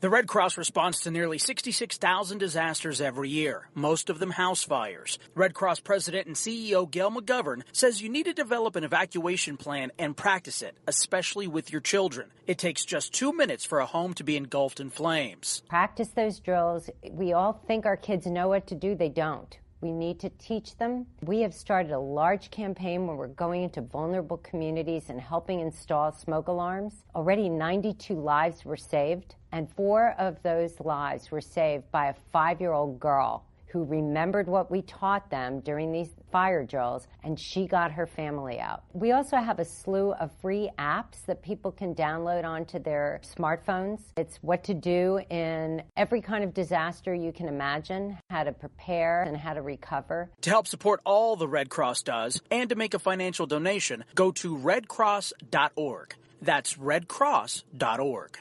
The Red Cross responds to nearly 66,000 disasters every year, most of them house fires. Red Cross President and CEO Gail McGovern says you need to develop an evacuation plan and practice it, especially with your children. It takes just 2 minutes for a home to be engulfed in flames. Practice those drills. We all think our kids know what to do. They don't. We need to teach them. We have started a large campaign where we're going into vulnerable communities and helping install smoke alarms. Already 92 lives were saved, and 4 of those lives were saved by a 5-year-old girl who remembered what we taught them during these fire drills, and she got her family out. We also have a slew of free apps that people can download onto their smartphones. It's what to do in every kind of disaster you can imagine, how to prepare and how to recover. To help support all the Red Cross does and to make a financial donation, go to redcross.org. That's redcross.org.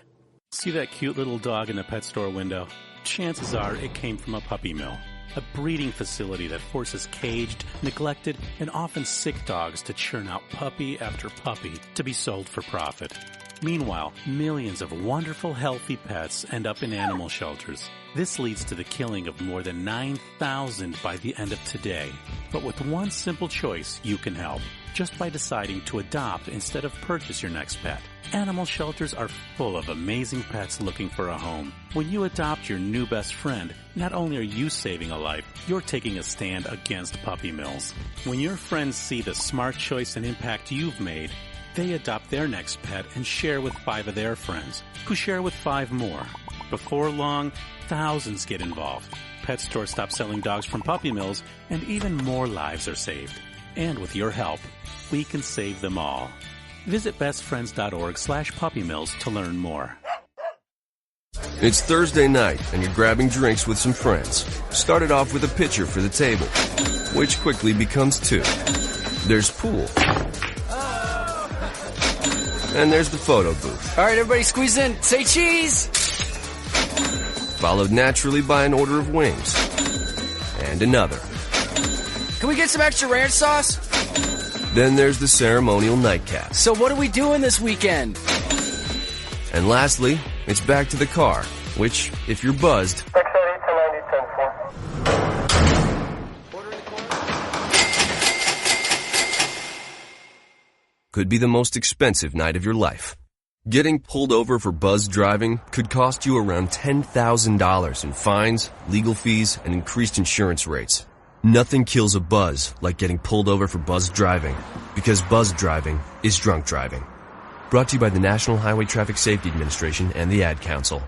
See that cute little dog in the pet store window? Chances are it came from a puppy mill. A breeding facility that forces caged, neglected, and often sick dogs to churn out puppy after puppy to be sold for profit. Meanwhile, millions of wonderful, healthy pets end up in animal shelters. This leads to the killing of more than 9,000 by the end of today. But with one simple choice, you can help. Just by deciding to adopt instead of purchase your next pet. Animal shelters are full of amazing pets looking for a home. When you adopt your new best friend, not only are you saving a life, you're taking a stand against puppy mills. When your friends see the smart choice and impact you've made, they adopt their next pet and share with 5 of their friends, who share with 5 more. Before long, thousands get involved. Pet stores stop selling dogs from puppy mills, and even more lives are saved. And with your help, we can save them all. Visit bestfriends.org/puppymills to learn more. It's Thursday night, and you're grabbing drinks with some friends. Started off with a pitcher for the table, which quickly becomes 2. There's pool. And there's the photo booth. All right, everybody squeeze in. Say cheese! Followed naturally by an order of wings. And another. Can we get some extra ranch sauce? Then there's the ceremonial nightcap. So what are we doing this weekend? And lastly, it's back to the car, which, if you're buzzed, could be the most expensive night of your life. Getting pulled over for buzzed driving could cost you around $10,000 in fines, legal fees, and increased insurance rates. Nothing kills a buzz like getting pulled over for buzzed driving, because buzzed driving is drunk driving. Brought to you by the National Highway Traffic Safety Administration and the Ad Council.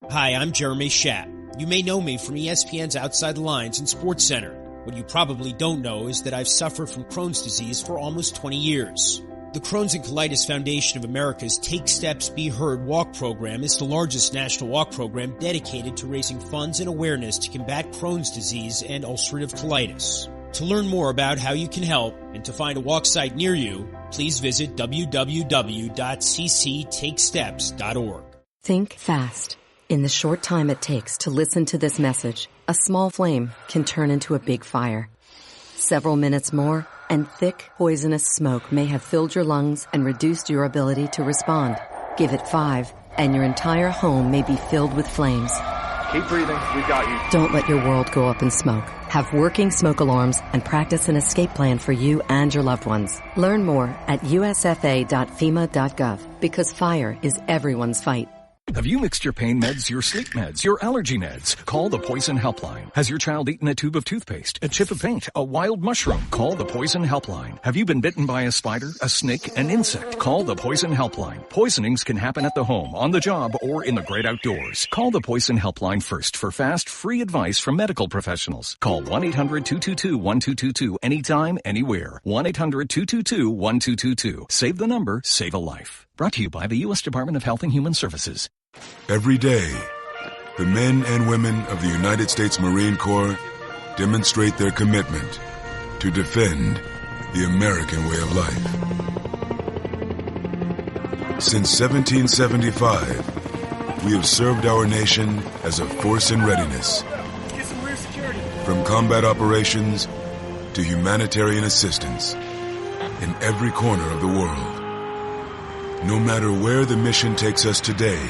Hi, I'm Jeremy Schaap. You may know me from ESPN's Outside the Lines and Sports Center. What you probably don't know is that I've suffered from Crohn's disease for almost 20 years. The Crohn's and Colitis Foundation of America's Take Steps, Be Heard walk program is the largest national walk program dedicated to raising funds and awareness to combat Crohn's disease and ulcerative colitis. To learn more about how you can help and to find a walk site near you, please visit www.cctakesteps.org. Think fast. In the short time it takes to listen to this message, a small flame can turn into a big fire. Several minutes more, and thick, poisonous smoke may have filled your lungs and reduced your ability to respond. Give it 5, and your entire home may be filled with flames. Keep breathing. We got you. Don't let your world go up in smoke. Have working smoke alarms and practice an escape plan for you and your loved ones. Learn more at usfa.fema.gov, because fire is everyone's fight. Have you mixed your pain meds, your sleep meds, your allergy meds? Call the Poison Helpline. Has your child eaten a tube of toothpaste, a chip of paint, a wild mushroom? Call the Poison Helpline. Have you been bitten by a spider, a snake, an insect? Call the Poison Helpline. Poisonings can happen at the home, on the job, or in the great outdoors. Call the Poison Helpline first for fast, free advice from medical professionals. Call 1-800-222-1222 anytime, anywhere. 1-800-222-1222. Save the number, save a life. Brought to you by the U.S. Department of Health and Human Services. Every day, the men and women of the United States Marine Corps demonstrate their commitment to defend the American way of life. Since 1775, we have served our nation as a force in readiness. From combat operations to humanitarian assistance in every corner of the world. No matter where the mission takes us today,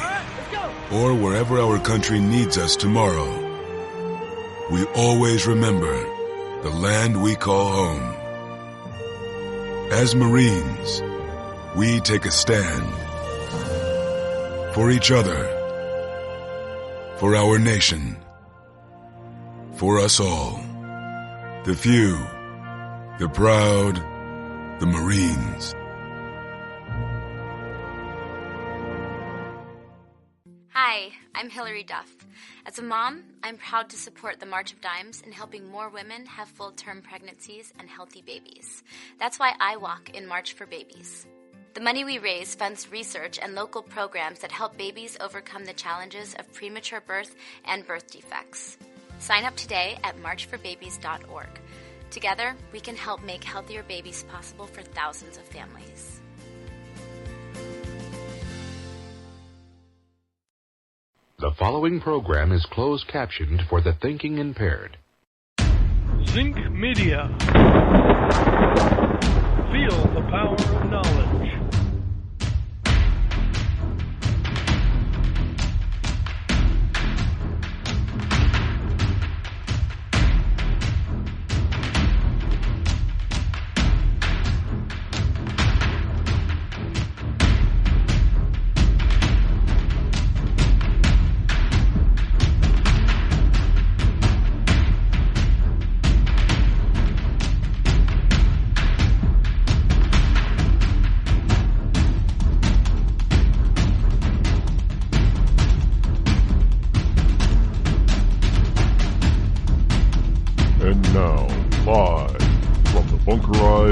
or wherever our country needs us tomorrow, we always remember the land we call home. As Marines, we take a stand for each other, for our nation, for us all. The few, the proud, the Marines. Hi, I'm Hilary Duff. As a mom, I'm proud to support the March of Dimes in helping more women have full-term pregnancies and healthy babies. That's why I walk in March for Babies. The money we raise funds research and local programs that help babies overcome the challenges of premature birth and birth defects. Sign up today at marchforbabies.org. Together, we can help make healthier babies possible for thousands of families. The following program is closed captioned for the thinking impaired. Zinc Media. Feel the power of knowledge.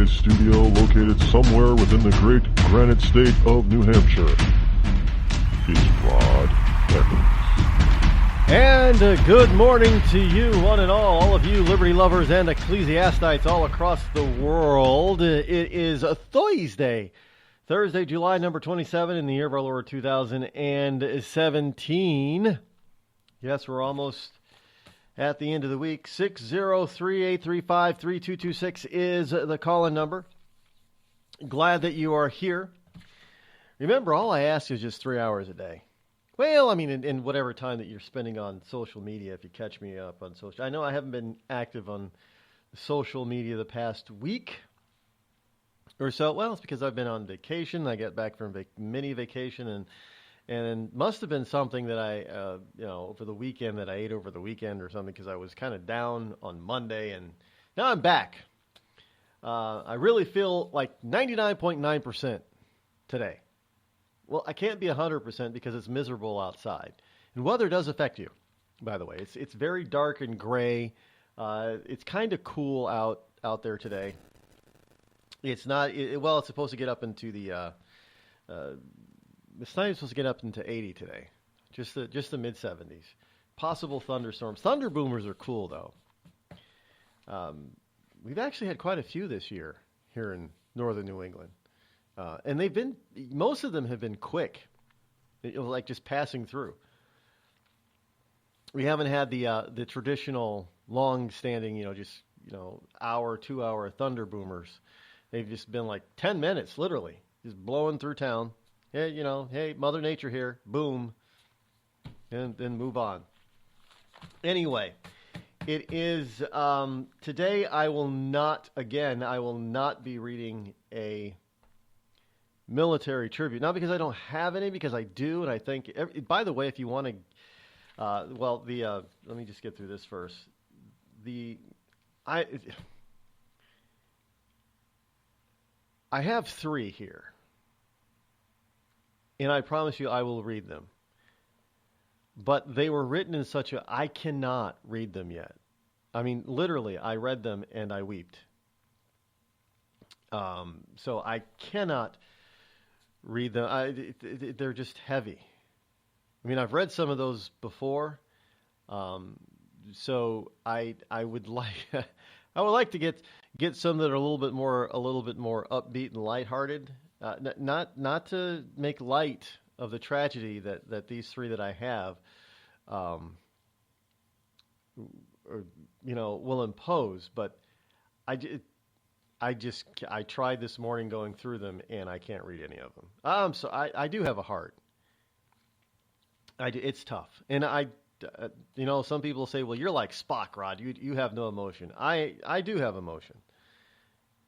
Studio located somewhere within the great granite state of New Hampshire. It's Rod Eccles. And good morning to you, one and all of you liberty lovers and ecclesiastites all across the world. It is a Thursday, July number 27 in the year of our Lord 2017. Yes, we're almost at the end of the week. 603-835-3226 is the call-in number. Glad that you are here. Remember, all I ask is just 3 hours a day. Well, I mean, in whatever time that you're spending on social media, if you catch me up on social. I know I haven't been active on social media the past week or so. Well, it's because I've been on vacation. I get back from mini vacation, and it must have been something that I, over the weekend that I ate over the weekend or something, because I was kind of down on Monday, and now I'm back. I really feel like 99.9% today. Well, I can't be 100% because it's miserable outside. And weather does affect you, by the way. It's very dark and gray. It's kind of cool out there today. It's not, it's supposed to get up into the... It's not even supposed to get up into 80 today, just the mid-70s. Possible thunderstorms. Thunder boomers are cool, though. We've actually had quite a few this year here in northern New England. And most of them have been quick, like just passing through. We haven't had the traditional long-standing, hour, 2 hour thunder boomers. They've just been like 10 minutes, literally, just blowing through town. Hey, hey, Mother Nature here, boom, and then move on. Anyway, it is, today I will not be reading a military tribute. Not because I don't have any, because I do, and I think, by the way, if you want to, let me just get through this first. I have 3 here. And I promise you I will read them. But they were written in such I cannot read them yet. I mean, literally, I read them and I wept. So I cannot read them. They're just heavy. I mean, I've read some of those before. So I would like to get some that are a little bit more upbeat and lighthearted. Not to make light of the tragedy that these 3 that I have, will impose. But I tried this morning going through them, and I can't read any of them. So I do have a heart. It's tough. And some people say, well, you're like Spock, Rod. You have no emotion. I do have emotion.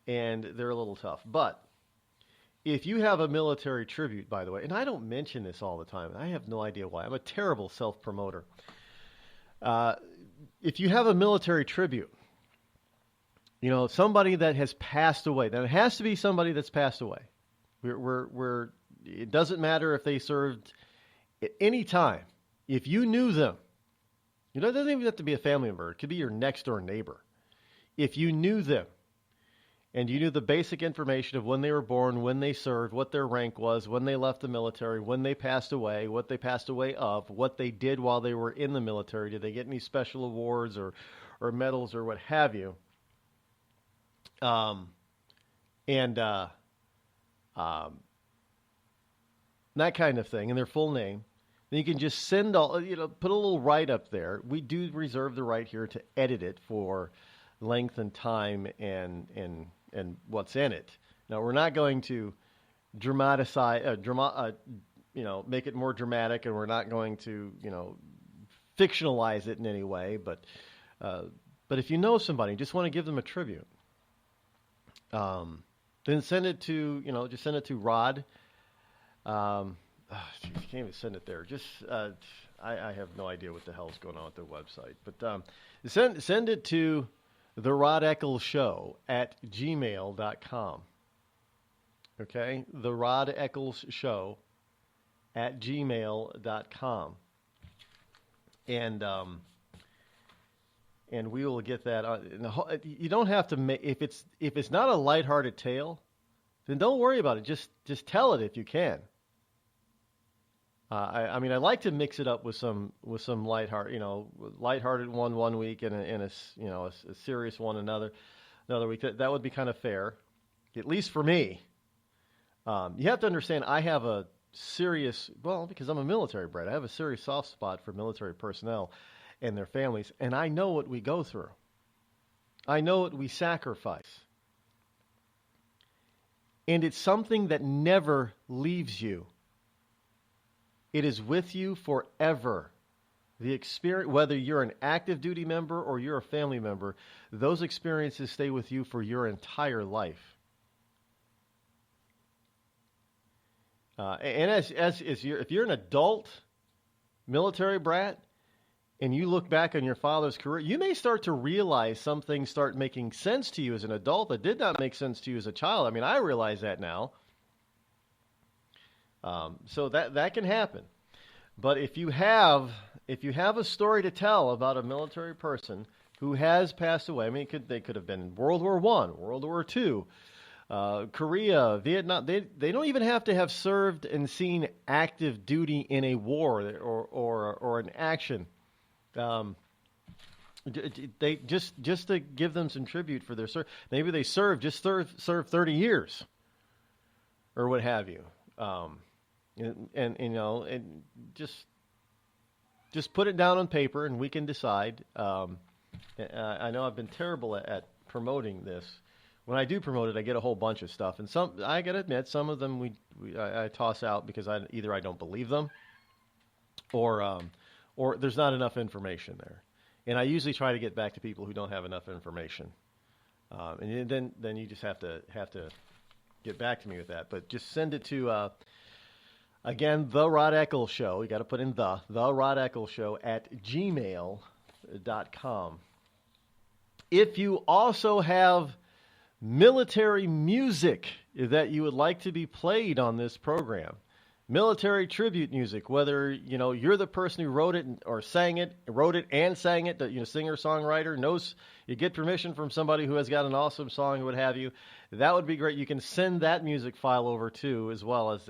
And they're a little tough. But if you have a military tribute, by the way, and I don't mention this all the time. I have no idea why. I'm a terrible self-promoter. If you have a military tribute, somebody that has passed away, then it has to be somebody that's passed away. It doesn't matter if they served at any time. If you knew them, it doesn't even have to be a family member. It could be your next door neighbor. If you knew them and you knew the basic information of when they were born, when they served, what their rank was, when they left the military, when they passed away, what they passed away of, what they did while they were in the military, did they get any special awards or medals or what have you, that kind of thing, and their full name, then you can just send put a little write-up there. We do reserve the right here to edit it for length and time and what's in it. Now, we're not going to make it more dramatic, and we're not going to, fictionalize it in any way. But if you know somebody, just want to give them a tribute, then send it to, just send it to Rod. You can't even send it there. Just I have no idea what the hell's going on with their website. But send it to the Rod Eccles Show at gmail.com. Okay? The Rod Eccles Show at gmail.com. And we will get that. You don't have to make, if it's not a lighthearted tale, then don't worry about it. Just tell it if you can. I like to mix it up with some lighthearted one week and a serious one another week. That would be kind of fair, at least for me. You have to understand, I have a serious, because I'm a military brat, I have a serious soft spot for military personnel and their families, and I know what we go through. I know what we sacrifice. And it's something that never leaves you. It is with you forever. The experience, whether you're an active duty member or you're a family member, those experiences stay with you for your entire life. And if you're an adult military brat and you look back on your father's career, you may start to realize some things start making sense to you as an adult that did not make sense to you as a child. I realize that now. So that can happen. But if you have a story to tell about a military person who has passed away, they could have been in World War I, World War II, Korea, Vietnam. They don't even have to have served and seen active duty in a war or an action. They just to give them some tribute for their service. Maybe they served 30 years or what have you. And just put it down on paper, and we can decide. I know I've been terrible at promoting this. When I do promote it, I get a whole bunch of stuff, and I got to admit, some of them I toss out because either I don't believe them, or there's not enough information there, and I usually try to get back to people who don't have enough information, and then you just have to get back to me with that. But just send it to. Again, The Rod Eccles Show. You got to put in the Rod Eccles Show at gmail.com. If you also have military music that you would like to be played on this program, military tribute music, whether you're the person who wrote it and sang it, the singer-songwriter knows you get permission from somebody who has got an awesome song, what have you, that would be great. You can send that music file over too, as well as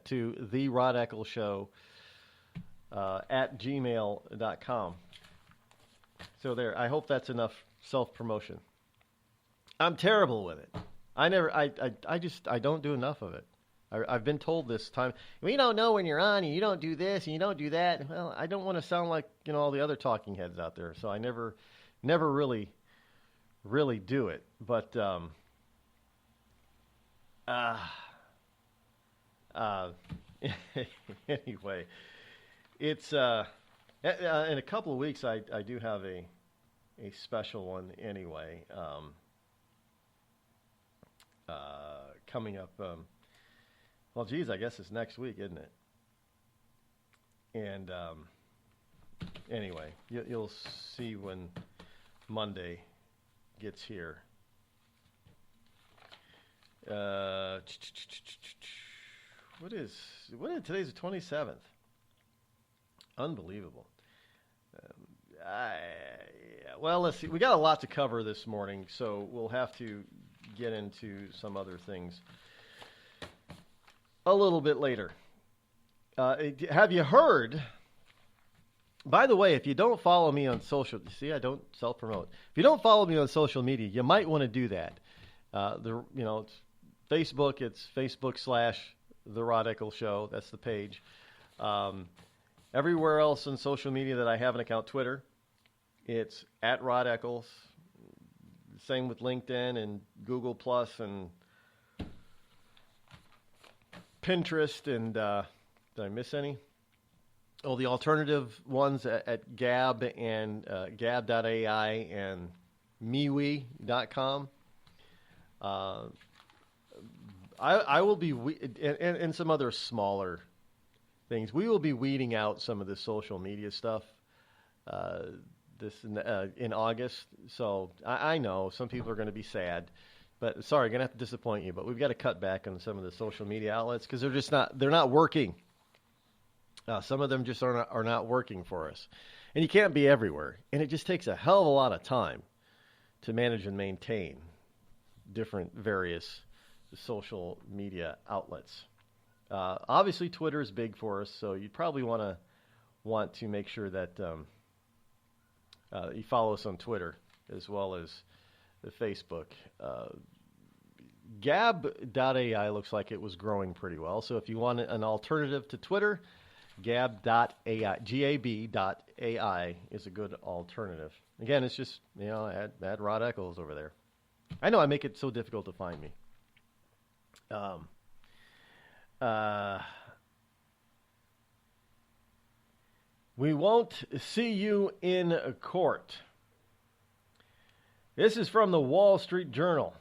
to the Rod Eccles Show at gmail.com. So there, I hope that's enough self-promotion. I'm terrible with it. I don't do enough of it. I've been told this time, we don't know when you're on, and you don't do this, and you don't do that. Well, I don't want to sound like all the other talking heads out there, so I never really do it. But anyway, It's in a couple of weeks. I do have a special one anyway. Coming up. Well, geez, I guess it's next week, isn't it? And anyway, you'll see when Monday gets here. What is today's the 27th? Unbelievable. Well, let's see. We got a lot to cover this morning, so we'll have to get into some other things a little bit later. Have you heard? By the way, if you don't follow me on social, see, I don't self-promote. If you don't follow me on social media, you might want to do that. It's Facebook. It's Facebook/The Rod Eccles Show. That's the page. Everywhere else on social media that I have an account, Twitter, it's at Rod Eccles. Same with LinkedIn and Google Plus and Pinterest and did I miss any? Oh, the alternative ones at Gab and Gab.ai and MeWe.com. I will be and some other smaller things. We will be weeding out some of the social media stuff in August. So I know some people are going to be sad, but sorry, I'm going to have to disappoint you. But we've got to cut back on some of the social media outlets because they're not working. Some of them just are not working for us, and you can't be everywhere. And it just takes a hell of a lot of time to manage and maintain different various social media outlets. Obviously, Twitter is big for us, so you'd probably want to make sure that you follow us on Twitter as well as the Facebook. Gab.ai looks like it was growing pretty well. So if you want an alternative to Twitter, Gab.ai, Gab.ai is a good alternative. Again, it's just, add Rod Eccles over there. I know I make it so difficult to find me. We won't see you in court. This is from the Wall Street Journal.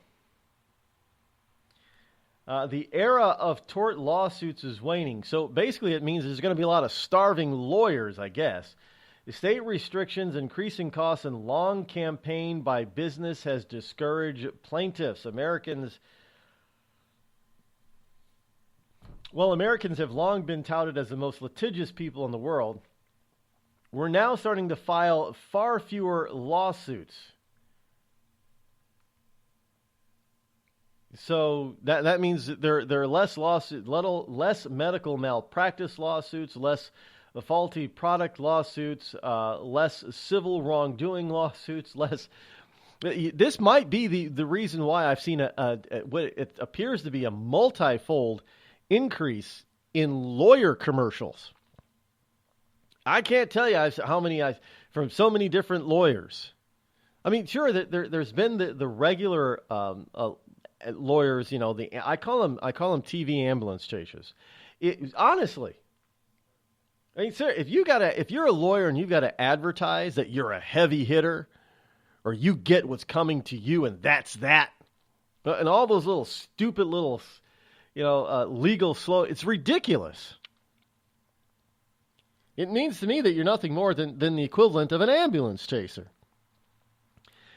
The era of tort lawsuits is waning. So basically it means there's going to be a lot of starving lawyers, I guess. The state restrictions, increasing costs, and long campaign by business has discouraged plaintiffs. Americans have long been touted as the most litigious people in the world. We're now starting to file far fewer lawsuits. So that means that there are less lawsuits, less medical malpractice lawsuits, less faulty product lawsuits, less civil wrongdoing lawsuits, less. This might be the reason why I've seen what it appears to be a multifold increase in lawyer commercials. I can't tell you how many from so many different lawyers. I mean, sure, there's been the regular lawyers. I call them TV ambulance chasers. Honestly, I mean, sir, if you're a lawyer and you've got to advertise that you're a heavy hitter, or you get what's coming to you, and that's that, and all those little stupid little, legal slow. It's ridiculous. It means to me that you're nothing more than the equivalent of an ambulance chaser.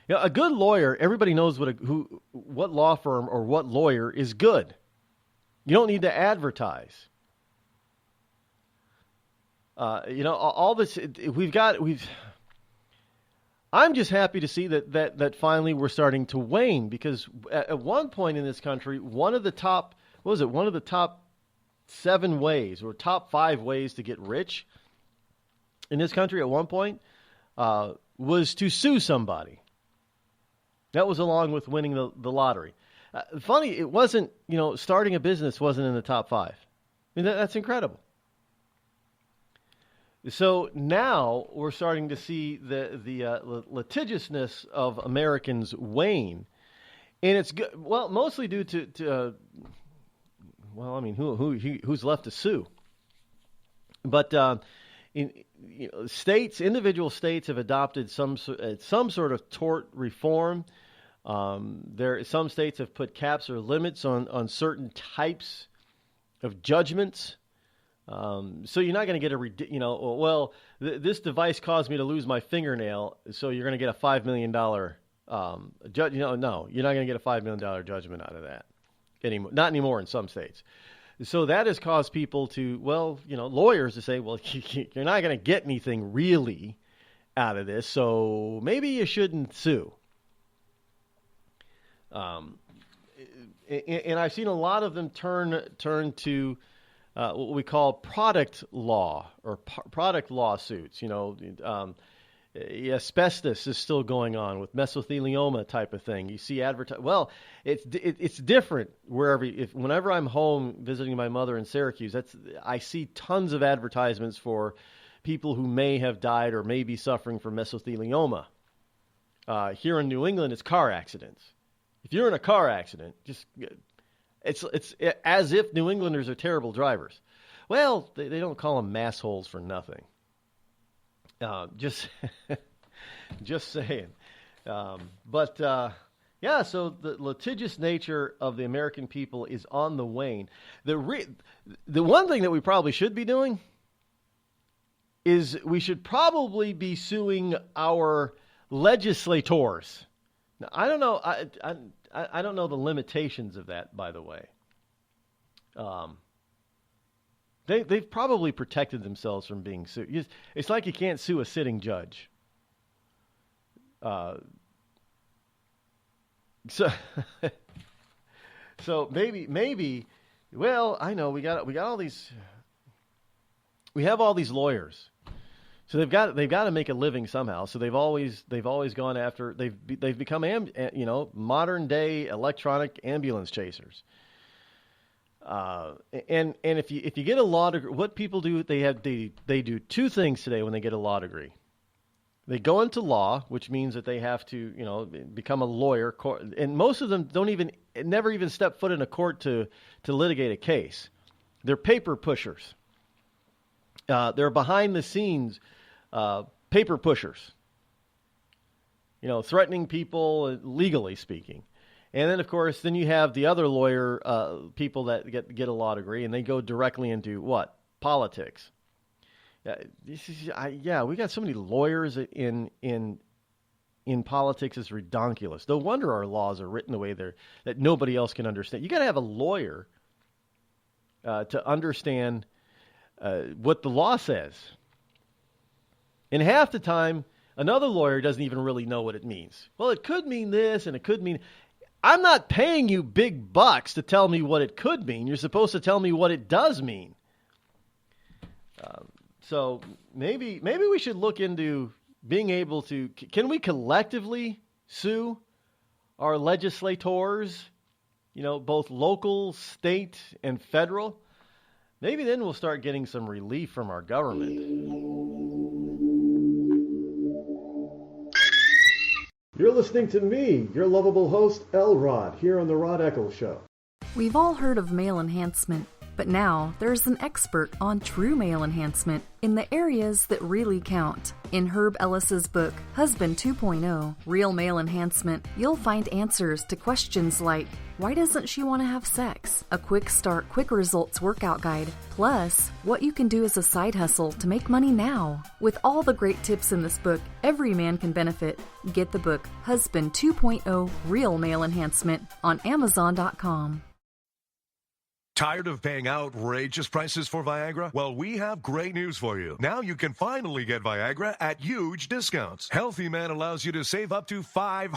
A good lawyer, everybody knows what law firm or what lawyer is good. You don't need to advertise. All this I'm just happy to see that finally we're starting to wane, because at one point in this country, one of the top 7 ways or top 5 ways to get rich in this country at one point was to sue somebody. That was along with winning the lottery. Funny, it wasn't, starting a business wasn't in the top 5. I mean, that's incredible. So now we're starting to see the litigiousness of Americans wane, and it's mostly due to who's left to sue? But individual states have adopted some sort of tort reform. Some states have put caps or limits on certain types of judgments. So you're not going to get this device caused me to lose my fingernail, so you're going to get a $5 million judge. No, you're not going to get a $5 million judgment out of that anymore. Not anymore in some states. So that has caused people to, lawyers to say, well, you're not going to get anything really out of this, so maybe you shouldn't sue. And I've seen a lot of them turn to what we call product law or product lawsuits. Asbestos is still going on with mesothelioma type of thing. You see Well, it's different whenever I'm home visiting my mother in Syracuse. I see tons of advertisements for people who may have died or may be suffering from mesothelioma. Here in New England, it's car accidents. If you're in a car accident, it's as if New Englanders are terrible drivers. Well, they don't call them massholes for nothing. Just saying. So the litigious nature of the American people is on the wane. The one thing that we probably should be doing is we should probably be suing our legislators. Now, I don't know. I don't know the limitations of that, by the way. They've probably protected themselves from being sued. It's like you can't sue a sitting judge. So maybe. Well, I know we got all these. We have all these lawyers, so they've got to make a living somehow. So they've always gone after. They've become modern day electronic ambulance chasers. And if you get a law degree, what people do, they do two things today when they get a law degree. They go into law, which means that they have to, become a lawyer. And most of them never even step foot in a court to litigate a case. They're paper pushers. They're behind the scenes paper pushers. Threatening people, legally speaking. And then, of course, you have the other lawyer people that get a law degree, and they go directly into what? Politics. We got so many lawyers in politics. It's redonkulous. No wonder our laws are written the way that nobody else can understand. You got to have a lawyer to understand what the law says. And half the time, another lawyer doesn't even really know what it means. Well, it could mean this, and it could mean. I'm not paying you big bucks to tell me what it could mean. You're supposed to tell me what it does mean. So maybe we should look into being able to. Can we collectively sue our legislators? Both local, state, and federal. Maybe then we'll start getting some relief from our government. You're listening to me, your lovable host, Rod, here on the Rod Eccles Show. We've all heard of male enhancement, but now there's an expert on true male enhancement in the areas that really count. In Herb Ellis's book, Husband 2.0, Real Male Enhancement, you'll find answers to questions like, why doesn't she want to have sex? A quick start, quick results workout guide. Plus, what you can do as a side hustle to make money now. With all the great tips in this book, every man can benefit. Get the book, Husband 2.0, Real Male Enhancement, on Amazon.com. Tired of paying outrageous prices for Viagra? Well, we have great news for you. Now you can finally get Viagra at huge discounts. Healthy Man allows you to save up to $500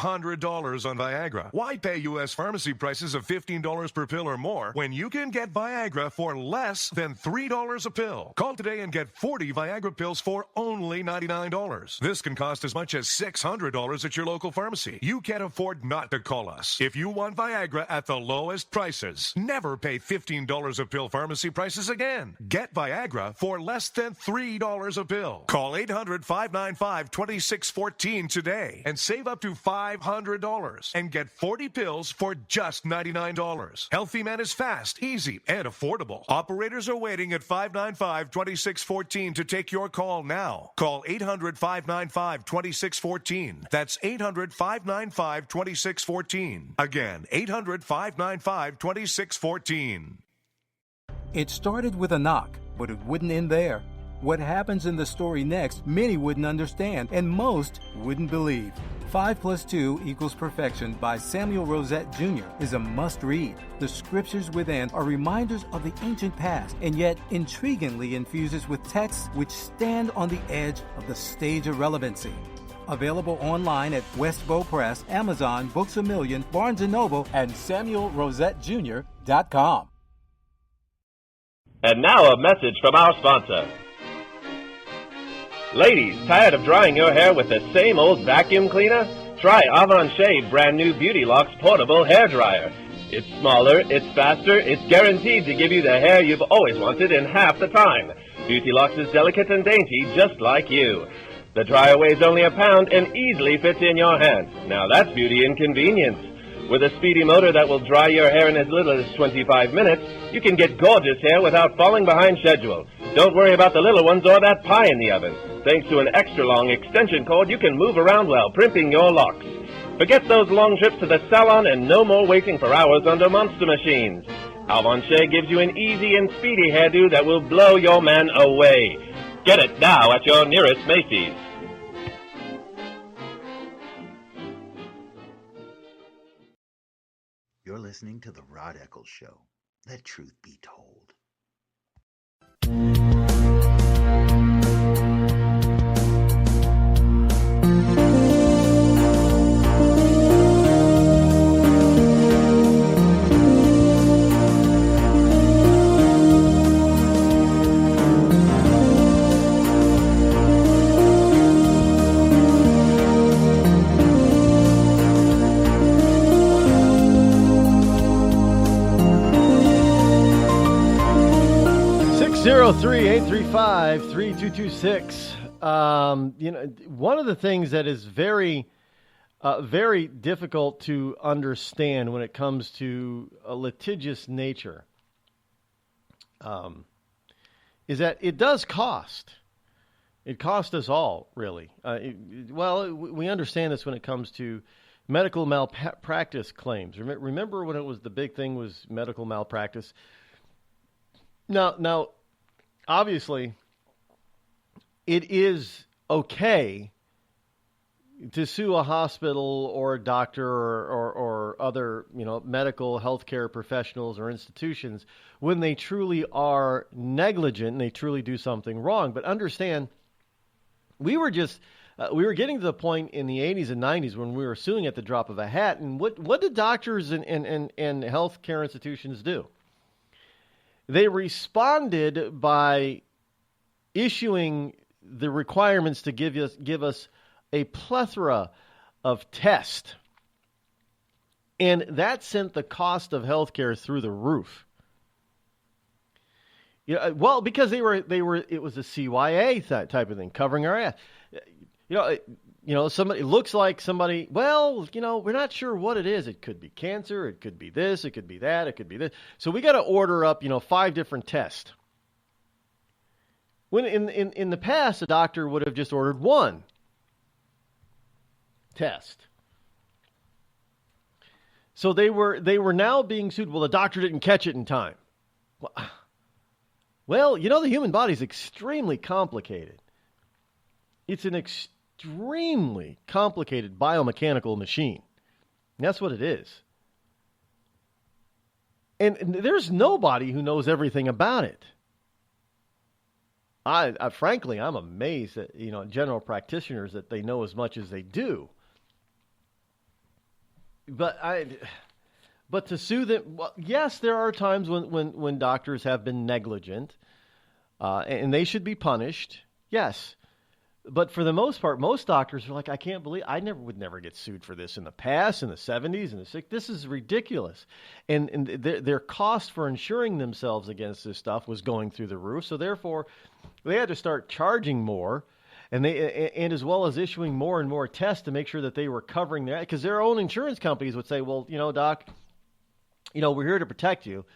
on Viagra. Why pay U.S. pharmacy prices of $15 per pill or more when you can get Viagra for less than $3 a pill? Call today and get 40 Viagra pills for only $99. This can cost as much as $600 at your local pharmacy. You can't afford not to call us. If you want Viagra at the lowest prices, never pay $15 $15 a pill pharmacy prices again. Get Viagra for less than $3 a pill. Call 800-595-2614 today and save up to $500 and get 40 pills for just $99. Healthy Man is fast, easy, and affordable. Operators are waiting at 595-2614 to take your call now. Call 800-595-2614. That's 800-595-2614. Again, 800-595-2614. It started with a knock, but it wouldn't end there. What happens in the story next, many wouldn't understand, and most wouldn't believe. 5 + 2 = Perfection by Samuel Rosette Jr. is a must-read. The scriptures within are reminders of the ancient past, and yet intriguingly infuses with texts which stand on the edge of the stage of relevancy. Available online at Westbow Press, Amazon, Books A Million, Barnes & Noble, and SamuelRosetteJr.com. And now a message from our sponsor. Ladies, tired of drying your hair with the same old vacuum cleaner? Try Avon Shave brand new Beauty Locks portable hair dryer. It's smaller, it's faster, it's guaranteed to give you the hair you've always wanted in half the time. Beauty Locks is delicate and dainty, just like you. The dryer weighs only a pound and easily fits in your hand. Now that's beauty and convenience. With a speedy motor that will dry your hair in as little as 25 minutes, you can get gorgeous hair without falling behind schedule. Don't worry about the little ones or that pie in the oven. Thanks to an extra-long extension cord, you can move around while primping your locks. Forget those long trips to the salon and no more waiting for hours under monster machines. Avon Shea gives you an easy and speedy hairdo that will blow your man away. Get it now at your nearest Macy's. You're listening to The Rod Eccles Show. Let truth be told. Three 835-3226. One of the things that is very, very difficult to understand when it comes to a litigious nature is that it does cost. It costs us all, really. We understand this when it comes to medical malpractice claims. Remember when it was the big thing was medical malpractice? Now, obviously, it is okay to sue a hospital or a doctor or other, medical healthcare professionals or institutions when they truly are negligent and they truly do something wrong. But understand, we were getting to the point in the 80s and 90s when we were suing at the drop of a hat. And what did doctors and healthcare institutions do? They responded by issuing the requirements to give us a plethora of tests. And that sent the cost of healthcare through the roof. Because it was a CYA type of thing, covering our ass. Somebody looks like somebody, we're not sure what it is. It could be cancer. It could be this. It could be that. It could be this. So we got to order up, 5 different tests. When in the past, a doctor would have just ordered 1 test. So they were now being sued. Well, the doctor didn't catch it in time. Well, the human body is extremely complicated. It's an extremely complicated biomechanical machine. And that's what it is. And there's nobody who knows everything about it. I frankly, I'm amazed at, general practitioners that they know as much as they do. But to sue them, yes, there are times when doctors have been negligent, and they should be punished. Yes. But for the most part, most doctors are like, I can't believe would never get sued for this in the past, in the 70s, in the 60s. This is ridiculous. And their cost for insuring themselves against this stuff was going through the roof. So therefore, they had to start charging more, and as well as issuing more and more tests to make sure that they were covering that. Because their own insurance companies would say, well, doc, we're here to protect you.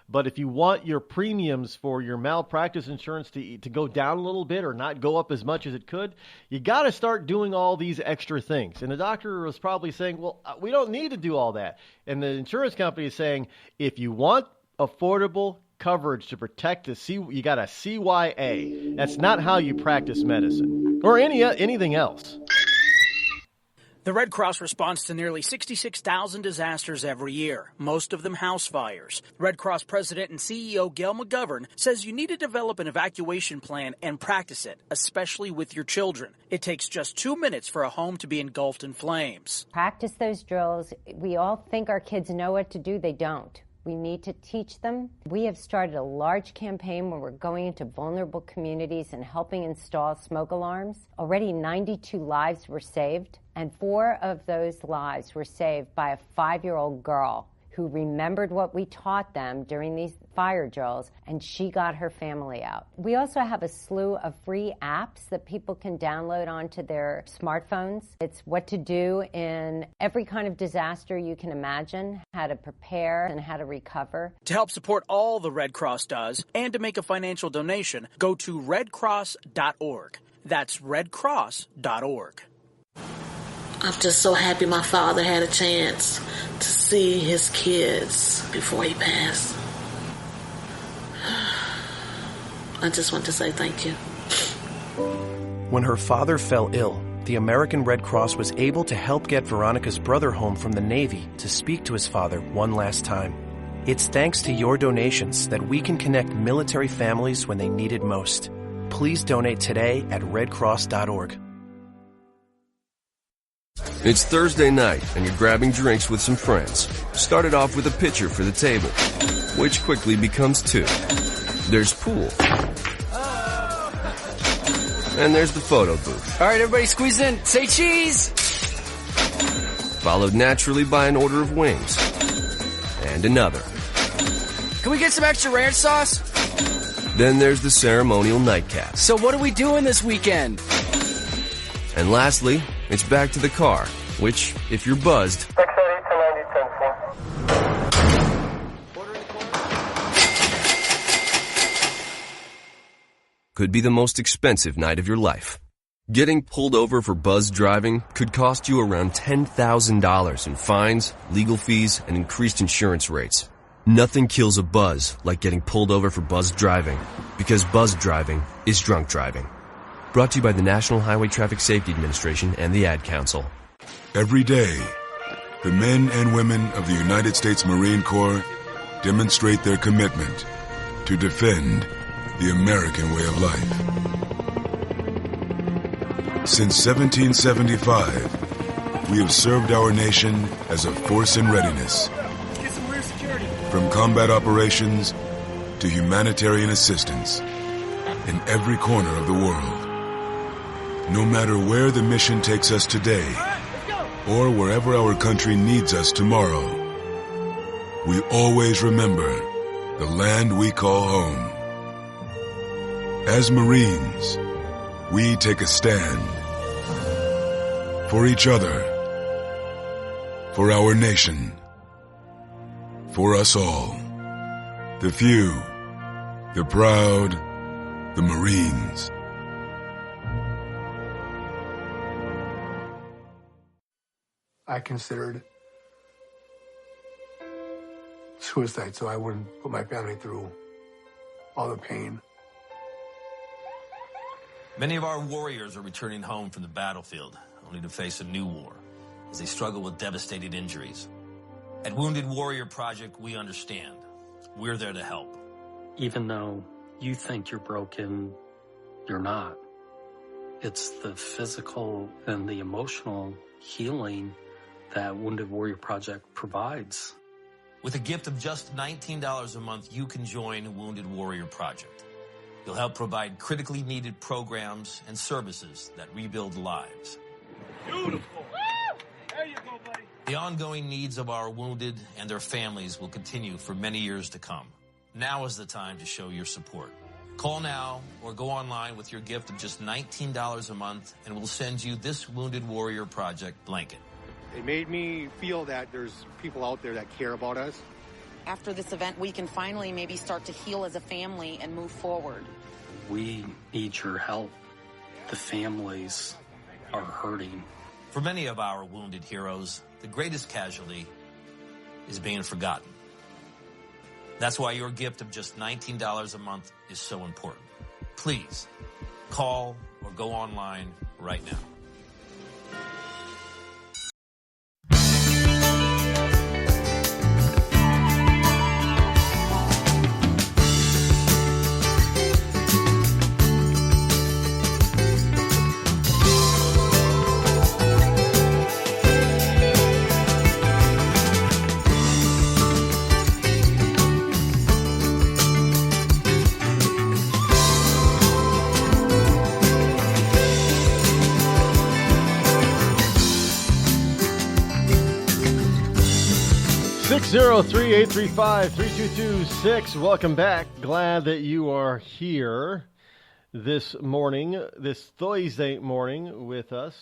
But if you want your premiums for your malpractice insurance to go down a little bit or not go up as much as it could, you got to start doing all these extra things. And the doctor was probably saying, well, we don't need to do all that. And the insurance company is saying, if you want affordable coverage to protect you got a CYA. That's not how you practice medicine or anything else. The Red Cross responds to nearly 66,000 disasters every year, most of them house fires. Red Cross President and CEO Gail McGovern says you need to develop an evacuation plan and practice it, especially with your children. It takes just 2 minutes for a home to be engulfed in flames. Practice those drills. We all think our kids know what to do. They don't. We need to teach them. We have started a large campaign where we're going into vulnerable communities and helping install smoke alarms. Already 92 lives were saved, and 4 of those lives were saved by a 5-year-old girl who remembered what we taught them during these fire drills, and she got her family out. We also have a slew of free apps that people can download onto their smartphones. It's what to do in every kind of disaster you can imagine, how to prepare and how to recover. To help support all the Red Cross does and to make a financial donation, go to redcross.org. That's redcross.org. I'm just so happy my father had a chance to see his kids before he passed. I just want to say thank you. When her father fell ill, the American Red Cross was able to help get Veronica's brother home from the Navy to speak to his father one last time. It's thanks to your donations that we can connect military families when they need it most. Please donate today at redcross.org. It's Thursday night, and you're grabbing drinks with some friends. Started off with a pitcher for the table, which quickly becomes 2. There's pool. And there's the photo booth. All right, everybody squeeze in. Say cheese! Followed naturally by an order of wings. And another. Can we get some extra ranch sauce? Then there's the ceremonial nightcap. So what are we doing this weekend? And lastly, it's back to the car, which, if you're buzzed, could be the most expensive night of your life. Getting pulled over for buzz driving could cost you around $10,000 in fines, legal fees, and increased insurance rates. Nothing kills a buzz like getting pulled over for buzz driving, because buzz driving is drunk driving. Brought to you by the National Highway Traffic Safety Administration and the Ad Council. Every day, the men and women of the United States Marine Corps demonstrate their commitment to defend the American way of life. Since 1775, we have served our nation as a force in readiness. From combat operations to humanitarian assistance in every corner of the world. No matter where the mission takes us today, or wherever our country needs us tomorrow, we always remember the land we call home. As Marines, we take a stand for each other, for our nation, for us all, the few, the proud, the Marines. I considered suicide so I wouldn't put my family through all the pain. Many of our warriors are returning home from the battlefield, only to face a new war as they struggle with devastating injuries. At Wounded Warrior Project, we understand. We're there to help. Even though you think you're broken, you're not. It's the physical and the emotional healing that Wounded Warrior Project provides. With a gift of just $19 a month, you can join Wounded Warrior Project. You'll help provide critically needed programs and services that rebuild lives. Beautiful. There you go, buddy. The ongoing needs of our wounded and their families will continue for many years to come. Now is the time to show your support. Call now or go online with your gift of just $19 a month, and we'll send you this Wounded Warrior Project blanket. It made me feel that there's people out there that care about us. After this event, we can finally maybe start to heal as a family and move forward. We need your help. The families are hurting. For many of our wounded heroes, the greatest casualty is being forgotten. That's why your gift of just $19 a month is so important. Please, call or go online right now. 603-835-3226. Welcome back. Glad that you are here this morning, this Thursday morning with us.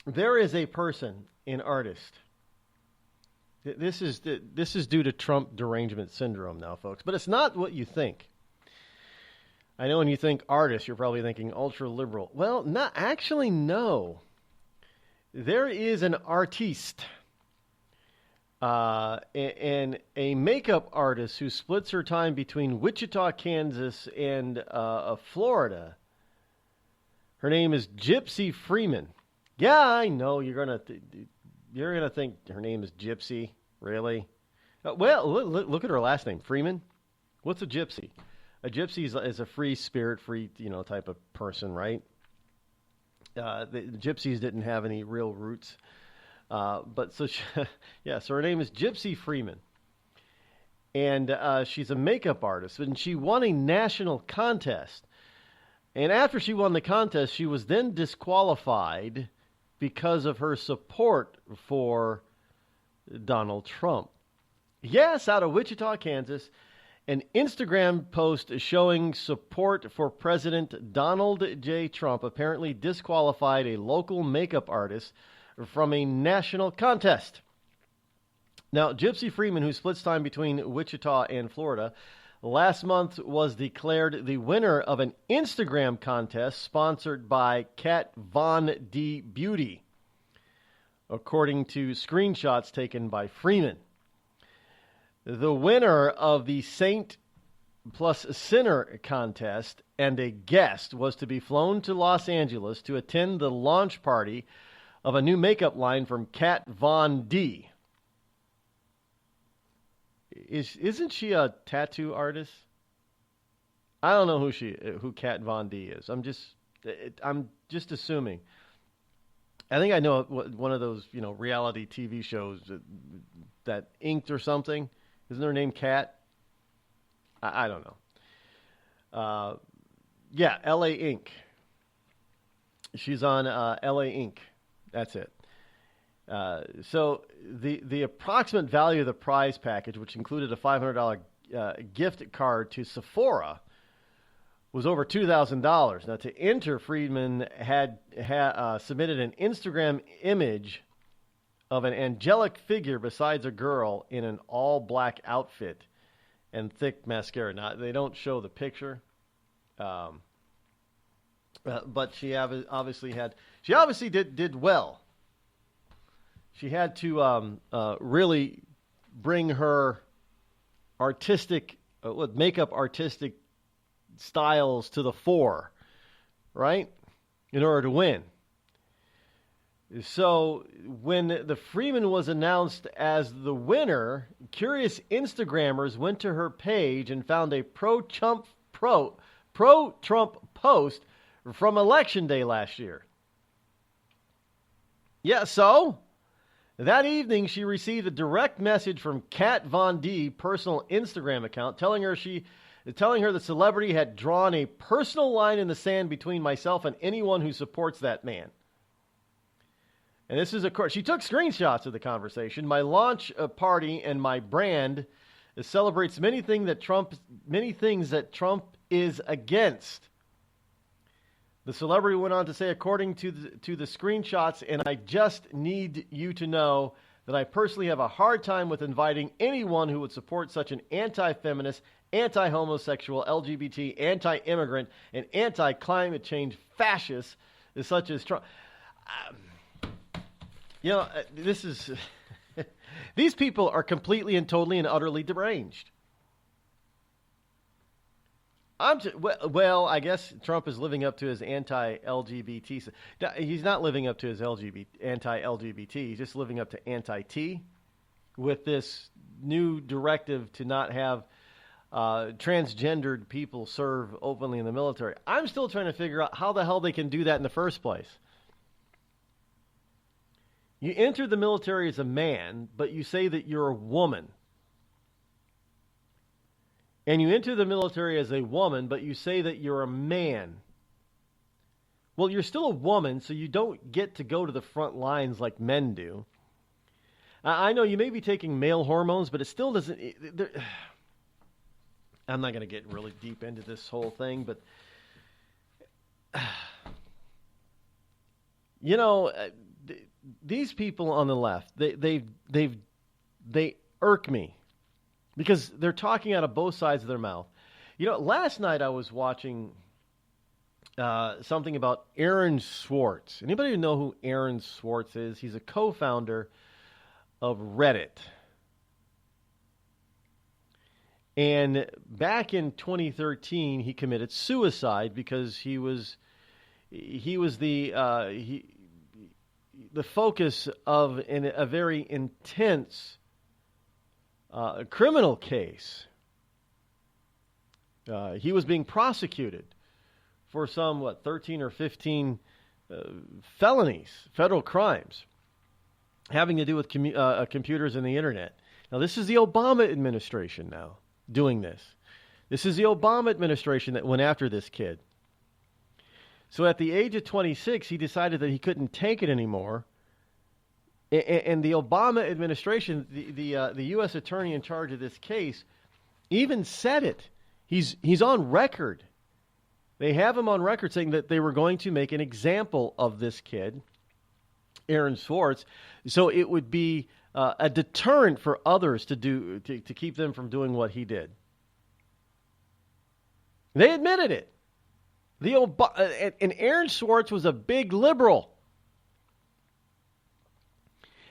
There is a person, an artist. This is due to Trump derangement syndrome now, folks, but it's not what you think. I know when you think artist, you're probably thinking ultra liberal. Well, not actually, no. There is an artiste. And a makeup artist who splits her time between Wichita, Kansas, and Florida. Her name is Gypsy Freeman. Yeah, I know you're gonna think her name is Gypsy. Really? Well, look at her last name, Freeman. What's a gypsy? A gypsy is a free spirit, free type of person, right? The gypsies didn't have any real roots. So her name is Gypsy Freeman, and she's a makeup artist, and she won a national contest. And after she won the contest, she was then disqualified because of her support for Donald Trump. Yes, out of Wichita, Kansas, an Instagram post showing support for President Donald J. Trump apparently disqualified a local makeup artist from a national contest. Now, Gypsy Freeman, who splits time between Wichita and Florida, last month was declared the winner of an Instagram contest sponsored by Kat Von D Beauty, according to screenshots taken by Freeman. The winner of the Saint plus Sinner contest and a guest was to be flown to Los Angeles to attend the launch party of a new makeup line from Kat Von D. Isn't she a tattoo artist? I don't know who Kat Von D is. I'm just assuming. I think I know one of those reality TV shows that Inked or something. Isn't her name Kat? I don't know. LA Inc. She's on LA Inc. That's it. So the approximate value of the prize package, which included a $500 gift card to Sephora, was over $2,000. Now, to enter, Friedman had submitted an Instagram image of an angelic figure besides a girl in an all-black outfit and thick mascara. Now, they don't show the picture, but she obviously did well. She had to really bring her artistic, makeup artistic styles to the fore, right, in order to win. So when the Freeman was announced as the winner, curious Instagrammers went to her page and found a pro-Trump post from Election Day last year. Yeah, so that evening she received a direct message from Kat Von D personal Instagram account telling her she telling her the celebrity had drawn a personal line in the sand between myself and anyone who supports that man. And this is, of course, she took screenshots of the conversation. My launch party and my brand celebrates many things that Trump is against. The celebrity went on to say, according to the screenshots, and I just need you to know that I personally have a hard time with inviting anyone who would support such an anti-feminist, anti-homosexual, LGBT, anti-immigrant, and anti-climate change fascist such as Trump. This is... These people are completely and totally and utterly deranged. I guess Trump is living up to his anti-LGBT. He's not living up to his anti-LGBT. He's just living up to anti-T with this new directive to not have transgendered people serve openly in the military. I'm still trying to figure out how the hell they can do that in the first place. You enter the military as a man, but you say that you're a woman. And you enter the military as a woman, but you say that you're a man. Well, you're still a woman, so you don't get to go to the front lines like men do. I know you may be taking male hormones, but it still doesn't... I'm not going to get really deep into this whole thing, but... These people on the left, they irk me because they're talking out of both sides of their mouth. Last night I was watching something about Aaron Swartz. Anybody know who Aaron Swartz is? He's a co-founder of Reddit. And back in 2013, he committed suicide because he was the focus of a very intense criminal case. He was being prosecuted for some, 13 or 15 felonies, federal crimes, having to do with computers and the internet. Now, this is the Obama administration now doing this. This is the Obama administration that went after this kid. So at the age of 26, he decided that he couldn't take it anymore. And the Obama administration, the U.S. attorney in charge of this case, even said it. He's on record. They have him on record saying that they were going to make an example of this kid, Aaron Swartz, so it would be a deterrent for others to keep them from doing what he did. They admitted it. And Aaron Swartz was a big liberal.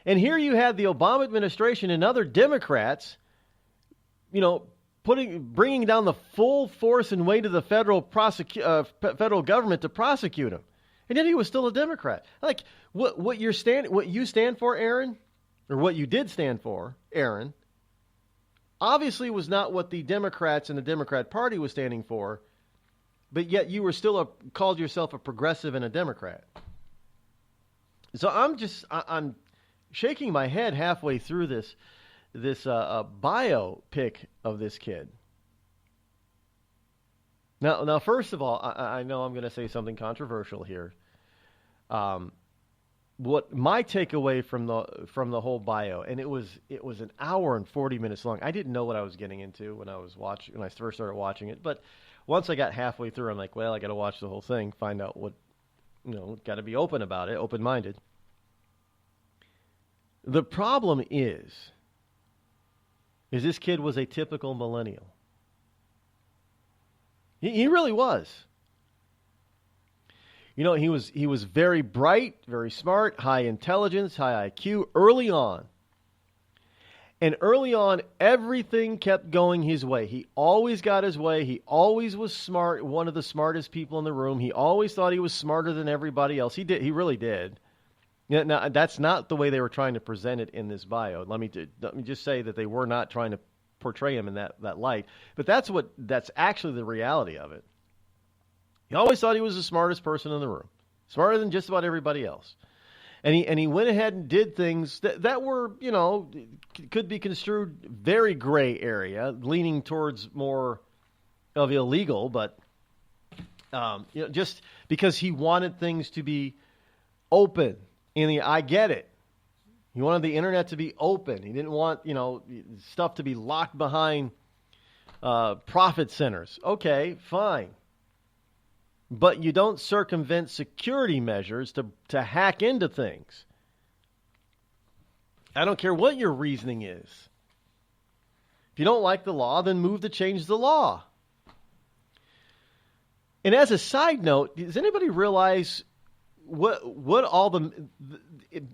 And here you had the Obama administration and other Democrats, bringing down the full force and weight of the federal government to prosecute him. And yet he was still a Democrat. Like what you stand for, Aaron, or what you did stand for, Aaron, obviously was not what the Democrats and the Democrat Party was standing for. But yet you were still called yourself a progressive and a Democrat. So I'm shaking my head halfway through this biopic of this kid. Now, first of all, I know I'm going to say something controversial here. What my takeaway from the whole bio, and it was an hour and 40 minutes long. I didn't know what I was getting into when I first started watching it, but once I got halfway through, I'm like, well, I got to watch the whole thing, find out what, got to be open about it, open-minded. The problem is this kid was a typical millennial. He really was. He was very bright, very smart, high intelligence, high IQ early on. And early on, everything kept going his way. He always got his way. He always was smart, one of the smartest people in the room. He always thought he was smarter than everybody else. He did. He really did. Now, that's not the way they were trying to present it in this bio. Let me just say that they were not trying to portray him in that light. But that's actually the reality of it. He always thought he was the smartest person in the room, smarter than just about everybody else. And he went ahead and did things that were, could be construed very gray area, leaning towards more of illegal, but just because he wanted things to be open. And I get it. He wanted the internet to be open. He didn't want, stuff to be locked behind profit centers. Okay, fine. But you don't circumvent security measures to hack into things. I don't care what your reasoning is. If you don't like the law, then move to change the law. And as a side note, does anybody realize what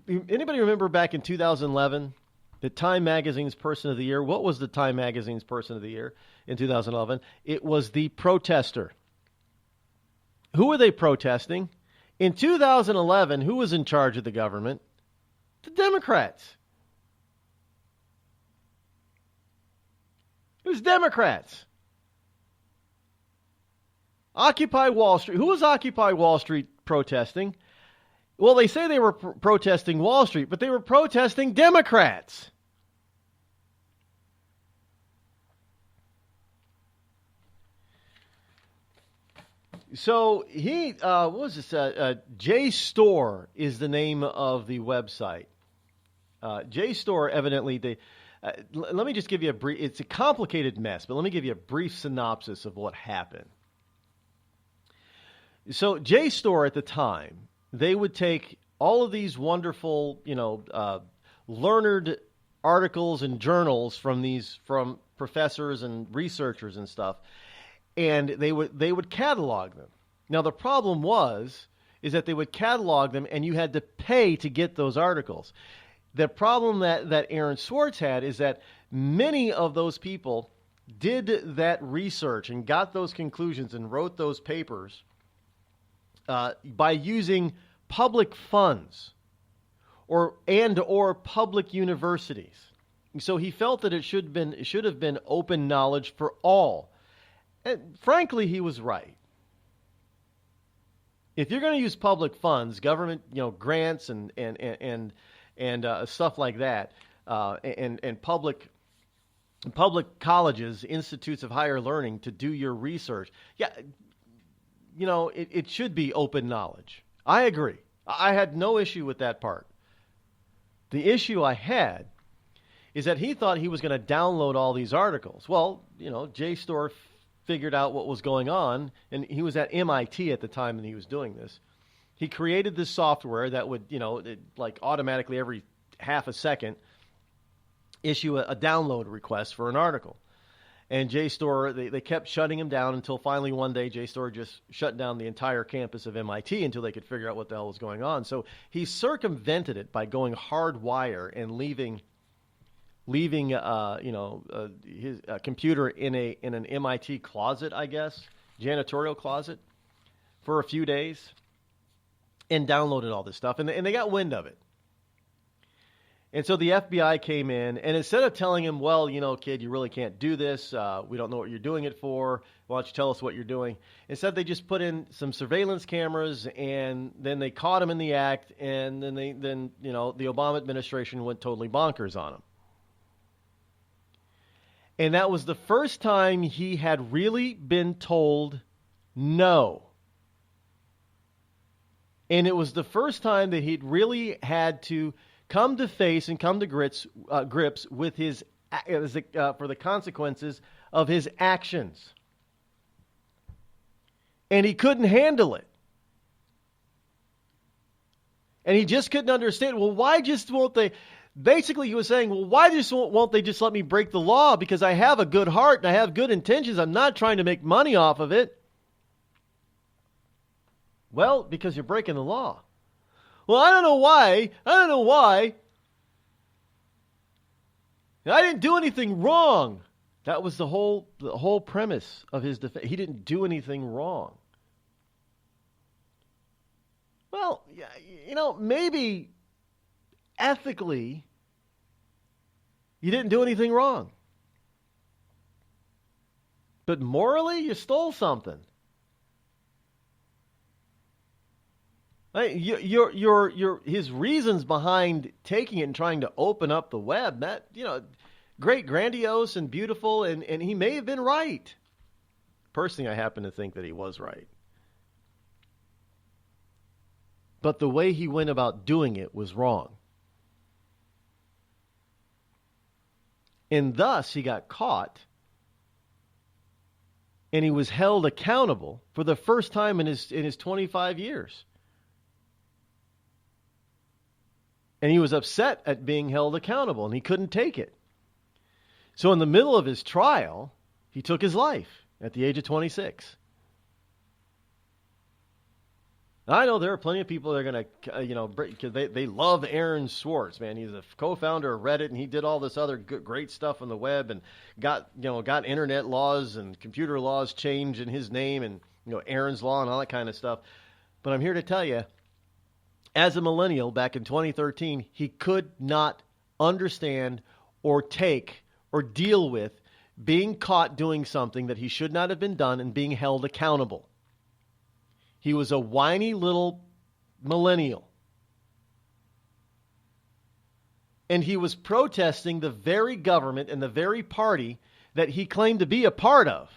anybody remember back in 2011, the Time Magazine's Person of the Year? What was the Time Magazine's Person of the Year in 2011? It was the protester. Who were they protesting? In 2011, who was in charge of the government? The Democrats. It was Democrats. Occupy Wall Street. Who was Occupy Wall Street protesting? Well, they say they were protesting Wall Street, but they were protesting Democrats. So what was this? JSTOR is the name of the website. JSTOR, evidently, let me just give you a brief, it's a complicated mess, but let me give you a brief synopsis of what happened. So JSTOR at the time, they would take all of these wonderful, learned articles and journals from professors and researchers and stuff, and they would catalog them. Now the problem is that they would catalog them, and you had to pay to get those articles. The problem that Aaron Swartz had is that many of those people did that research and got those conclusions and wrote those papers by using public funds or public universities. So he felt that it should have been open knowledge for all. And frankly, he was right. If you're going to use public funds, government, grants and stuff like that, and public colleges, institutes of higher learning to do your research, it should be open knowledge. I agree. I had no issue with that part. The issue I had is that he thought he was going to download all these articles. Well, JSTOR figured out what was going on, and he was at MIT at the time that he was doing this. He created this software that would, automatically every half a second issue a download request for an article. And JSTOR, they kept shutting him down until finally one day JSTOR just shut down the entire campus of MIT until they could figure out what the hell was going on. So he circumvented it by going hardwire and leaving his computer in an MIT closet, I guess, janitorial closet, for a few days, and downloaded all this stuff, and they got wind of it. And so the FBI came in, and instead of telling him, well, kid, you really can't do this. We don't know what you're doing it for. Why don't you tell us what you're doing? Instead, they just put in some surveillance cameras, and then they caught him in the act, and then the Obama administration went totally bonkers on him. And that was the first time he had really been told no. And it was the first time that he'd really had to come to face and come to grips with his for the consequences of his actions. And he couldn't handle it. And he just couldn't understand, well, why just won't they? Basically, he was saying, well, why won't they just let me break the law? Because I have a good heart and I have good intentions. I'm not trying to make money off of it. Well, because you're breaking the law. Well, I don't know why. I didn't do anything wrong. That was the whole premise of his defense. He didn't do anything wrong. Well, maybe ethically, you didn't do anything wrong. But morally, you stole something. His reasons behind taking it and trying to open up the web, that, great, grandiose and beautiful, and he may have been right. Personally, I happen to think that he was right. But the way he went about doing it was wrong. And thus, he got caught, and he was held accountable for the first time in his 25 years. And he was upset at being held accountable, and he couldn't take it. So in the middle of his trial, he took his life at the age of 26. Now, I know there are plenty of people that are going to, because they love Aaron Swartz, man. He's a co-founder of Reddit, and he did all this other great stuff on the web, and got internet laws and computer laws changed in his name, and Aaron's Law and all that kind of stuff. But I'm here to tell you, as a millennial back in 2013, he could not understand or take or deal with being caught doing something that he should not have been done and being held accountable. He was a whiny little millennial. And he was protesting the very government and the very party that he claimed to be a part of.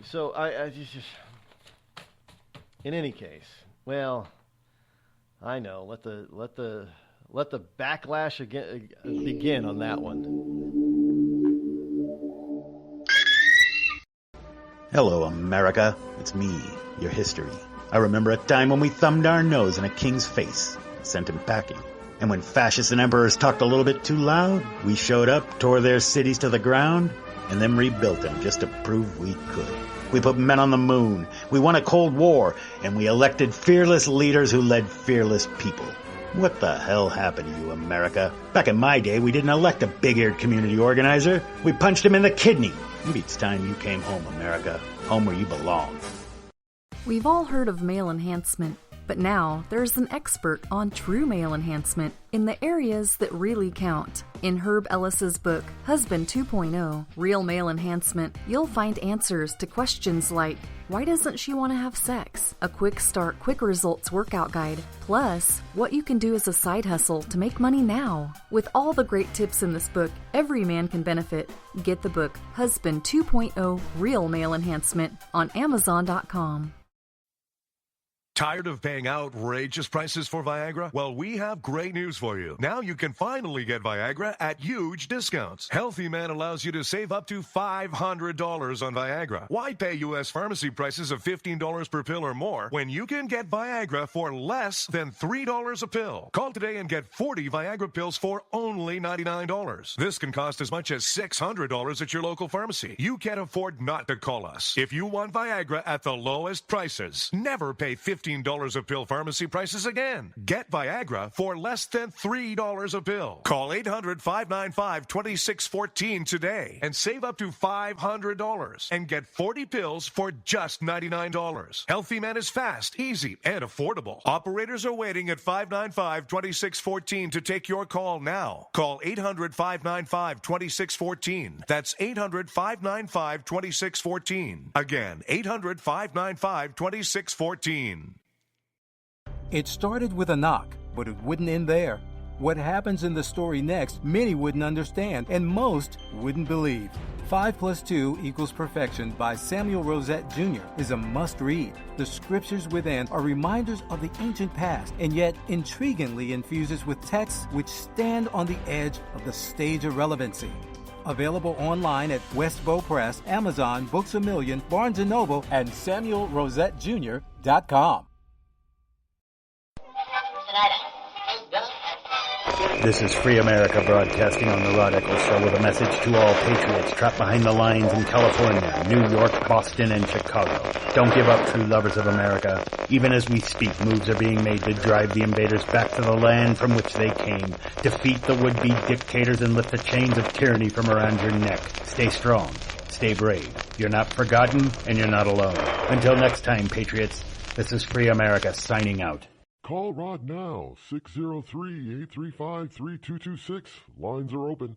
So I just in any case, well, I know. Let the backlash begin on that one. Hello, America. It's me, your history. I remember a time when we thumbed our nose in a king's face, sent him packing. And when fascists and emperors talked a little bit too loud, we showed up, tore their cities to the ground, and then rebuilt them just to prove we could. We put men on the moon, we won a Cold War, and we elected fearless leaders who led fearless people. What the hell happened to you, America? Back in my day, we didn't elect a big-eared community organizer. We punched him in the kidney. Maybe it's time you came home, America. Home where you belong. We've all heard of male enhancement, but now there's an expert on true male enhancement in the areas that really count. In Herb Ellis's book, Husband 2.0, Real Male Enhancement, you'll find answers to questions like, why doesn't she want to have sex? A quick start, quick results workout guide. Plus, what you can do as a side hustle to make money now. With all the great tips in this book, every man can benefit. Get the book, Husband 2.0, Real Male Enhancement, on Amazon.com. Tired of paying outrageous prices for Viagra? Well, we have great news for you. Now you can finally get Viagra at huge discounts. Healthy Man allows you to save up to $500 on Viagra. Why pay U.S. pharmacy prices of $15 per pill or more when you can get Viagra for less than $3 a pill? Call today and get 40 Viagra pills for only $99. This can cost as much as $600 at your local pharmacy. You can't afford not to call us. If you want Viagra at the lowest prices, never pay $15 a pill pharmacy prices again. Get Viagra for less than $3 a pill. Call 800-595-2614 today and save up to $500 and get 40 pills for just $99. Healthy Man is fast, easy, and affordable. Operators are waiting at 595-2614 to take your call now. Call 800-595-2614. That's 800-595-2614. Again, 800-595-2614. It started with a knock, but it wouldn't end there. What happens in the story next, many wouldn't understand, and most wouldn't believe. 5 + 2 = Perfection by Samuel Rosette Jr. is a must-read. The scriptures within are reminders of the ancient past, and yet intriguingly infuses with texts which stand on the edge of the stage of relevancy. Available online at Westbow Press, Amazon, Books A Million, Barnes & Noble, and SamuelRosetteJr.com. This is Free America broadcasting on the Rod Eccles Show with a message to all patriots trapped behind the lines in California, New York, Boston, and Chicago. Don't give up, true lovers of America. Even as we speak, moves are being made to drive the invaders back to the land from which they came. Defeat the would-be dictators and lift the chains of tyranny from around your neck. Stay strong. Stay brave. You're not forgotten, and you're not alone. Until next time, patriots, this is Free America signing out. Call Rod now, 603-835-3226. Lines are open.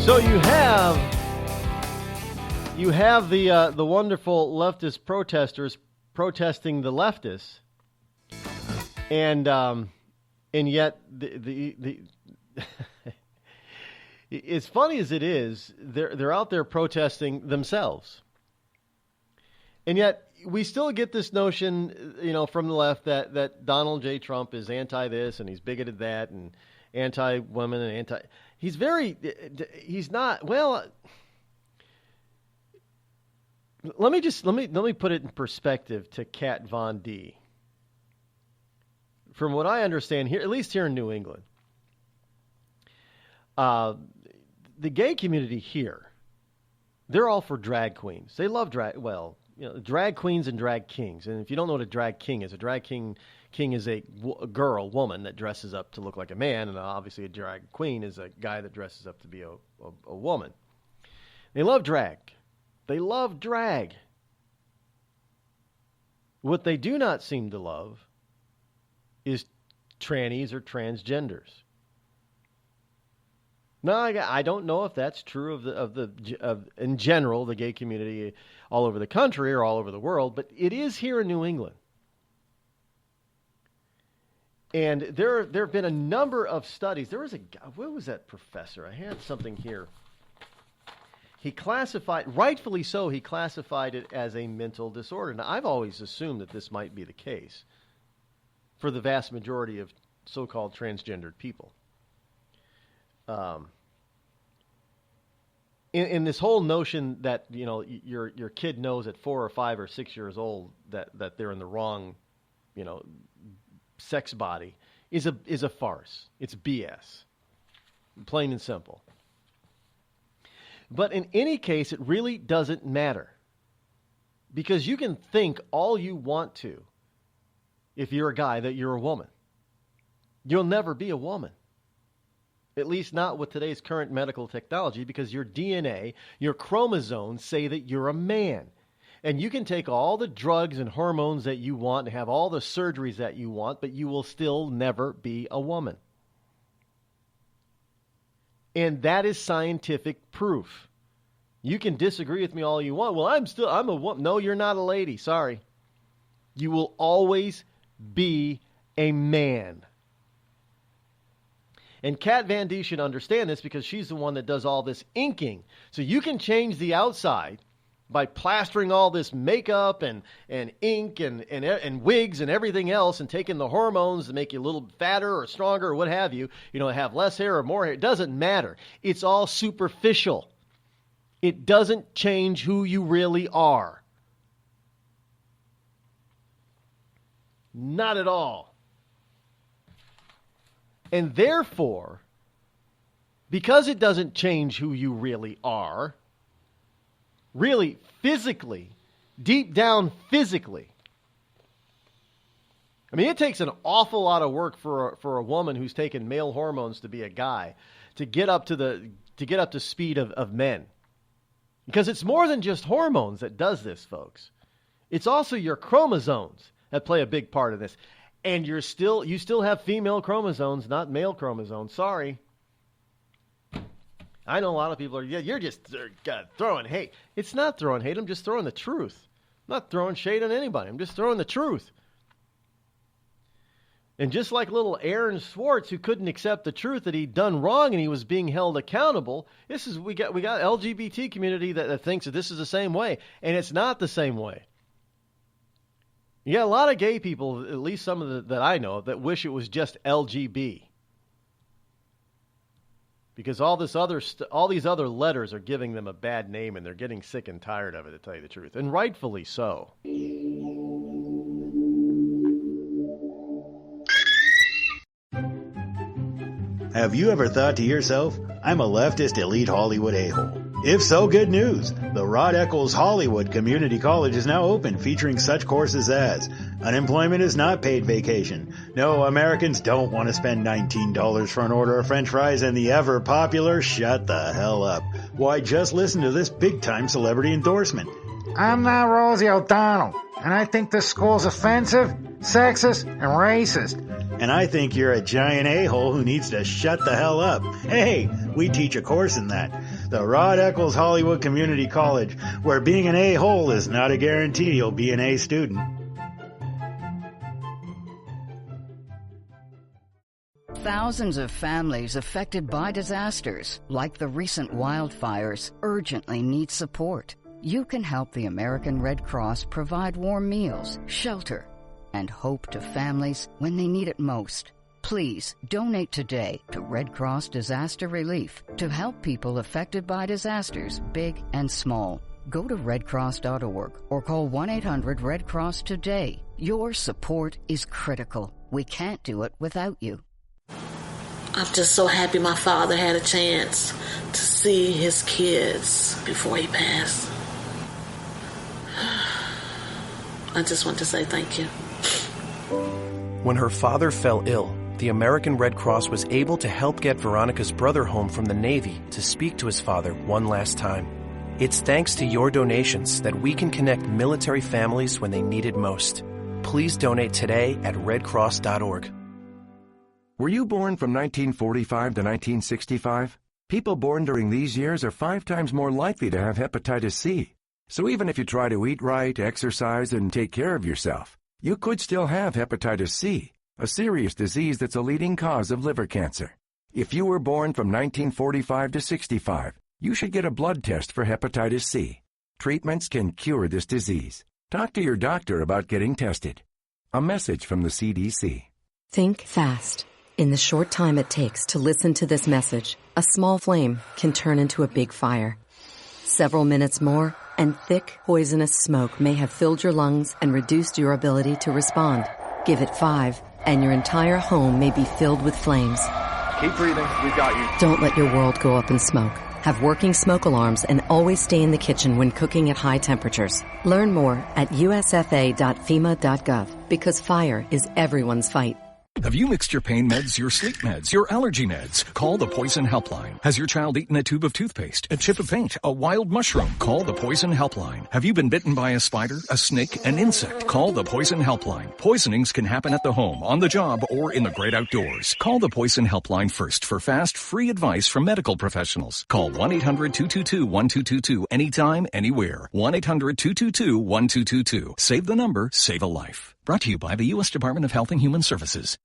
So you have the wonderful leftist protesters protesting the leftists, and yet the as funny as it is, they're out there protesting themselves, and yet we still get this notion, from the left that Donald J. Trump is anti this and he's bigoted that and anti women and anti. He's not. Well, let me put it in perspective to Kat Von D. From what I understand here, at least here in New England, the gay community here, they're all for drag queens. They love drag. Well, drag queens and drag kings. And if you don't know what a drag king is is a woman that dresses up to look like a man, and obviously a drag queen is a guy that dresses up to be a woman. They love drag. They love drag. What they do not seem to love is trannies or transgenders. Now, I don't know if that's true of in general the gay community all over the country or all over the world, but it is here in New England. And there have been a number of studies. There was a guy, what was that professor? I had something here. He classified, rightfully so, he classified it as a mental disorder. Now, I've always assumed that this might be the case for the vast majority of so-called transgendered people. In this whole notion that, your kid knows at 4 or 5 or 6 years old that they're in the wrong, sex body is a farce. It's BS. Plain and simple. But in any case, it really doesn't matter. Because you can think all you want to, if you're a guy, that you're a woman. You'll never be a woman. At least not with today's current medical technology, because your DNA, your chromosomes say that you're a man. And you can take all the drugs and hormones that you want and have all the surgeries that you want, but you will still never be a woman. And that is scientific proof. You can disagree with me all you want. Well, I'm a woman. No, you're not a lady. Sorry. You will always be a man. And Kat Von D should understand this because she's the one that does all this inking. So you can change the outside by plastering all this makeup and ink and wigs and everything else and taking the hormones to make you a little fatter or stronger or what have you, have less hair or more hair. It doesn't matter. It's all superficial. It doesn't change who you really are. Not at all. And therefore, because it doesn't change who you really are, really physically, deep down physically. I mean, it takes an awful lot of work for a woman who's taken male hormones to be a guy to get up to speed of men. Because it's more than just hormones that does this, folks. It's also your chromosomes that play a big part of this. And you still have female chromosomes, not male chromosomes. Sorry. I know a lot of people are, you're just throwing hate. It's not throwing hate. I'm just throwing the truth. I'm not throwing shade on anybody. I'm just throwing the truth. And just like little Aaron Swartz, who couldn't accept the truth that he'd done wrong and he was being held accountable, we got LGBT community that thinks that this is the same way, and it's not the same way. You got a lot of gay people, at least some that I know, that wish it was just LGB. Because all these other letters are giving them a bad name, and they're getting sick and tired of it, to tell you the truth, and rightfully so. Have you ever thought to yourself, I'm a leftist elite Hollywood a-hole? If so, good news. The Rod Eccles Hollywood Community College is now open, featuring such courses as unemployment is not paid vacation. No, Americans don't want to spend $19 for an order of French fries, and the ever popular shut the hell up. Why, just listen to this big-time celebrity endorsement. I'm not Rosie O'Donnell. And I think this school's offensive, sexist, and racist. And I think you're a giant a-hole who needs to shut the hell up. Hey, we teach a course in that. The Rod Eccles Hollywood Community College, where being an a-hole is not a guarantee you'll be an A student. Thousands of families affected by disasters, like the recent wildfires, urgently need support. You can help the American Red Cross provide warm meals, shelter, and hope to families when they need it most. Please donate today to Red Cross Disaster Relief to help people affected by disasters, big and small. Go to redcross.org or call 1-800-RED-CROSS today. Your support is critical. We can't do it without you. I'm just so happy my father had a chance to see his kids before he passed. I just want to say thank you. When her father fell ill, the American Red Cross was able to help get Veronica's brother home from the Navy to speak to his father one last time. It's thanks to your donations that we can connect military families when they need it most. Please donate today at redcross.org. Were you born from 1945 to 1965? People born during these years are 5 times more likely to have hepatitis C. So even if you try to eat right, exercise, and take care of yourself, you could still have hepatitis C, a serious disease that's a leading cause of liver cancer. If you were born from 1945 to 65, you should get a blood test for hepatitis C. Treatments can cure this disease. Talk to your doctor about getting tested. A message from the CDC. Think fast. In the short time it takes to listen to this message, a small flame can turn into a big fire. Several minutes more, and thick, poisonous smoke may have filled your lungs and reduced your ability to respond. Give it 5, and your entire home may be filled with flames. Keep breathing. We've got you. Don't let your world go up in smoke. Have working smoke alarms and always stay in the kitchen when cooking at high temperatures. Learn more at usfa.fema.gov, because fire is everyone's fight. Have you mixed your pain meds, your sleep meds, your allergy meds? Call the Poison Helpline. Has your child eaten a tube of toothpaste, a chip of paint, a wild mushroom? Call the Poison Helpline. Have you been bitten by a spider, a snake, an insect? Call the Poison Helpline. Poisonings can happen at the home, on the job, or in the great outdoors. Call the Poison Helpline first for fast, free advice from medical professionals. Call 1-800-222-1222 anytime, anywhere. 1-800-222-1222. Save the number, save a life. Brought to you by the U.S. Department of Health and Human Services.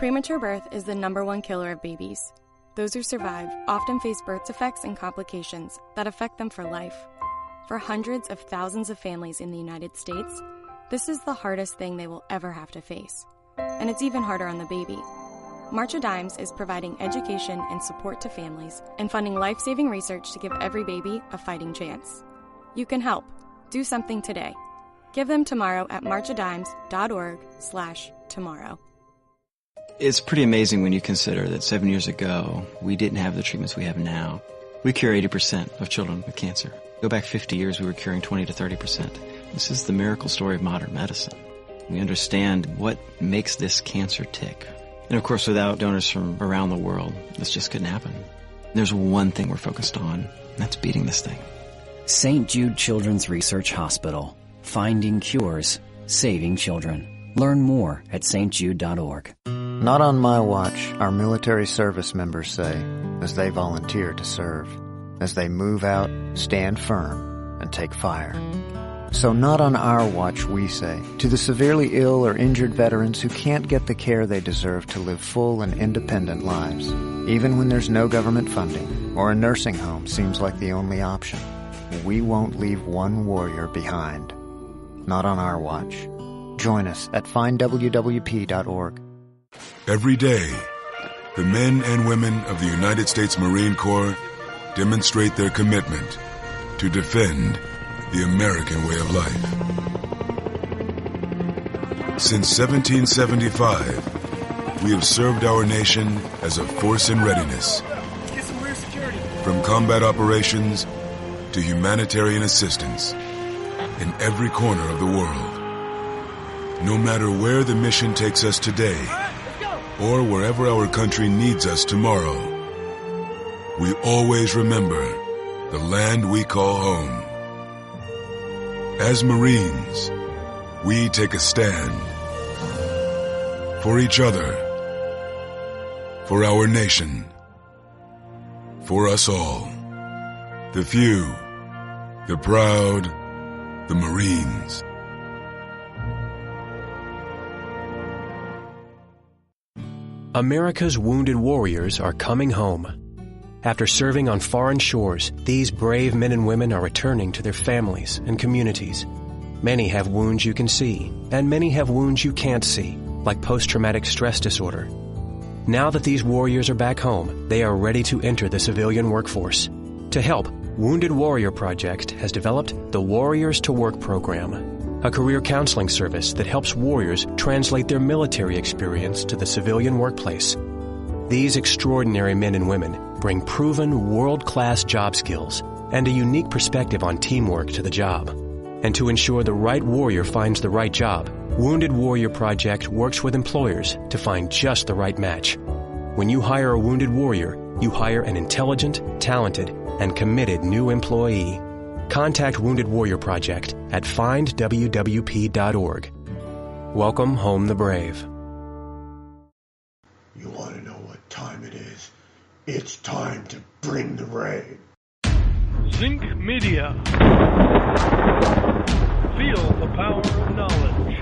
Premature birth is the #1 killer of babies. Those who survive often face birth defects and complications that affect them for life. For hundreds of thousands of families in the United States, this is the hardest thing they will ever have to face. And it's even harder on the baby. March of Dimes is providing education and support to families and funding life-saving research to give every baby a fighting chance. You can help. Do something today. Give them tomorrow at marchofdimes.org/tomorrow. It's pretty amazing when you consider that 7 years ago, we didn't have the treatments we have now. We cure 80% of children with cancer. Go back 50 years, we were curing 20 to 30%. This is the miracle story of modern medicine. We understand what makes this cancer tick. And of course, without donors from around the world, this just couldn't happen. There's one thing we're focused on, and that's beating this thing. St. Jude Children's Research Hospital. Finding cures, saving children. Learn more at stjude.org. Not on my watch, our military service members say, as they volunteer to serve. As they move out, stand firm, and take fire. So not on our watch, we say, to the severely ill or injured veterans who can't get the care they deserve to live full and independent lives, even when there's no government funding, or a nursing home seems like the only option. We won't leave one warrior behind. Not on our watch. Join us at findwwp.org. Every day, the men and women of the United States Marine Corps demonstrate their commitment to defend the American way of life. Since 1775, we have served our nation as a force in readiness. Get some rear security. From combat operations to humanitarian assistance in every corner of the world. No matter where the mission takes us today, or wherever our country needs us tomorrow, we always remember the land we call home. As Marines, we take a stand for each other, for our nation, for us all, the few, the proud, the Marines. America's wounded warriors are coming home. After serving on foreign shores, these brave men and women are returning to their families and communities. Many have wounds you can see, and many have wounds you can't see, like post-traumatic stress disorder. Now that these warriors are back home, they are ready to enter the civilian workforce. To help, Wounded Warrior Project has developed the Warriors to Work program, a career counseling service that helps warriors translate their military experience to the civilian workplace. These extraordinary men and women bring proven world-class job skills and a unique perspective on teamwork to the job. And to ensure the right warrior finds the right job, Wounded Warrior Project works with employers to find just the right match. When you hire a wounded warrior, you hire an intelligent, talented, and committed new employee. Contact Wounded Warrior Project at findwwp.org. Welcome home the brave. You want to know what time it is? It's time to bring the rain. Zinc Media. Feel the power of knowledge.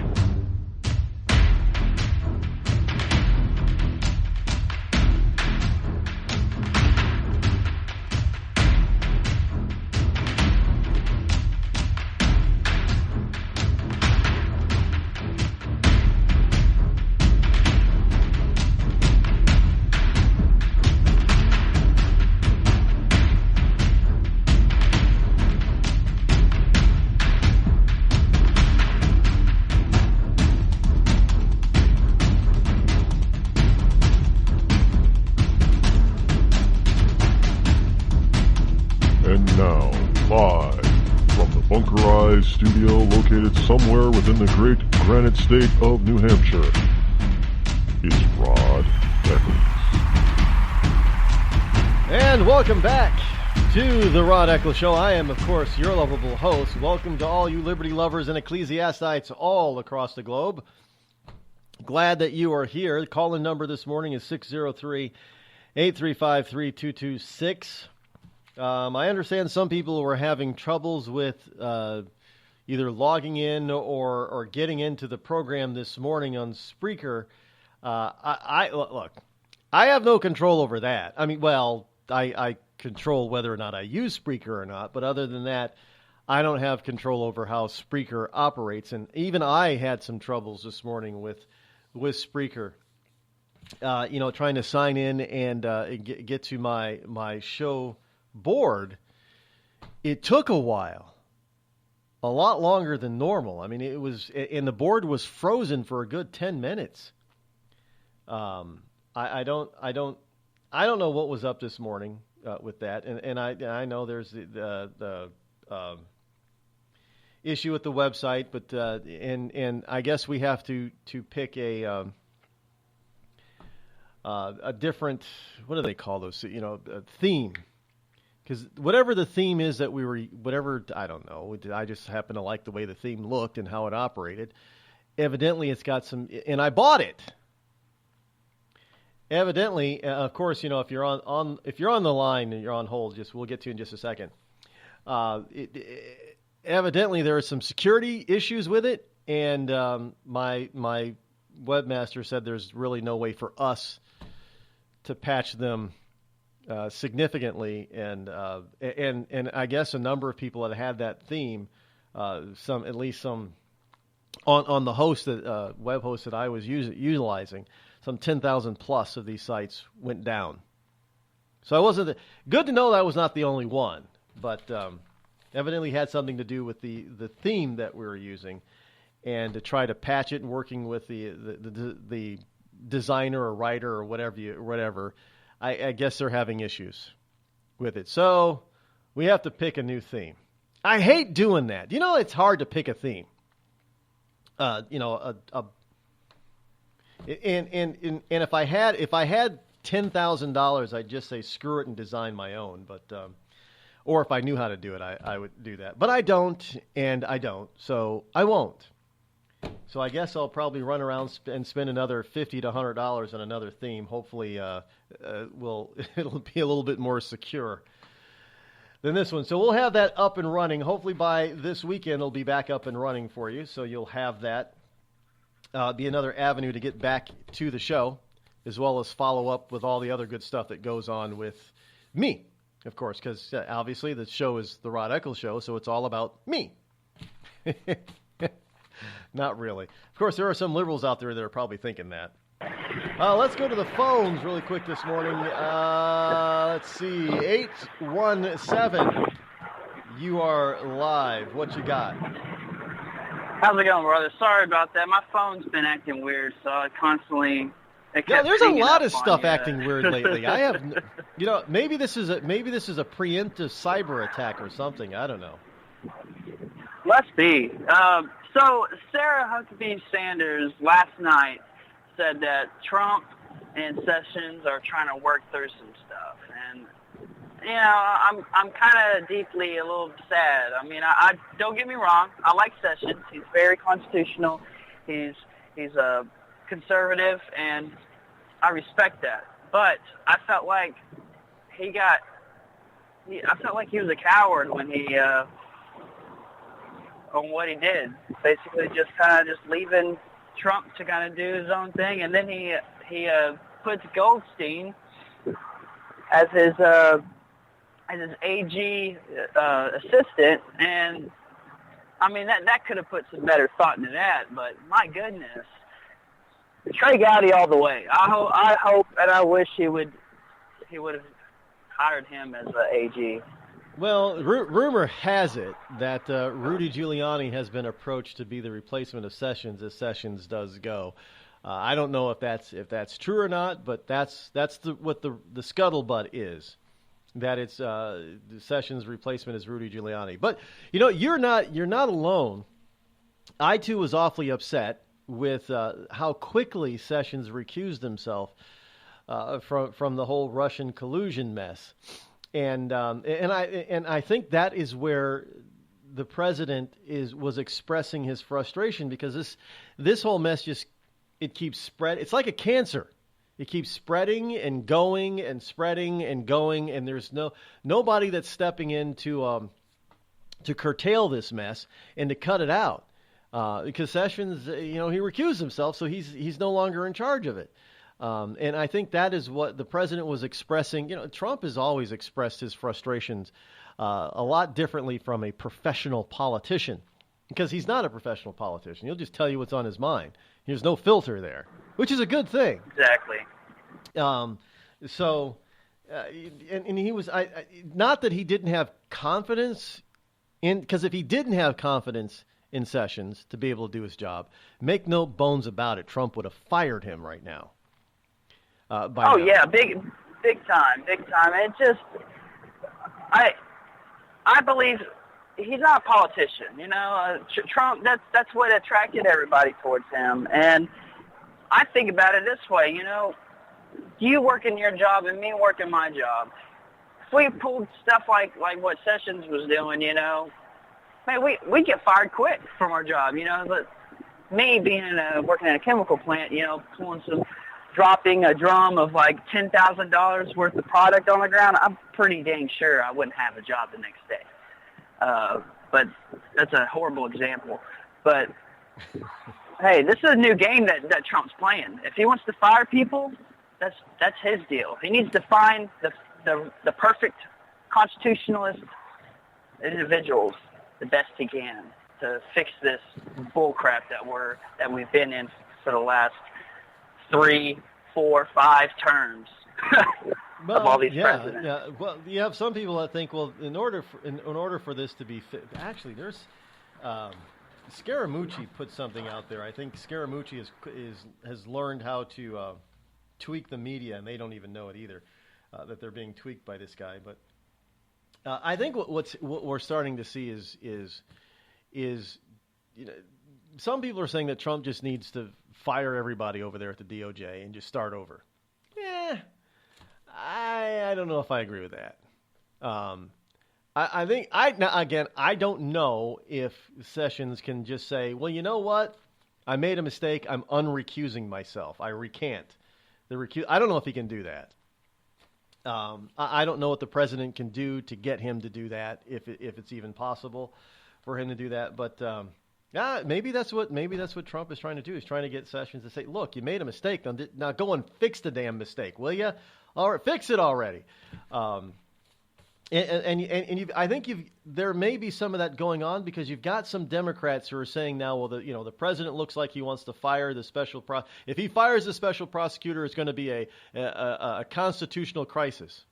Studio located somewhere within the great granite state of New Hampshire. It's Rod Eccles. And welcome back to the Rod Eccles Show. I am, of course, your lovable host. Welcome to all you liberty lovers and ecclesiastites all across the globe. Glad that you are here. The call-in number this morning is 603-835-3226. I understand some people were having troubles with either logging in or getting into the program this morning on Spreaker. Look, I have no control over that. I mean, well, I control whether or not I use Spreaker or not, but other than that, I don't have control over how Spreaker operates. And even I had some troubles this morning with Spreaker. Trying to sign in and get to my show board. It took a while, a lot longer than normal. I mean, it was, and the board was frozen for a good 10 minutes. I don't know what was up this morning with that, and I know there's the issue with the website, but and I guess we have to pick a different, what do they call those? A theme. Because whatever the theme is that I don't know, I just happen to like the way the theme looked and how it operated. Evidently, it's got some, and I bought it. Evidently, of course, if you're on the line and you're on hold, we'll get to you in just a second. Evidently, there are some security issues with it, and my webmaster said there's really no way for us to patch them significantly, and I guess a number of people that had that theme, some on the host that web host that I was utilizing, some 10,000 plus of these sites went down. So I wasn't good to know that I was not the only one, but evidently had something to do with the theme that we were using, and to try to patch it and working with the designer or writer or whatever. I guess they're having issues with it. So we have to pick a new theme. I hate doing that. It's hard to pick a theme. And if I had $10,000, I'd just say screw it and design my own. But or if I knew how to do it, I would do that. But I don't, and I don't, so I won't. So I guess I'll probably run around and spend another $50 to $100 on another theme. Hopefully, it'll be a little bit more secure than this one. So we'll have that up and running. Hopefully by this weekend, it'll be back up and running for you. So you'll have that. Be another avenue to get back to the show, as well as follow up with all the other good stuff that goes on with me, of course, because obviously the show is the Rod Eccles Show, so it's all about me. Not really. Of course, there are some liberals out there that are probably thinking that. Let's go to the phones really quick this morning. Let's see. 817. You are live. What you got? How's it going, brother? Sorry about that. My phone's been acting weird, so I constantly... Yeah, there's a lot of stuff acting weird lately. I have, maybe this is a preemptive cyber attack or something. I don't know. Must be. So Sarah Huckabee Sanders last night said that Trump and Sessions are trying to work through some stuff, and I'm kind of deeply a little sad. I mean, I don't get me wrong. I like Sessions. He's very constitutional. He's a conservative, and I respect that. But I felt like he was a coward when he on what he did. Basically, just leaving Trump to kind of do his own thing, and then he puts Goldstein as his AG assistant, and I mean that could have put some better thought into that. But my goodness, Trey Gowdy all the way. I hope and I wish he would have hired him as the AG. Well, rumor has it that Rudy Giuliani has been approached to be the replacement of Sessions as Sessions does go. I don't know if that's true or not, but that's what the scuttlebutt is. That it's Sessions' replacement is Rudy Giuliani. But you're not alone. I too was awfully upset with how quickly Sessions recused himself from the whole Russian collusion mess. And I think that is where the president was expressing his frustration, because this whole mess it keeps spreading. It's like a cancer. It keeps spreading and going and spreading and going, and there's nobody that's stepping in to curtail this mess and to cut it out. Because Sessions, he recused himself, so he's no longer in charge of it. And I think that is what the president was expressing. Trump has always expressed his frustrations a lot differently from a professional politician, because he's not a professional politician. He'll just tell you what's on his mind. There's no filter there, which is a good thing. Exactly. And he was not that he didn't have confidence in, because if he didn't have confidence in Sessions to be able to do his job, make no bones about it, Trump would have fired him right now. Yeah, big time. It just, I believe he's not a politician. Trump. That's what attracted everybody towards him. And I think about it this way. You working your job and me working my job. If we pulled stuff like what Sessions was doing, man, we get fired quick from our job. But me working in a chemical plant, dropping a drum of like $10,000 worth of product on the ground, I'm pretty dang sure I wouldn't have a job the next day. But that's a horrible example. But hey, this is a new game that Trump's playing. If he wants to fire people, that's his deal. He needs to find the perfect constitutionalist individuals the best he can to fix this bullcrap that we've been in for the last 3, 4, 5 terms of all these presidents. Yeah. Well, you have some people that think, well, in order for this to be fit, actually, there's Scaramucci put something out there. I think Scaramucci has learned how to tweak the media, and they don't even know it either, that they're being tweaked by this guy. But I think what we're starting to see is some people are saying that Trump just needs to fire everybody over there at the DOJ and just start over. I don't know if I agree with that. I think I don't know if Sessions can just say, well, you know what? I made a mistake. I'm unrecusing myself. I recant. I don't know if he can do that. I don't know what the president can do to get him to do that, if it's even possible for him to do that. But maybe that's what Trump is trying to do. He's trying to get Sessions to say, "Look, you made a mistake. Now go and fix the damn mistake, will you? All right, fix it already." I think there may be some of that going on because you've got some Democrats who are saying now, well, the president looks like he wants to fire the special if he fires the special prosecutor, it's going to be a constitutional crisis.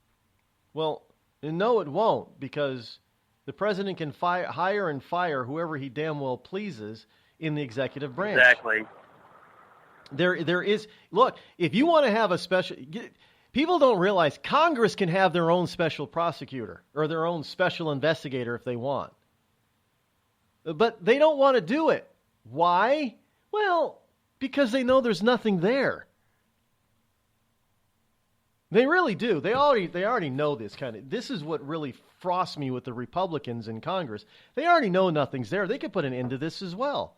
Well, no, it won't, because the president can hire and fire whoever he damn well pleases in the executive branch. Exactly. There is, look, if you want to have a special. People don't realize Congress can have their own special prosecutor or their own special investigator if they want. But they don't want to do it. Why? Well, because they know there's nothing there. They really do. They already know this this is what really frosts me with the Republicans in Congress. They already know nothing's there. They could put an end to this as well.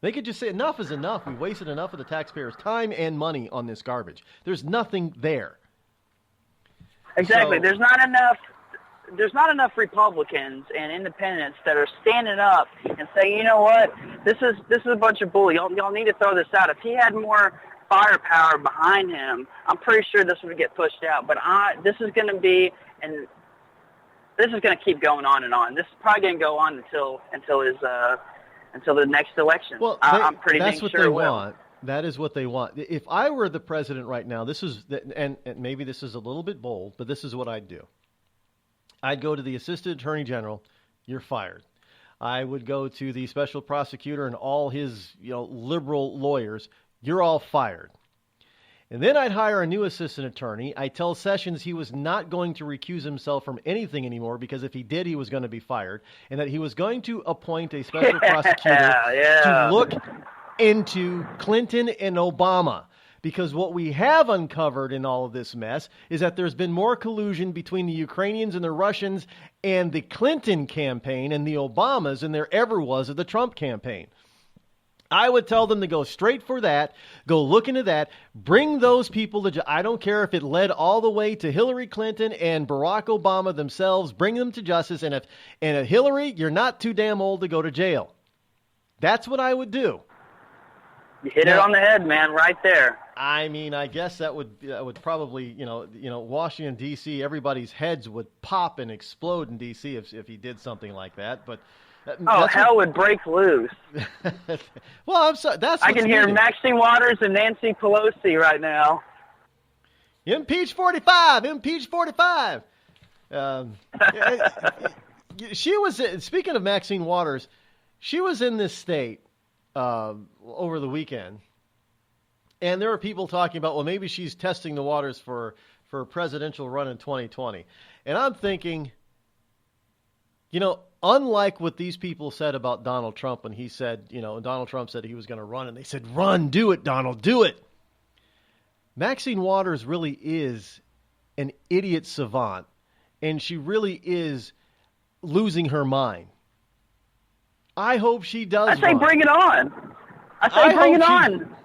They could just say, enough is enough. We wasted enough of the taxpayers' time and money on this garbage. There's nothing there. Exactly. So, there's not enough Republicans and independents that are standing up and saying, you know what, this is a bunch of bull. Y'all need to throw this out. If he had more firepower behind him, I'm pretty sure this would get pushed out. But this is going to keep going on and on. This is probably going to go on until the next election. Well, I'm pretty that's what sure they it will. want. That is what they want. If I were the president right now, and maybe this is a little bit bold, but this is what I'd do. I'd go to the assistant attorney general. You're fired. I would go to the special prosecutor and all his liberal lawyers. You're all fired. And then I'd hire a new assistant attorney. I tell Sessions he was not going to recuse himself from anything anymore because if he did, he was going to be fired, and that he was going to appoint a special prosecutor to look into Clinton and Obama. Because what we have uncovered in all of this mess is that there's been more collusion between the Ukrainians and the Russians and the Clinton campaign and the Obamas than there ever was of the Trump campaign. I would tell them to go straight for that, go look into that, bring those people to I don't care if it led all the way to Hillary Clinton and Barack Obama themselves, bring them to justice. And if Hillary, you're not too damn old to go to jail. That's what I would do. You hit it on the head, man, right there. I mean, I guess that would probably, Washington, D.C., everybody's heads would pop and explode in D.C. if he did something like that. But hell would break loose. Well, I'm sorry. I can hear Maxine Waters and Nancy Pelosi right now. Impeach 45. Impeach 45. She was, speaking of Maxine Waters, she was in this state over the weekend. And there were people talking about, well, maybe she's testing the waters for a presidential run in 2020. And I'm thinking, unlike what these people said about Donald Trump when he said, Donald Trump said he was going to run, and they said, run, do it, Donald, do it. Maxine Waters really is an idiot savant, and she really is losing her mind. I hope she does. I say bring it on. Bring it on.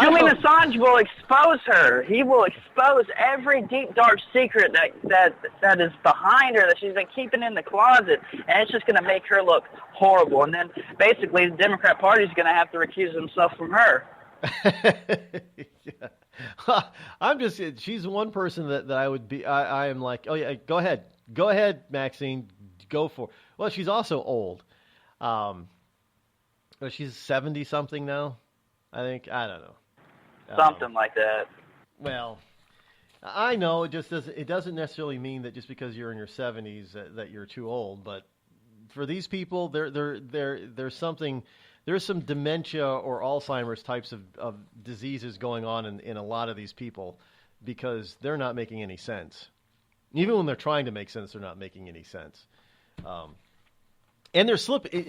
Julian Assange will expose her. He will expose every deep, dark secret that is behind her, that she's been keeping in the closet, and it's just going to make her look horrible. And then, basically, the Democrat Party is going to have to recuse themselves from her. Yeah. She's one person that I would be, I am like, oh, yeah, go ahead, Maxine, go for it. Well, she's also old. She's 70-something now. I think, I don't know. Something like that. Well, I know it doesn't necessarily mean that just because you're in your 70s that you're too old, but for these people, there's some dementia or Alzheimer's types of diseases going on in a lot of these people because they're not making any sense. Even when they're trying to make sense, they're not making any sense. And they're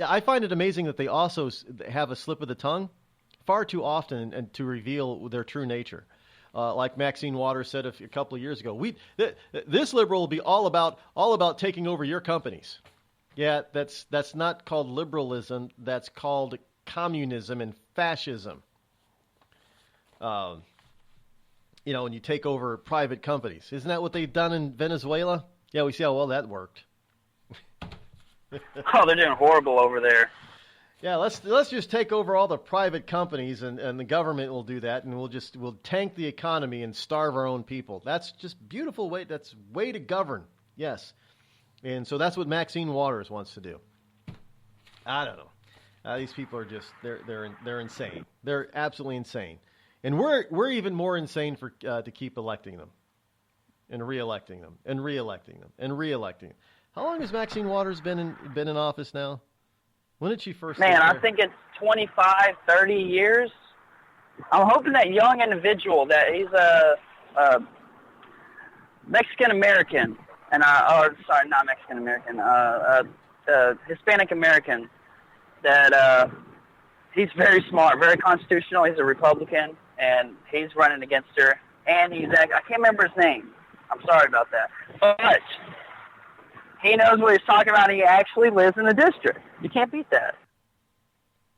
I find it amazing that they also have a slip of the tongue far too often and to reveal their true nature. Like Maxine Waters said a couple of years ago, this liberal will be all about taking over your companies. Yeah, that's not called liberalism. That's called communism and fascism. When you take over private companies. Isn't that what they've done in Venezuela? Yeah, we see how well that worked. Oh, they're doing horrible over there. Yeah, let's just take over all the private companies, and the government will do that, and we'll tank the economy and starve our own people. That's just beautiful way. That's way to govern. Yes, and so that's what Maxine Waters wants to do. I don't know. These people are just they're insane. They're absolutely insane, and we're even more insane to keep electing them, and re-electing them, and re-electing them, and re-electing them. How long has Maxine Waters been in office now? When did she first? Man, I think it's 25, 30 years. I'm hoping that young individual, that he's a Mexican American, and not Mexican American, Hispanic American. That he's very smart, very constitutional. He's a Republican, and he's running against her. And I can't remember his name. I'm sorry about that, but he knows what he's talking about. He actually lives in the district. You can't beat that.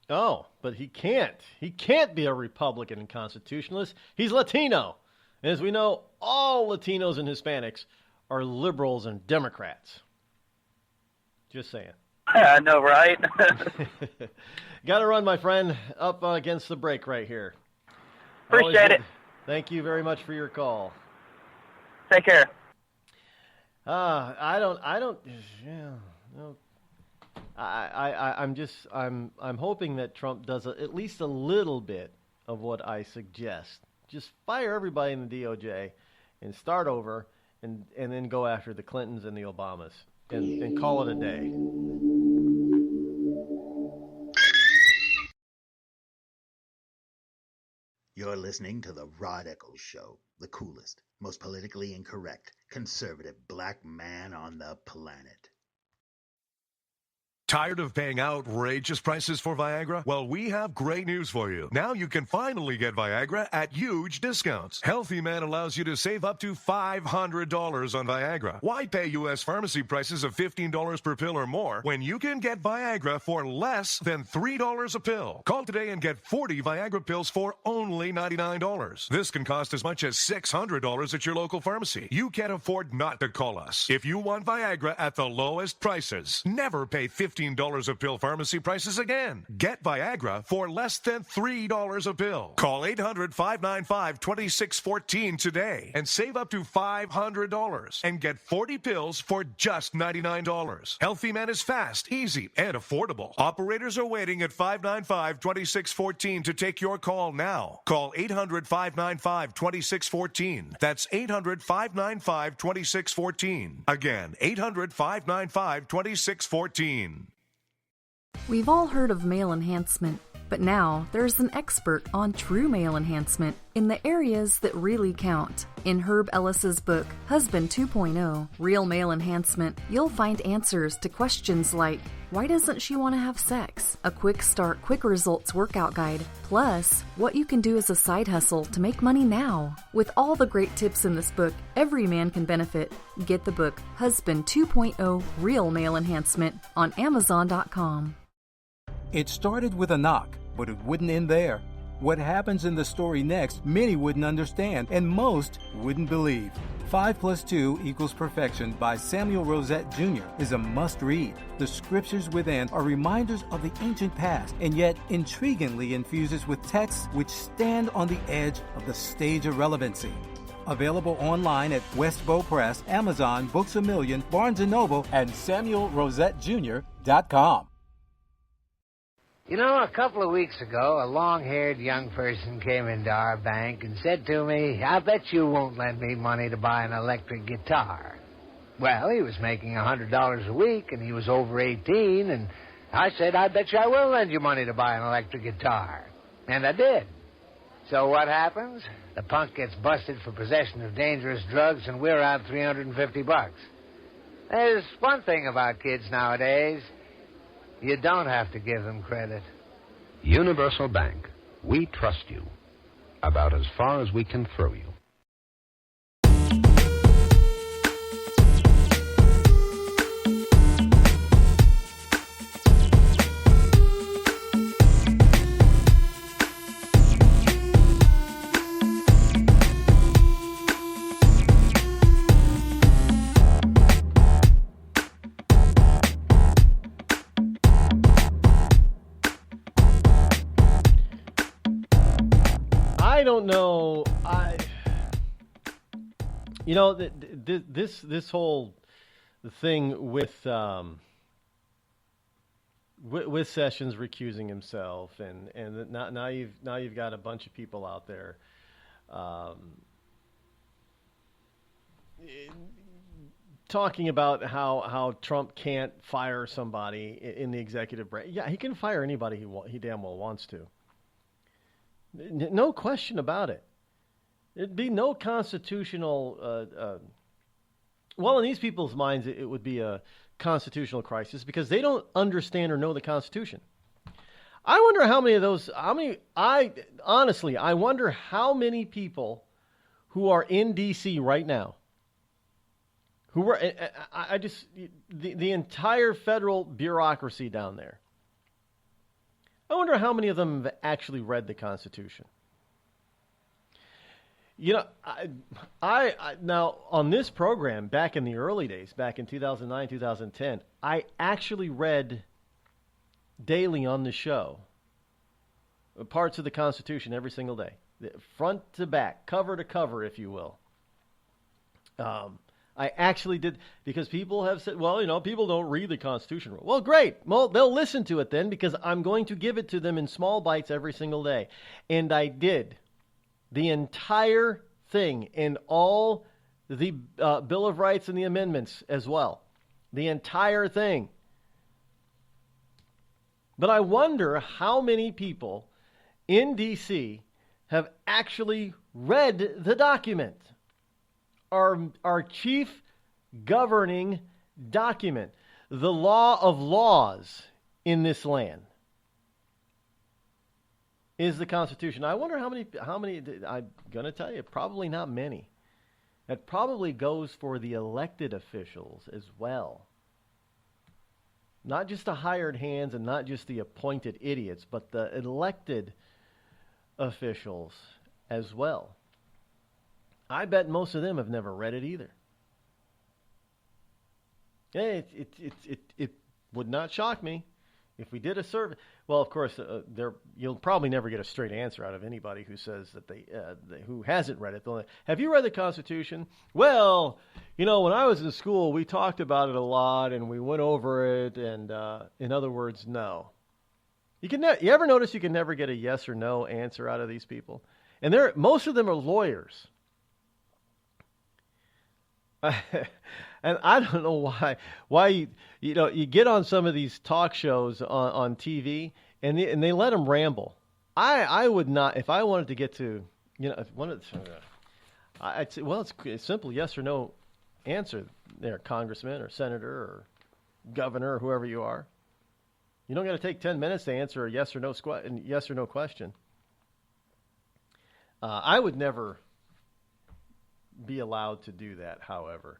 Oh, but he can't. He can't be a Republican and constitutionalist. He's Latino. And as we know, all Latinos and Hispanics are liberals and Democrats. Just saying. I know, right? Got to run, my friend, up against the break right here. Appreciate it. Thank you very much for your call. Take care. I'm hoping that Trump does at least a little bit of what I suggest. Just fire everybody in the DOJ and start over, and then go after the Clintons and the Obamas and call it a day. You're listening to the Rod Eccles Show, the coolest, most politically incorrect, conservative black man on the planet. Tired of paying outrageous prices for Viagra? Well, we have great news for you. Now you can finally get Viagra at huge discounts. Healthy Man allows you to save up to $500 on Viagra. Why pay U.S. pharmacy prices of $15 per pill or more when you can get Viagra for less than $3 a pill? Call today and get 40 Viagra pills for only $99. This can cost as much as $600 at your local pharmacy. You can't afford not to call us. If you want Viagra at the lowest prices, never pay $15 a pill pharmacy prices again. Get Viagra for less than $3 a pill. Call 800-595-2614 today and save up to $500 and get 40 pills for just $99. Healthy Man is fast, easy, and affordable. Operators are waiting at 595-2614 to take your call now. Call 800-595-2614. That's 800-595-2614. Again, 800-595-2614. We've all heard of male enhancement, but now there's an expert on true male enhancement in the areas that really count. In Herb Ellis's book, Husband 2.0, Real Male Enhancement, you'll find answers to questions like, why doesn't she want to have sex? A quick start, quick results workout guide. Plus, what you can do as a side hustle to make money now. With all the great tips in this book, every man can benefit. Get the book, Husband 2.0, Real Male Enhancement, on Amazon.com. It started with a knock, but it wouldn't end there. What happens in the story next, many wouldn't understand, and most wouldn't believe. 5 + 2 = Perfection by Samuel Rosette Jr. is a must-read. The scriptures within are reminders of the ancient past, and yet intriguingly infuses with texts which stand on the edge of the stage of relevancy. Available online at Westbow Press, Amazon, Books A Million, Barnes & Noble, and SamuelRosetteJr.com. You know, a couple of weeks ago, a long-haired young person came into our bank and said to me, I bet you won't lend me money to buy an electric guitar. Well, he was making $100 a week, and he was over 18, and I said, I bet you I will lend you money to buy an electric guitar. And I did. So what happens? The punk gets busted for possession of dangerous drugs, and we're out $350. There's one thing about kids nowadays. You don't have to give them credit. Universal Bank. We trust you. About as far as we can throw you. don't know. This whole thing with Sessions recusing himself, and now you've got a bunch of people out there talking about how Trump can't fire somebody in the executive branch. Yeah, he can fire anybody he damn well wants to. No question about it. It'd be no constitutional. Well, in these people's minds, it would be a constitutional crisis because they don't understand or know the Constitution. I wonder how many of those. I wonder how many people who are in D.C. right now, who were, the entire federal bureaucracy down there. I wonder how many of them have actually read the Constitution. You know, I now on this program back in the early days, back in 2009, 2010, I actually read daily on the show parts of the Constitution every single day, front to back, cover to cover, if you will. I actually did, because people have said, well, people don't read the Constitution. Well, great. Well, they'll listen to it then, because I'm going to give it to them in small bites every single day. And I did. The entire thing, and all the Bill of Rights and the amendments as well. The entire thing. But I wonder how many people in D.C. have actually read the document. Our chief governing document, the law of laws in this land, is the Constitution. I wonder how many. I'm going to tell you, probably not many. That probably goes for the elected officials as well. Not just the hired hands and not just the appointed idiots, but the elected officials as well. I bet most of them have never read it either. It would not shock me if we did a survey. Well, of course, you'll probably never get a straight answer out of anybody who says that who hasn't read it. Have you read the Constitution? Well, when I was in school, we talked about it a lot and we went over it. And in other words, no. You ever notice you can never get a yes or no answer out of these people? And most of them are lawyers. And I don't know why you get on some of these talk shows on TV and they let them ramble. I would not, if I wanted to get to, I'd say, well, it's a simple yes or no answer there, congressman or senator or governor or whoever you are. You don't got to take 10 minutes to answer a yes or no question. I would never be allowed to do that, however.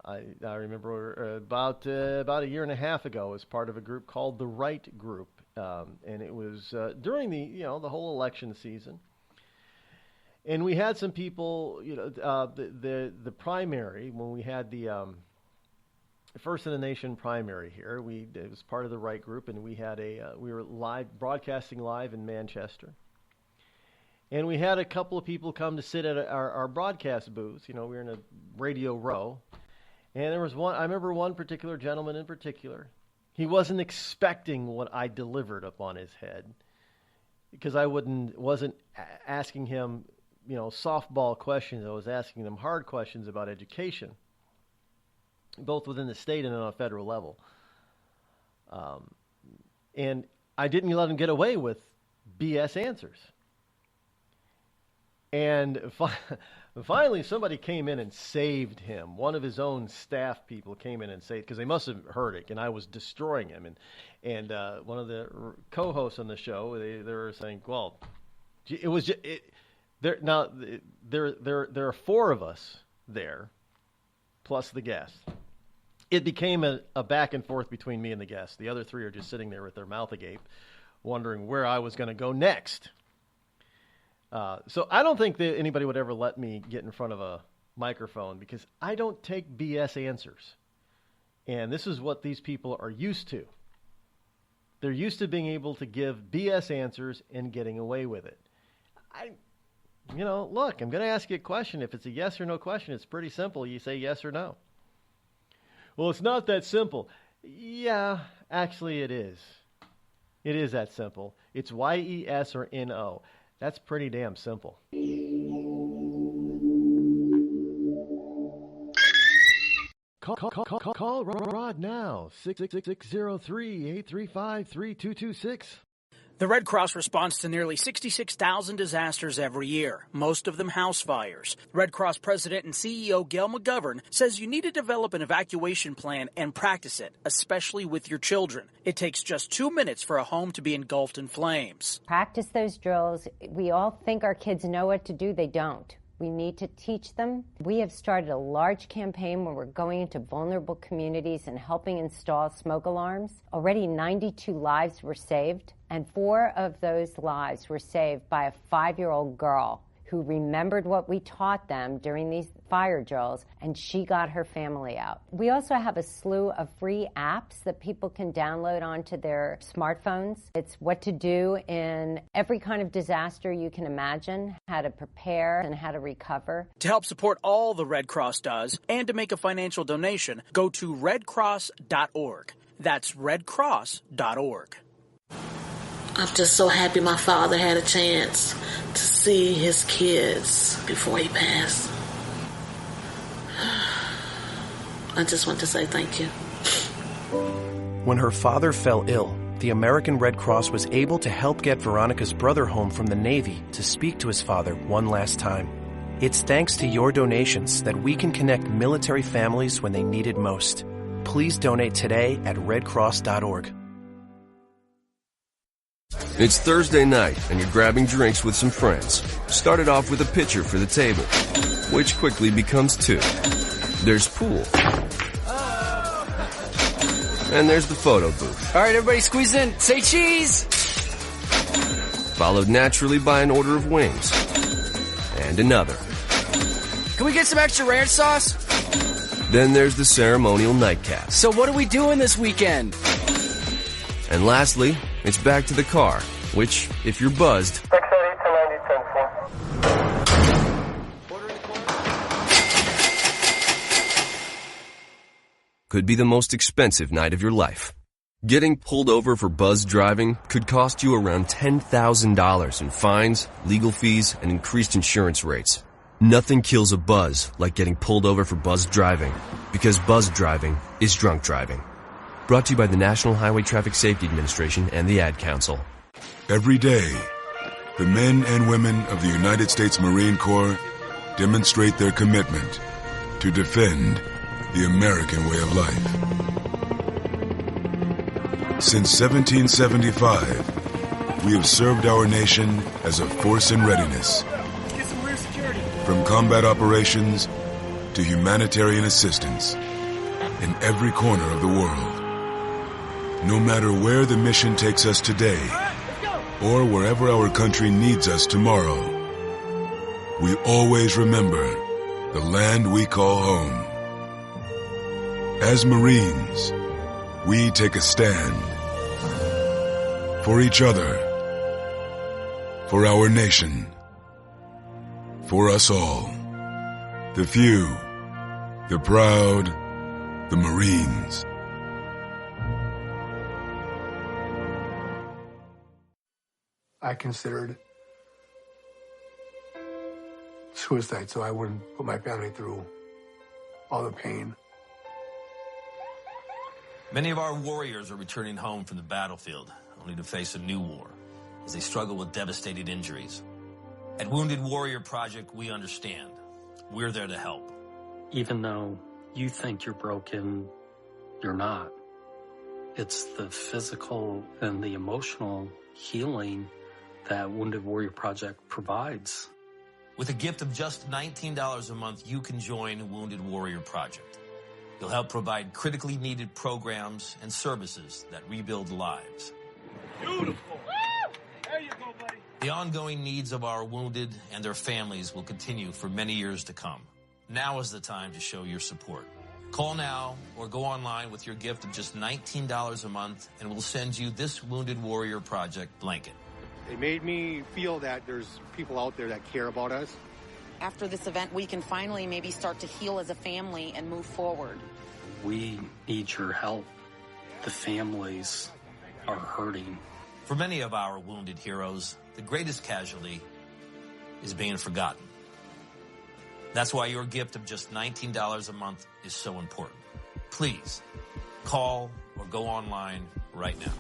I remember about a year and a half ago, as part of a group called the Right Group, and it was during the whole election season, and we had some people, the primary, when we had the First in the Nation primary here, it was part of the Right Group, and we had we were broadcasting live in Manchester. And we had a couple of people come to sit at our broadcast booth. We were in a radio row. And there was I remember one particular gentleman in particular. He wasn't expecting what I delivered up on his head, because I wasn't asking him, softball questions. I was asking them hard questions about education, both within the state and on a federal level. And I didn't let him get away with BS answers. And finally, somebody came in and saved him. One of his own staff people came in and saved, because they must have heard it, and I was destroying him. And one of the co-hosts on the show, they were saying, "Well, it was just, there are four of us there, plus the guest." It became a back and forth between me and the guest. The other three are just sitting there with their mouth agape, wondering where I was going to go next. So I don't think that anybody would ever let me get in front of a microphone, because I don't take BS answers. And this is what these people are used to. They're used to being able to give BS answers and getting away with it. You know, look, I'm going to ask you a question. If it's a yes or no question, it's pretty simple. You say yes or no. Well, it's not that simple. Yeah, actually it is. It is that simple. It's YES or NO. That's pretty damn simple. Call Rod now, 666-603-835-3226. The Red Cross responds to nearly 66,000 disasters every year, most of them house fires. Red Cross President and CEO Gail McGovern says you need to develop an evacuation plan and practice it, especially with your children. It takes just 2 minutes for a home to be engulfed in flames. Practice those drills. We all think our kids know what to do. They don't. We need to teach them. We have started a large campaign where we're going into vulnerable communities and helping install smoke alarms. Already 92 lives were saved, and 4 of those lives were saved by a 5-year-old girl who remembered what we taught them during these fire drills, and she got her family out. We also have a slew of free apps that people can download onto their smartphones. It's what to do in every kind of disaster you can imagine, how to prepare and how to recover. To help support all the Red Cross does and to make a financial donation, go to redcross.org. That's redcross.org. I'm just so happy my father had a chance to see his kids before he passed. I just want to say thank you. When her father fell ill, the American Red Cross was able to help get Veronica's brother home from the Navy to speak to his father one last time. It's thanks to your donations that we can connect military families when they need it most. Please donate today at redcross.org. It's Thursday night, and you're grabbing drinks with some friends. Started off with a pitcher for the table, which quickly becomes 2. There's pool. And there's the photo booth. All right, everybody squeeze in. Say cheese! Followed naturally by an order of wings. And another. Can we get some extra ranch sauce? Then there's the ceremonial nightcap. So what are we doing this weekend? And lastly, it's back to the car, which, if you're buzzed, could be the most expensive night of your life. Getting pulled over for buzzed driving could cost you around $10,000 in fines, legal fees, and increased insurance rates. Nothing kills a buzz like getting pulled over for buzzed driving, because buzzed driving is drunk driving. Brought to you by the National Highway Traffic Safety Administration and the Ad Council. Every day, the men and women of the United States Marine Corps demonstrate their commitment to defend the American way of life. Since 1775, we have served our nation as a force in readiness. Get some rear security. From combat operations to humanitarian assistance in every corner of the world. No matter where the mission takes us today, or wherever our country needs us tomorrow, we always remember the land we call home. As Marines, we take a stand for each other, for our nation, for us all, the few, the proud, the Marines. I considered suicide so I wouldn't put my family through all the pain. Many of our warriors are returning home from the battlefield, only to face a new war as they struggle with devastating injuries. At Wounded Warrior Project, we understand. We're there to help. Even though you think you're broken, you're not. It's the physical and the emotional healing that Wounded Warrior Project provides. With a gift of just $19 a month, you can join Wounded Warrior Project. You'll help provide critically needed programs and services that rebuild lives. Beautiful. There you go, buddy. The ongoing needs of our wounded and their families will continue for many years to come. Now is the time to show your support. Call now or go online with your gift of just $19 a month and we'll send you this Wounded Warrior Project blanket. They made me feel that there's people out there that care about us. After this event, we can finally maybe start to heal as a family and move forward. We need your help. The families are hurting. For many of our wounded heroes, the greatest casualty is being forgotten. That's why your gift of just $19 a month is so important. Please call or go online right now.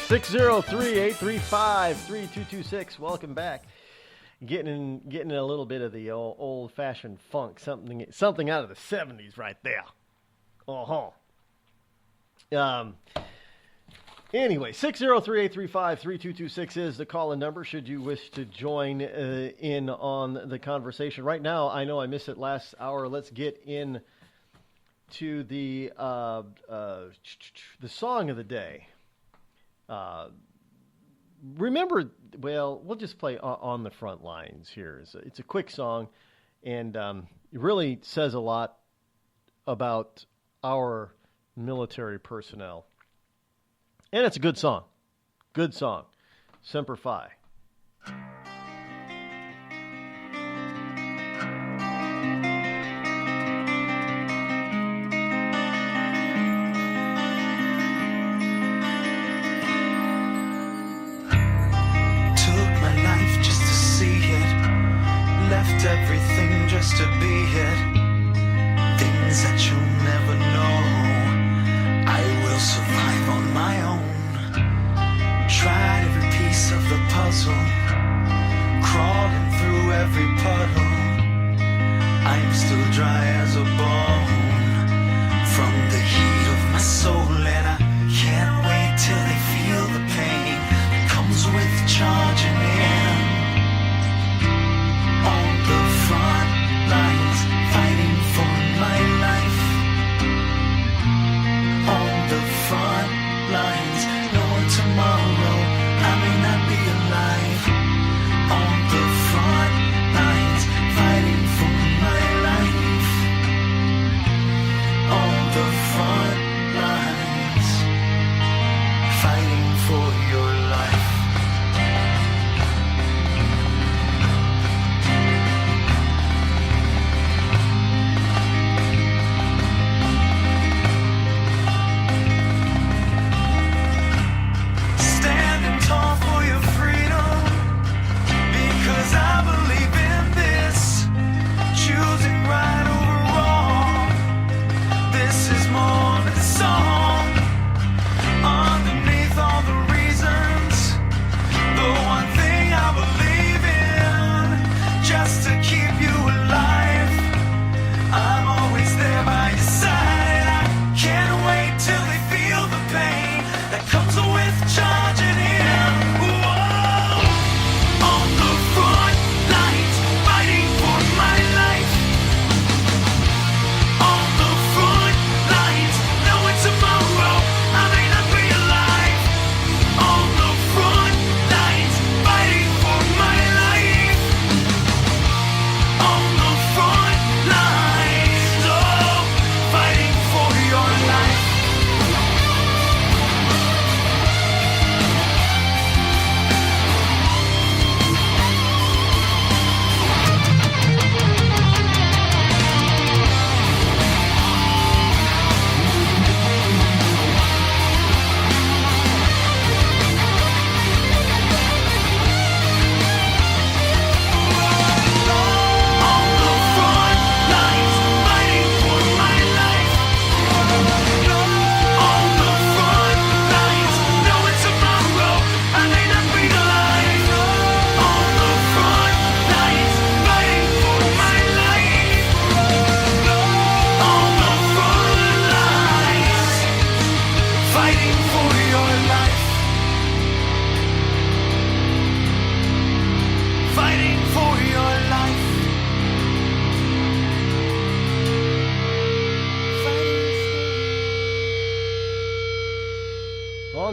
603-835-3226. Welcome back. Getting a little bit of the old-fashioned funk, something out of the 70s right there. Anyway, 603-835-3226 is the call-in number should you wish to join in on the conversation. Right now, I know I missed it last hour. Let's get in to the song of the day. Remember, well, we'll just play On the Front Lines here. It's a quick song, and it really says a lot about our military personnel. And it's a good song. Good song. Semper Fi. Left everything just to be it. Things that you'll never know. I will survive on my own. Tried every piece of the puzzle, crawling through every puddle. I'm still dry as a bone from the heat of my soul, and I can't wait till they feel the pain that comes with charging in. On the front lines, fighting for my life. On the front lines, knowing tomorrow I may not be alive. On the front lines, fighting for my life. On the front lines, fighting for your life.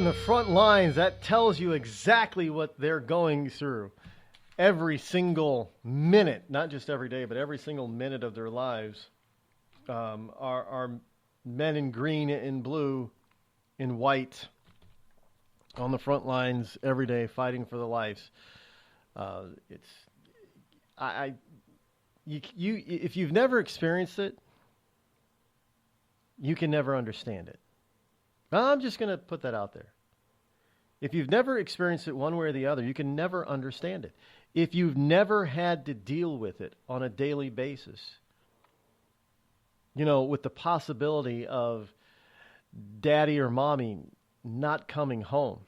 on the front lines, that tells you exactly what they're going through every single minute, not just every day, but every single minute of their lives. Are men in green and blue and white on the front lines every day fighting for their lives. If you've never experienced it, you can never understand it. I'm just going to put that out there. If you've never experienced it one way or the other, you can never understand it. If you've never had to deal with it on a daily basis, with the possibility of daddy or mommy not coming home,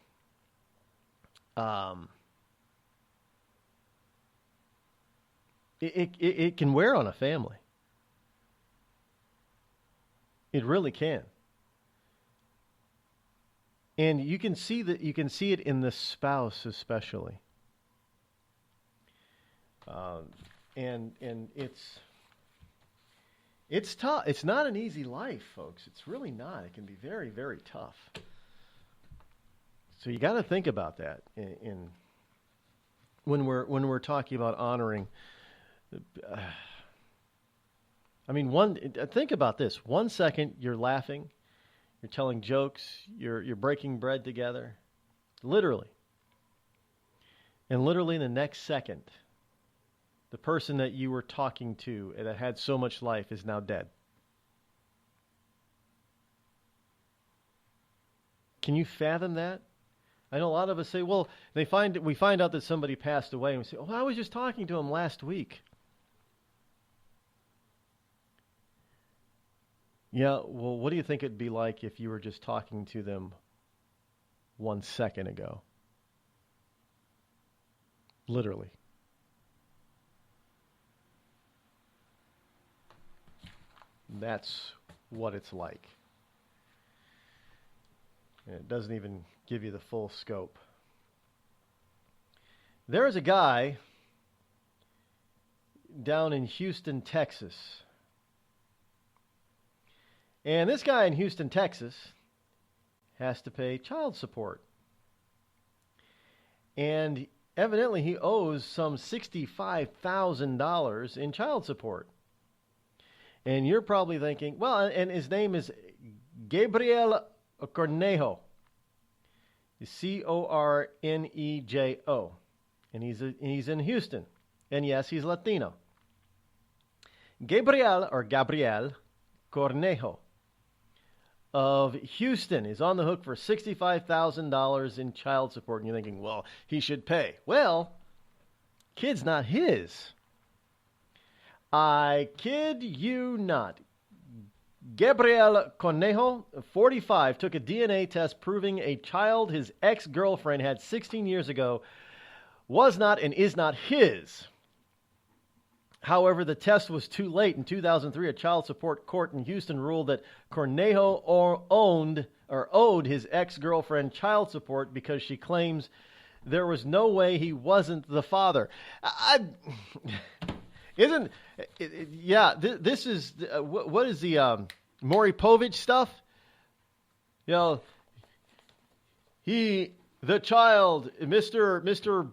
it can wear on a family. It really can. And you can see it in the spouse especially. And it's tough. It's not an easy life, folks. It's really not. It can be very, very tough. So you got to think about that when we're talking about honoring. Think about this. 1 second you're laughing, you're telling jokes, you're breaking bread together, literally. And literally in the next second, the person that you were talking to and that had so much life is now dead. Can you fathom that? I know a lot of us say, well, we find out that somebody passed away, and we say, oh, I was just talking to him last week. Yeah, well, what do you think it'd be like if you were just talking to them 1 second ago? Literally. That's what it's like. And it doesn't even give you the full scope. There is a guy down in Houston, Texas. And this guy in Houston, Texas has to pay child support. And evidently he owes some $65,000 in child support. And you're probably thinking, well, and his name is Gabriel Cornejo. Cornejo. And he's in Houston. And yes, he's Latino. Gabriel Cornejo of Houston is on the hook for $65,000 in child support. And you're thinking, well, he should pay. Well, kid's not his. I kid you not. Gabriel Cornejo, 45, took a DNA test proving a child his ex-girlfriend had 16 years ago was not and is not his. However, the test was too late. In 2003, a child support court in Houston ruled that Cornejo owed his ex-girlfriend child support because she claims there was no way he wasn't the father. This is what is the Maury Povich stuff? The child, Mr.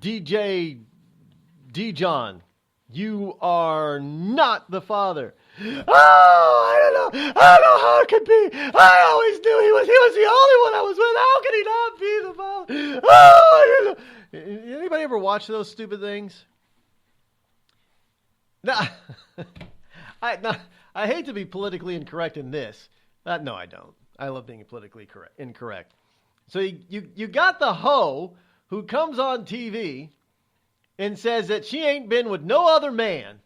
DJ Dijon, you are not the father. Oh, I don't know how it could be. I always knew he was the only one I was with. How could he not be the father? Oh, I don't know. Anybody ever watch those stupid things? No, I hate to be politically incorrect in this. No, I don't. I love being politically incorrect. So you got the hoe who comes on TV and says that she ain't been with no other man,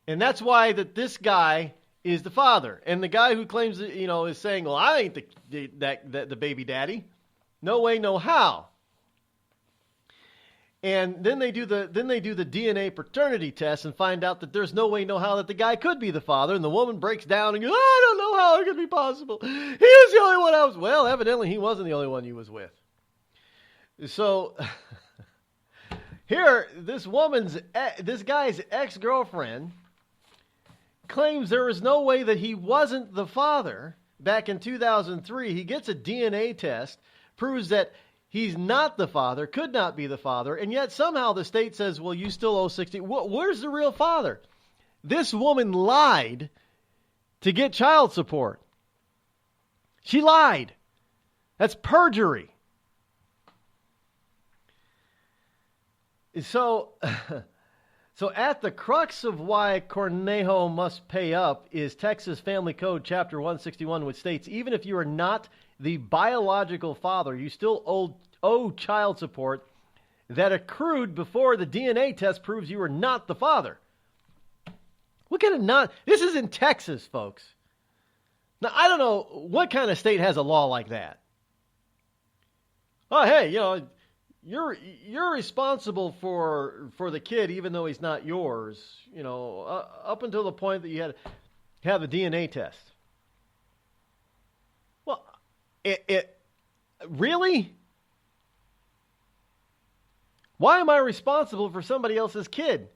and that's why that this guy is the father. And the guy who claims is saying, well, I ain't the baby daddy. No way, no how. And then they do the DNA paternity test and find out that there's no way, no how that the guy could be the father. And the woman breaks down and goes, I don't know how it could be possible. He was the only one I was. Well, evidently he wasn't the only one you was with. So here, this guy's ex-girlfriend claims there is no way that he wasn't the father back in 2003, he gets a DNA test, proves that he's not the father, could not be the father, and yet somehow the state says, well, you still owe $60. Where's the real father? This woman lied to get child support. She lied. That's perjury. So at the crux of why Cornejo must pay up is Texas Family Code Chapter 161, which states, even if you are not the biological father, you still owe child support that accrued before the DNA test proves you are not the father. What kind of not? This is in Texas, folks. Now, I don't know what kind of state has a law like that. Oh, hey, you're responsible for the kid even though he's not yours, up until the point that you had to have a DNA test. Well, it really? Why am I responsible for somebody else's kid?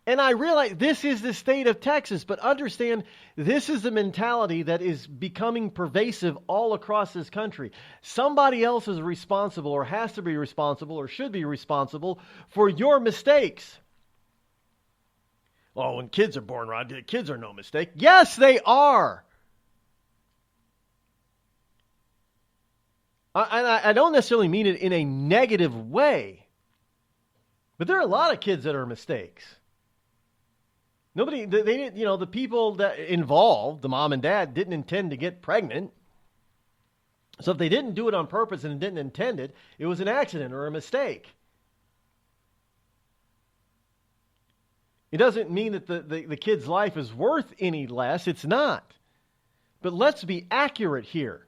And I realize this is the state of Texas, but understand this is the mentality that is becoming pervasive all across this country. Somebody else is responsible or has to be responsible or should be responsible for your mistakes. Oh, when kids are born, Rod, kids are no mistake. Yes, they are. I don't necessarily mean it in a negative way, but there are a lot of kids that are mistakes. They didn't, the people that involved, the mom and dad, didn't intend to get pregnant. So if they didn't do it on purpose and didn't intend it, it was an accident or a mistake. It doesn't mean that the kid's life is worth any less. It's not. But let's be accurate here.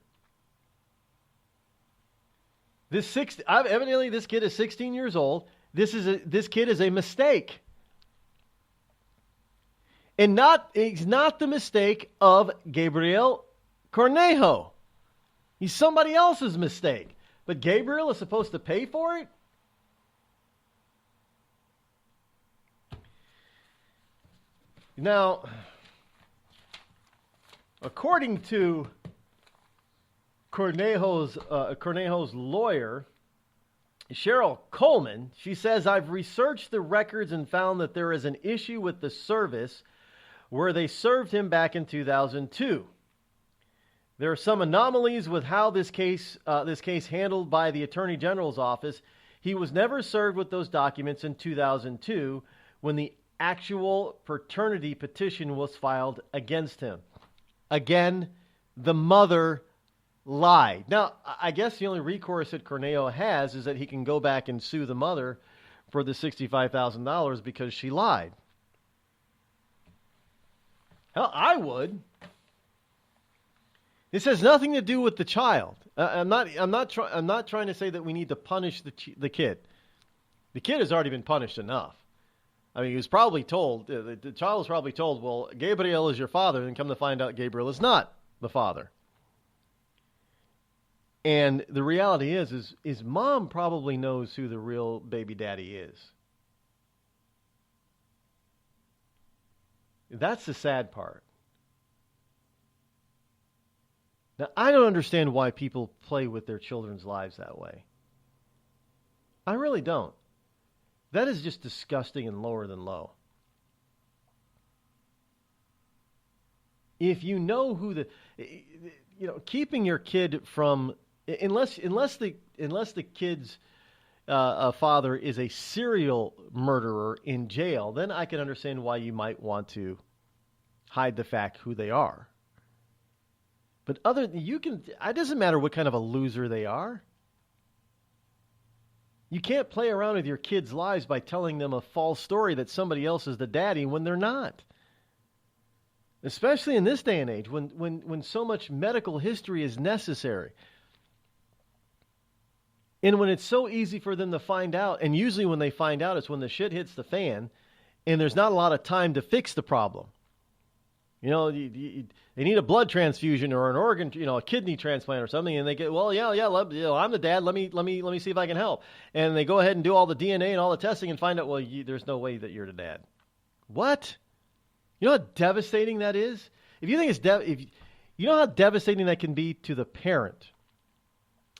Evidently, this kid is 16 years old. This kid is a mistake. And he's not the mistake of Gabriel Cornejo. He's somebody else's mistake. But Gabriel is supposed to pay for it? Now, according to Cornejo's lawyer, Cheryl Coleman, she says, I've researched the records and found that there is an issue with the service where they served him back in 2002. There are some anomalies with how this case handled by the Attorney General's office. He was never served with those documents in 2002 when the actual paternity petition was filed against him. Again, the mother lied. Now, I guess the only recourse that Cornejo has is that he can go back and sue the mother for the $65,000 because she lied. Hell, I would. This has nothing to do with the child. I'm not trying to say that we need to punish the kid. The kid has already been punished enough. I mean, he was probably told, the child was probably told, well, Gabriel is your father, and come to find out Gabriel is not the father. And the reality is mom probably knows who the real baby daddy is. That's the sad part. Now, I don't understand why people play with their children's lives that way. I really don't. That is just disgusting and lower than low. If you know who keeping your kid from, unless the kid's father is a serial murderer in jail, then I can understand why you might want to hide the fact who they are. But it doesn't matter what kind of a loser they are. You can't play around with your kids' lives by telling them a false story that somebody else is the daddy when they're not. Especially in this day and age when so much medical history is necessary. And when it's so easy for them to find out, and usually when they find out, it's when the shit hits the fan, and there's not a lot of time to fix the problem. They need a blood transfusion or an organ, a kidney transplant or something, and they get, I'm the dad. Let me see if I can help. And they go ahead and do all the DNA and all the testing and find out, there's no way that you're the dad. What? You know how devastating that is? If you think it's You know how devastating that can be to the parent,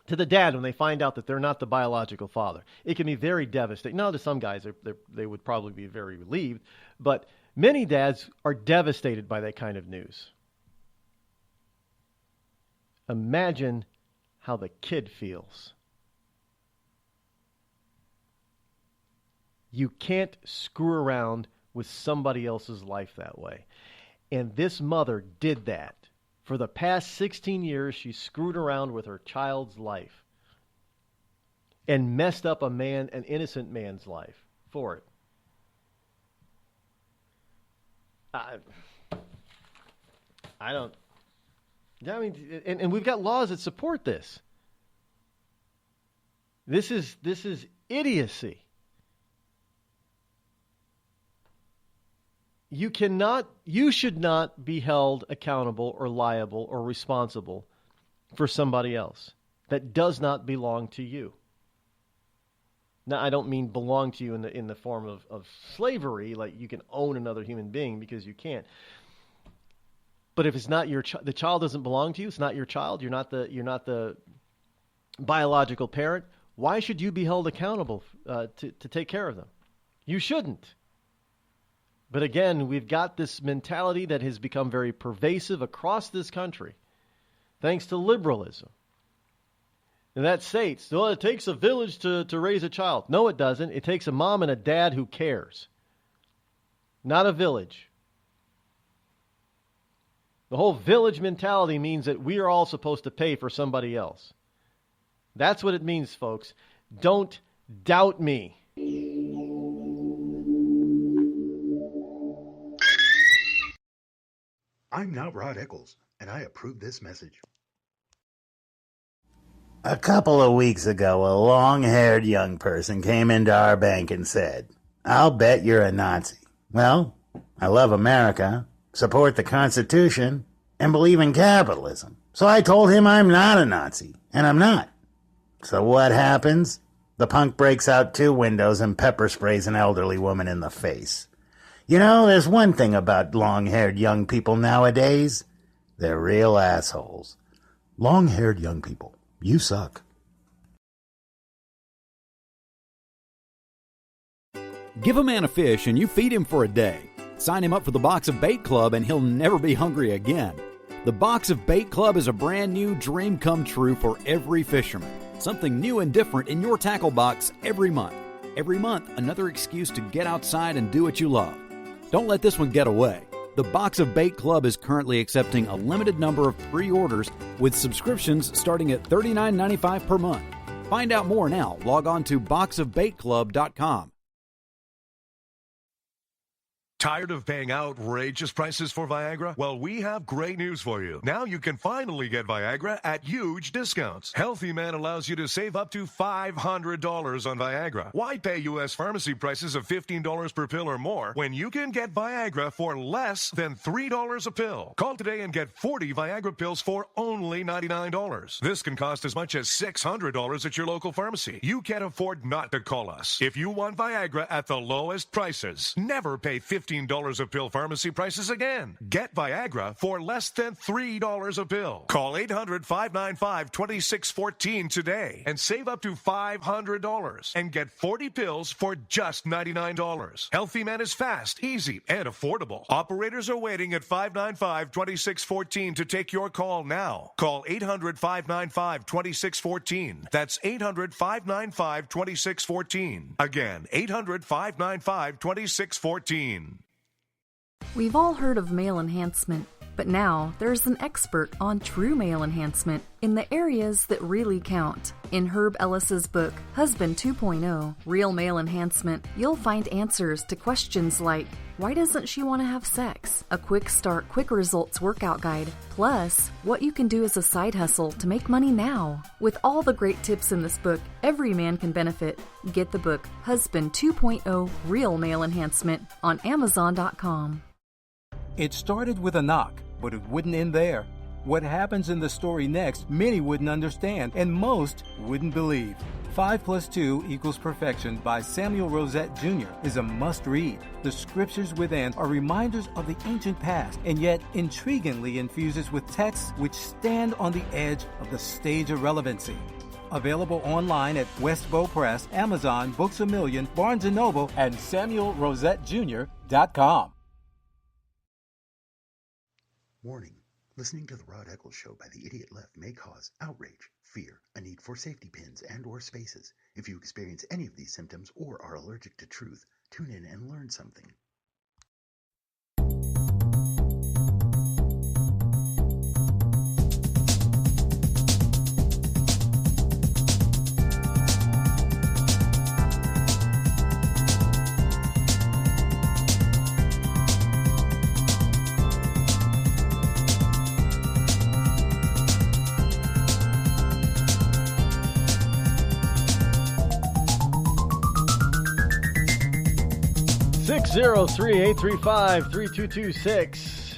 to the dad, when they find out that they're not the biological father. It can be very devastating. Now, to some guys, they would probably be very relieved, but many dads are devastated by that kind of news. Imagine how the kid feels. You can't screw around with somebody else's life that way. And this mother did that. For the past 16 years, she screwed around with her child's life and messed up an innocent man's life for it. I don't. I mean, and we've got laws that support this. This is idiocy. You should not be held accountable or liable or responsible for somebody else that does not belong to you. Now, I don't mean belong to you in the form of slavery, like you can own another human being, because you can't. But if it's not the child doesn't belong to you, it's not your child, you're not the biological parent, why should you be held accountable to take care of them? You shouldn't. But again, we've got this mentality that has become very pervasive across this country, thanks to liberalism. And that states, well, it takes a village to raise a child. No, it doesn't. It takes a mom and a dad who cares, not a village. The whole village mentality means that we are all supposed to pay for somebody else. That's what it means, folks. Don't doubt me. I'm not Rod Eccles, and I approve this message. A couple of weeks ago, a long-haired young person came into our bank and said, "I'll bet you're a Nazi." Well, I love America, support the Constitution, and believe in capitalism. So I told him I'm not a Nazi, and I'm not. So what happens? The punk breaks out 2 windows and pepper sprays an elderly woman in the face. You know, there's one thing about long-haired young people nowadays. They're real assholes. Long-haired young people, you suck. Give a man a fish and you feed him for a day. Sign him up for the Box of Bait Club and he'll never be hungry again. The Box of Bait Club is a brand new dream come true for every fisherman. Something new and different in your tackle box every month. Every month, another excuse to get outside and do what you love. Don't let this one get away. The Box of Bait Club is currently accepting a limited number of pre-orders with subscriptions starting at $39.95 per month. Find out more now. Log on to boxofbaitclub.com. Tired of paying outrageous prices for Viagra? Well, we have great news for you. Now you can finally get Viagra at huge discounts. Healthy Man allows you to save up to $500 on Viagra. Why pay U.S. pharmacy prices of $15 per pill or more when you can get Viagra for less than $3 a pill? Call today and get 40 Viagra pills for only $99. This can cost as much as $600 at your local pharmacy. You can't afford not to call us. If you want Viagra at the lowest prices, never pay $15 a pill pharmacy prices again. Get Viagra for less than $3 a pill. Call 800-595-2614 today and save up to $500 and get 40 pills for just $99. Healthy Man is fast, easy, and affordable. Operators are waiting at 595-2614 to take your call now. Call 800-595-2614. That's 800-595-2614. Again, 800-595-2614. We've all heard of male enhancement, but now there's an expert on true male enhancement in the areas that really count. In Herb Ellis's book, Husband 2.0, Real Male Enhancement, you'll find answers to questions like, why doesn't she want to have sex? A quick start, quick results workout guide, plus what you can do as a side hustle to make money now. With all the great tips in this book, every man can benefit. Get the book, Husband 2.0, Real Male Enhancement, on Amazon.com. It started with a knock, but it wouldn't end there. What happens in the story next, many wouldn't understand, and most wouldn't believe. 5 + 2 = Perfection by Samuel Rosette Jr. is a must-read. The scriptures within are reminders of the ancient past, and yet intriguingly infuses with texts which stand on the edge of the stage of relevancy. Available online at Westbow Press, Amazon, Books A Million, Barnes & Noble, and SamuelRosetteJr.com. Warning. Listening to the Rod Eccles Show by the Idiot Left may cause outrage, fear, a need for safety pins and or spaces. If you experience any of these symptoms or are allergic to truth, tune in and learn something. Zero 3-835-3226.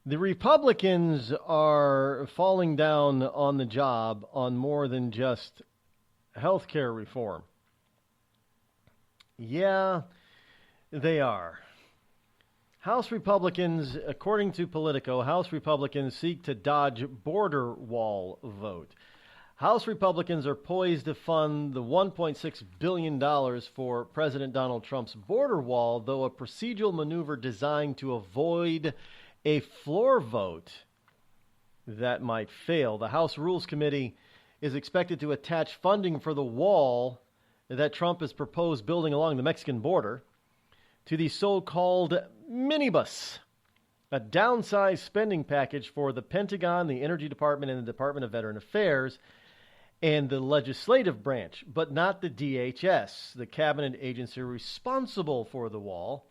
The Republicans are falling down on the job on more than just health care reform. Yeah, they are. House Republicans, according to Politico, House Republicans seek to dodge border wall vote. House Republicans are poised to fund the $1.6 billion for President Donald Trump's border wall, though a procedural maneuver designed to avoid a floor vote that might fail. The House Rules Committee is expected to attach funding for the wall that Trump has proposed building along the Mexican border to the so-called minibus, a downsized spending package for the Pentagon, the Energy Department, and the Department of Veteran Affairs, and the legislative branch, but not the DHS, the cabinet agency responsible for the wall.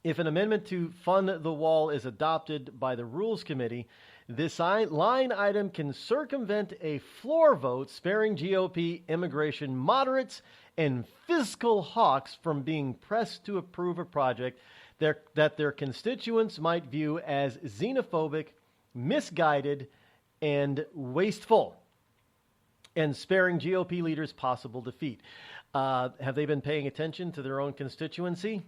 If an amendment to fund the wall is adopted by the Rules Committee, this line item can circumvent a floor vote, sparing GOP immigration moderates and fiscal hawks from being pressed to approve a project that their constituents might view as xenophobic, misguided, and wasteful, and sparing GOP leaders possible defeat. Have they been paying attention to their own constituency?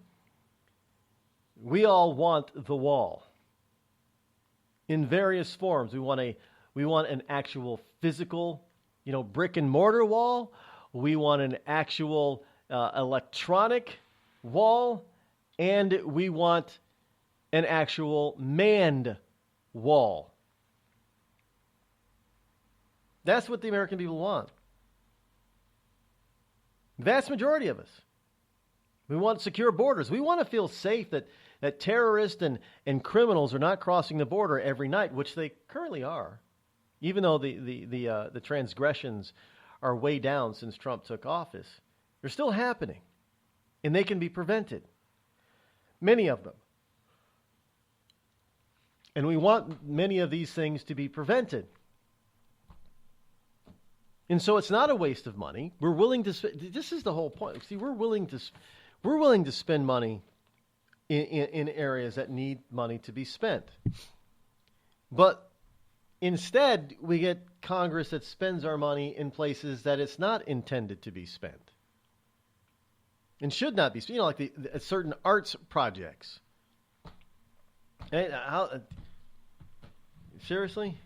We all want the wall in various forms. We want an actual physical, brick and mortar wall. We want an actual electronic wall, and we want an actual manned wall. That's what the American people want. Vast majority of us. We want secure borders. We want to feel safe that terrorists and criminals are not crossing the border every night, which they currently are, even though the transgressions are way down since Trump took office. They're still happening, and they can be prevented. Many of them. And we want many of these things to be prevented. And so it's not a waste of money. We're willing to. This is the whole point. See, we're willing to spend money in areas that need money to be spent. But instead, we get Congress that spends our money in places that it's not intended to be spent, and should not be. Like certain arts projects. Seriously?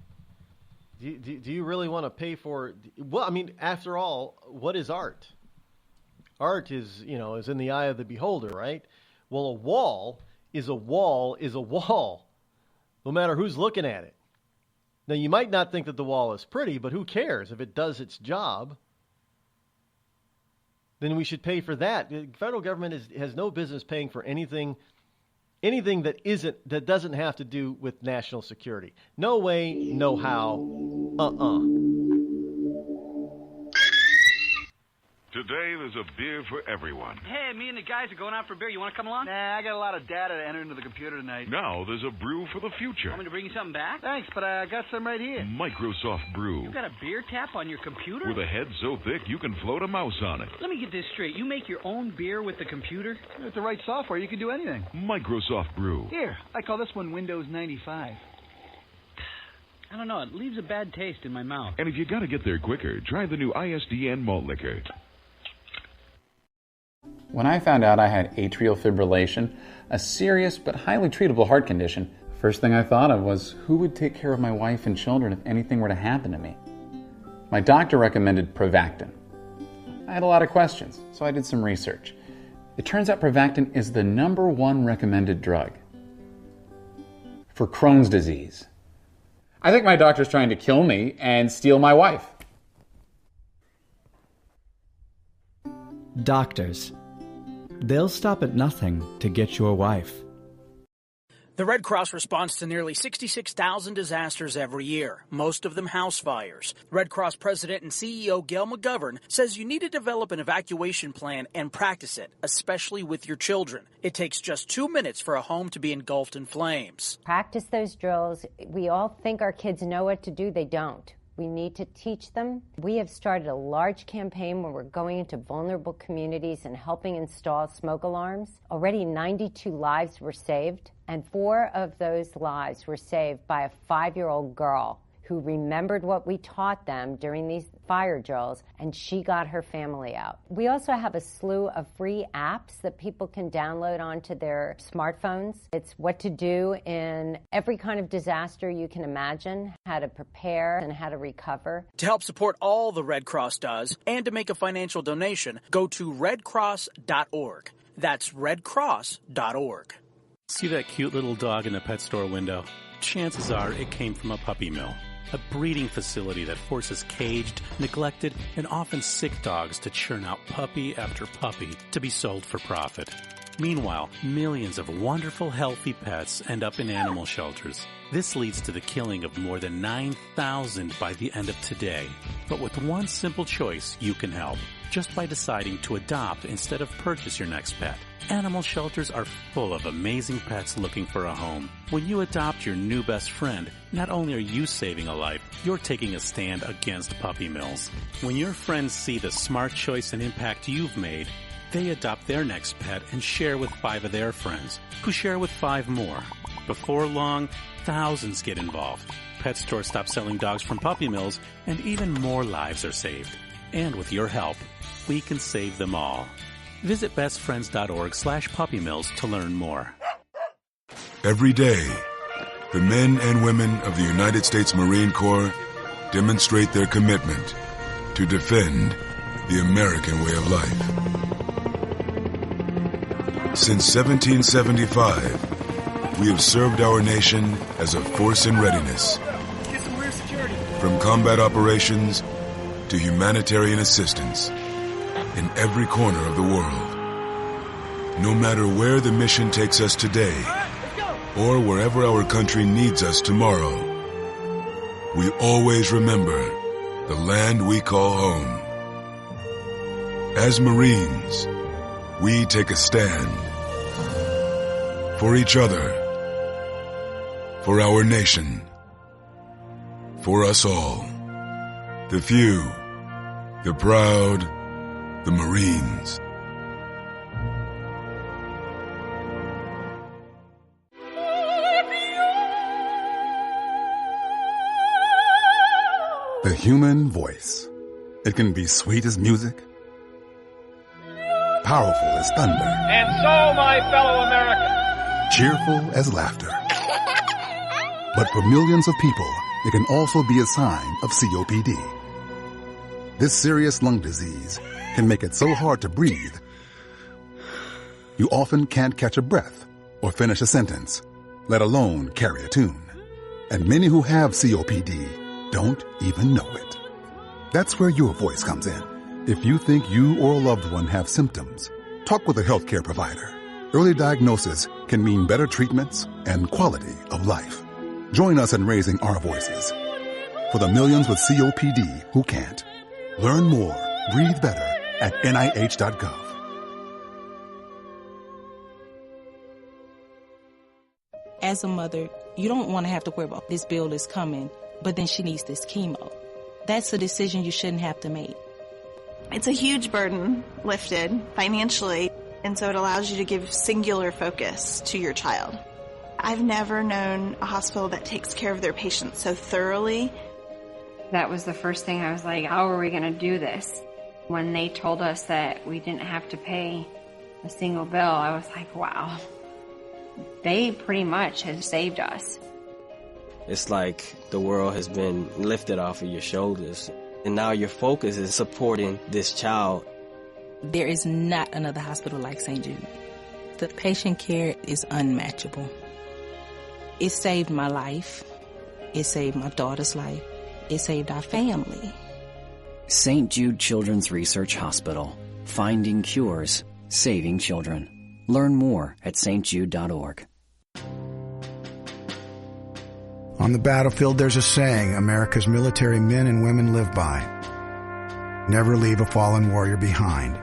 Do you really want to pay for? Well, I mean, after all, what is art? Art is in the eye of the beholder, right? Well, a wall is a wall is a wall, no matter who's looking at it. Now, you might not think that the wall is pretty, but who cares if it does its job? Then we should pay for that. The federal government has no business paying for anything that doesn't have to do with national security. No way, no how. Today, there's a beer for everyone. Hey, me and the guys are going out for beer. You want to come along? Nah, I got a lot of data to enter into the computer tonight. Now, there's a brew for the future. Want me to bring you something back? Thanks, but I got some right here. Microsoft Brew. You got a beer tap on your computer? With a head so thick you can float a mouse on it. Let me get this straight. You make your own beer with the computer? With the right software, you can do anything. Microsoft Brew. Here, I call this one Windows 95. I don't know. It leaves a bad taste in my mouth. And if you got to get there quicker, try the new ISDN malt liquor. When I found out I had atrial fibrillation, a serious but highly treatable heart condition, the first thing I thought of was who would take care of my wife and children if anything were to happen to me? My doctor recommended Prevactin. I had a lot of questions, so I did some research. It turns out Prevactin is the #1 recommended drug for Crohn's disease. I think my doctor's trying to kill me and steal my wife. Doctors. They'll stop at nothing to get your wife. The Red Cross responds to nearly 66,000 disasters every year, most of them house fires. Red Cross President and CEO Gail McGovern says you need to develop an evacuation plan and practice it, especially with your children. It takes just 2 minutes for a home to be engulfed in flames. Practice those drills. We all think our kids know what to do. They don't. We need to teach them. We have started a large campaign where we're going into vulnerable communities and helping install smoke alarms. Already 92 lives were saved, and 4 of those lives were saved by a 5-year-old girl who remembered what we taught them during these fire drills, and she got her family out. We also have a slew of free apps that people can download onto their smartphones. It's what to do in every kind of disaster you can imagine, how to prepare and how to recover. To help support all the Red Cross does and to make a financial donation, go to redcross.org. That's redcross.org. See that cute little dog in the pet store window? Chances are it came from a puppy mill. A breeding facility that forces caged, neglected, and often sick dogs to churn out puppy after puppy to be sold for profit. Meanwhile, millions of wonderful, healthy pets end up in animal shelters. This leads to the killing of more than 9,000 by the end of today. But with one simple choice, you can help. Just by deciding to adopt instead of purchase your next pet. Animal shelters are full of amazing pets looking for a home. When you adopt your new best friend, not only are you saving a life, you're taking a stand against puppy mills. When your friends see the smart choice and impact you've made, they adopt their next pet and share with 5 of their friends, who share with 5 more. Before long, thousands get involved. Pet stores stop selling dogs from puppy mills, and even more lives are saved. And with your help, we can save them all. Visit bestfriends.org/puppymills to learn more. Every day, the men and women of the United States Marine Corps demonstrate their commitment to defend the American way of life. Since 1775, we have served our nation as a force in readiness. Get some rear security. From combat operations to humanitarian assistance in every corner of the world. No matter where the mission takes us today, or wherever our country needs us tomorrow, we always remember the land we call home. As Marines, we take a stand for each other, for our nation, for us all. The few, the proud, the Marines. The human voice. It can be sweet as music, powerful as thunder, And so, my fellow Americans, cheerful as laughter. But for millions of people, it can also be a sign of COPD. This serious lung disease can make it so hard to breathe, you often can't catch a breath or finish a sentence, let alone carry a tune. And many who have COPD don't even know it. That's where your voice comes in. If you think you or a loved one have symptoms, talk with a healthcare provider. Early diagnosis can mean better treatments and quality of life. Join us in raising our voices for the millions with COPD who can't. Learn more, breathe better at NIH.gov. As a mother, you don't want to have to worry about this bill is coming, but then she needs this chemo. That's a decision you shouldn't have to make. It's a huge burden lifted financially, and so it allows you to give singular focus to your child. I've never known a hospital that takes care of their patients so thoroughly. That was the first thing I was like, how are we going to do this? When they told us that we didn't have to pay a single bill, I was like, wow. They pretty much have saved us. It's like the world has been lifted off of your shoulders, and now your focus is supporting this child. There is not another hospital like St. Jude. The patient care is unmatchable. It saved my life. It saved my daughter's life. It saved our family. St. Jude Children's Research Hospital. Finding cures, saving children. Learn more at stjude.org. On the battlefield, there's a saying America's military men and women live by. Never leave a fallen warrior behind.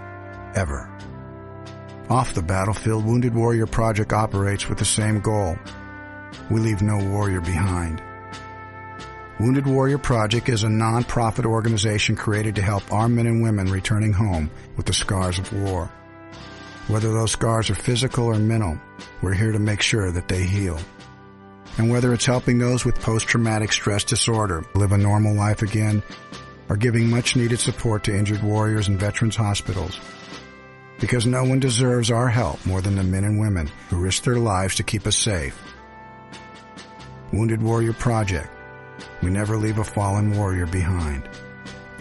Ever. Off the battlefield, Wounded Warrior Project operates with the same goal. We leave no warrior behind. Wounded Warrior Project is a non-profit organization created to help our men and women returning home with the scars of war. Whether those scars are physical or mental, we're here to make sure that they heal. And whether it's helping those with post-traumatic stress disorder live a normal life again, or giving much-needed support to injured warriors in veterans' hospitals. Because no one deserves our help more than the men and women who risk their lives to keep us safe. Wounded Warrior Project. We never leave a fallen warrior behind.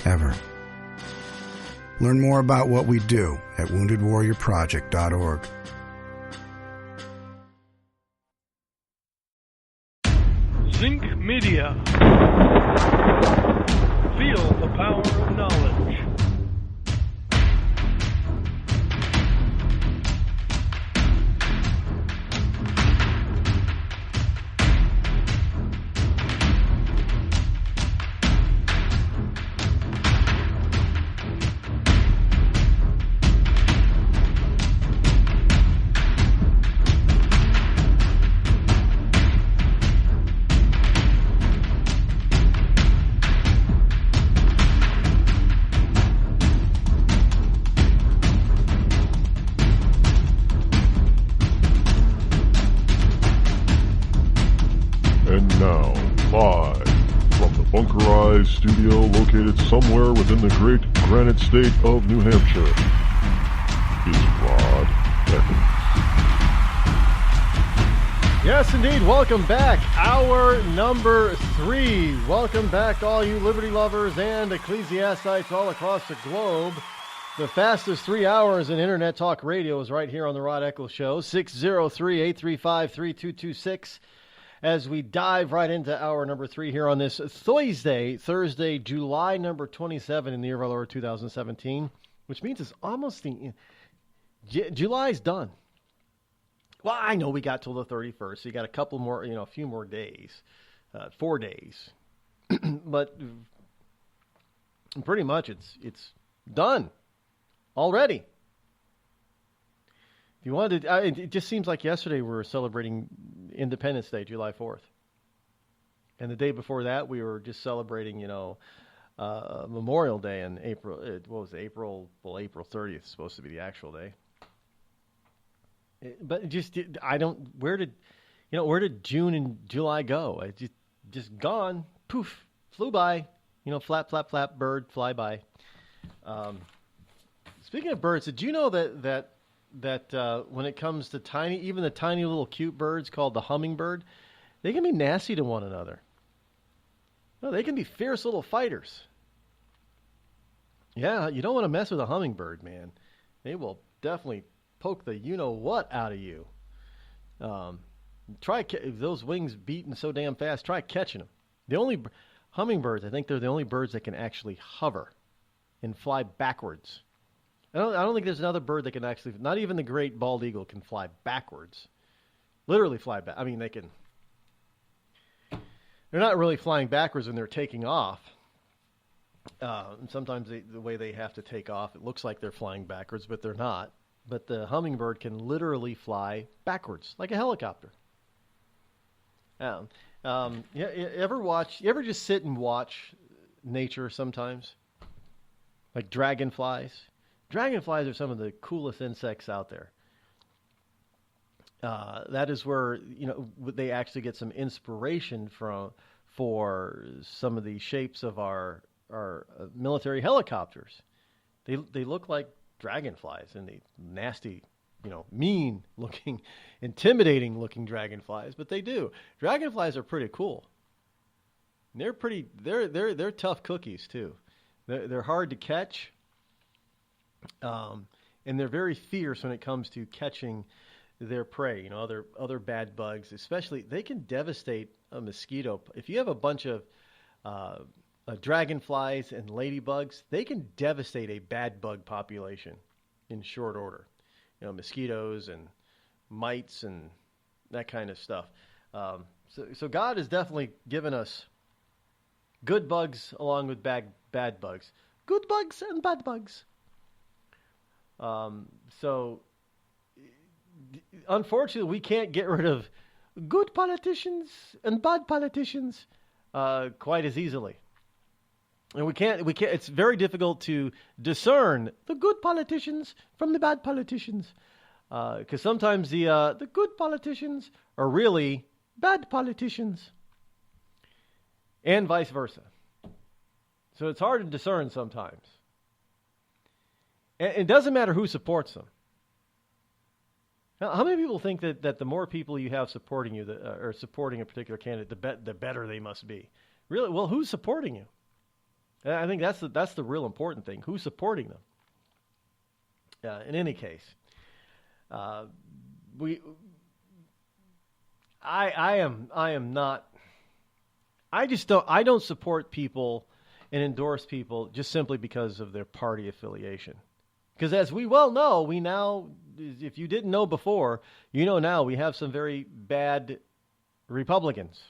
Ever. Learn more about what we do at woundedwarriorproject.org. Zinc Media. Feel the power of knowledge. Studio located somewhere within the great granite state of New Hampshire is Rod Eccles. Yes, indeed. Welcome back. Hour number 3. Welcome back, all you liberty lovers and ecclesiastites all across the globe. The fastest 3 hours in Internet Talk Radio is right here on the Rod Eccles Show, 603-835-3226. As we dive right into hour number 3 here on this Thursday, July number 27 in the year of our Lord 2017, which means it's almost July's done. Well, I know we got till the 31st, so you got a couple more, a few more days, 4 days, but pretty much it's done already. If you wanted, it just seems like yesterday we were celebrating Independence Day, July 4th. And the day before that, we were just celebrating, Memorial Day in April. What was it, April 30th is supposed to be the actual day. But it just, where did June and July go? It just gone, poof, flew by, flap, flap, flap, bird, fly by. Speaking of birds, did you know that when it comes to even the tiny little cute birds called the hummingbird, they can be nasty to one another. No, they can be fierce little fighters. Yeah, you don't want to mess with a hummingbird, man. They will definitely poke the you-know-what out of you. If those wings beating so damn fast, try catching them. The only hummingbirds, I think they're the only birds that can actually hover and fly backwards. I don't think there's another bird that can actually, not even the great bald eagle can fly backwards. Literally fly back. I mean, they're not really flying backwards when they're taking off. And sometimes the way they have to take off, it looks like they're flying backwards, but they're not. But the hummingbird can literally fly backwards, like a helicopter. You ever just sit and watch nature sometimes? Like dragonflies? Dragonflies are some of the coolest insects out there. That is where they actually get some inspiration for some of the shapes of our military helicopters. They look like dragonflies, and the nasty, mean-looking, intimidating-looking dragonflies, but they do. Dragonflies are pretty cool. They're tough cookies too. They're hard to catch, and they're very fierce when it comes to catching their prey. Other bad bugs, especially they can devastate a mosquito. If you have a bunch of dragonflies and ladybugs, they can devastate a bad bug population in short order. Mosquitoes and mites and that kind of stuff. So God has definitely given us good bugs along with bad bugs. Good bugs and bad bugs. So unfortunately, we can't get rid of good politicians and bad politicians quite as easily. And we can't. It's very difficult to discern the good politicians from the bad politicians, because sometimes the good politicians are really bad politicians, and vice versa. So it's hard to discern sometimes. And it doesn't matter who supports them. Now, how many people think that the more people you have supporting you or supporting a particular candidate, the better they must be? Really? Well, who's supporting you? I think that's the real important thing. Who's supporting them? In any case, I am not. I don't support people and endorse people just simply because of their party affiliation. Because as we well know, we now, if you didn't know before, now we have some very bad Republicans.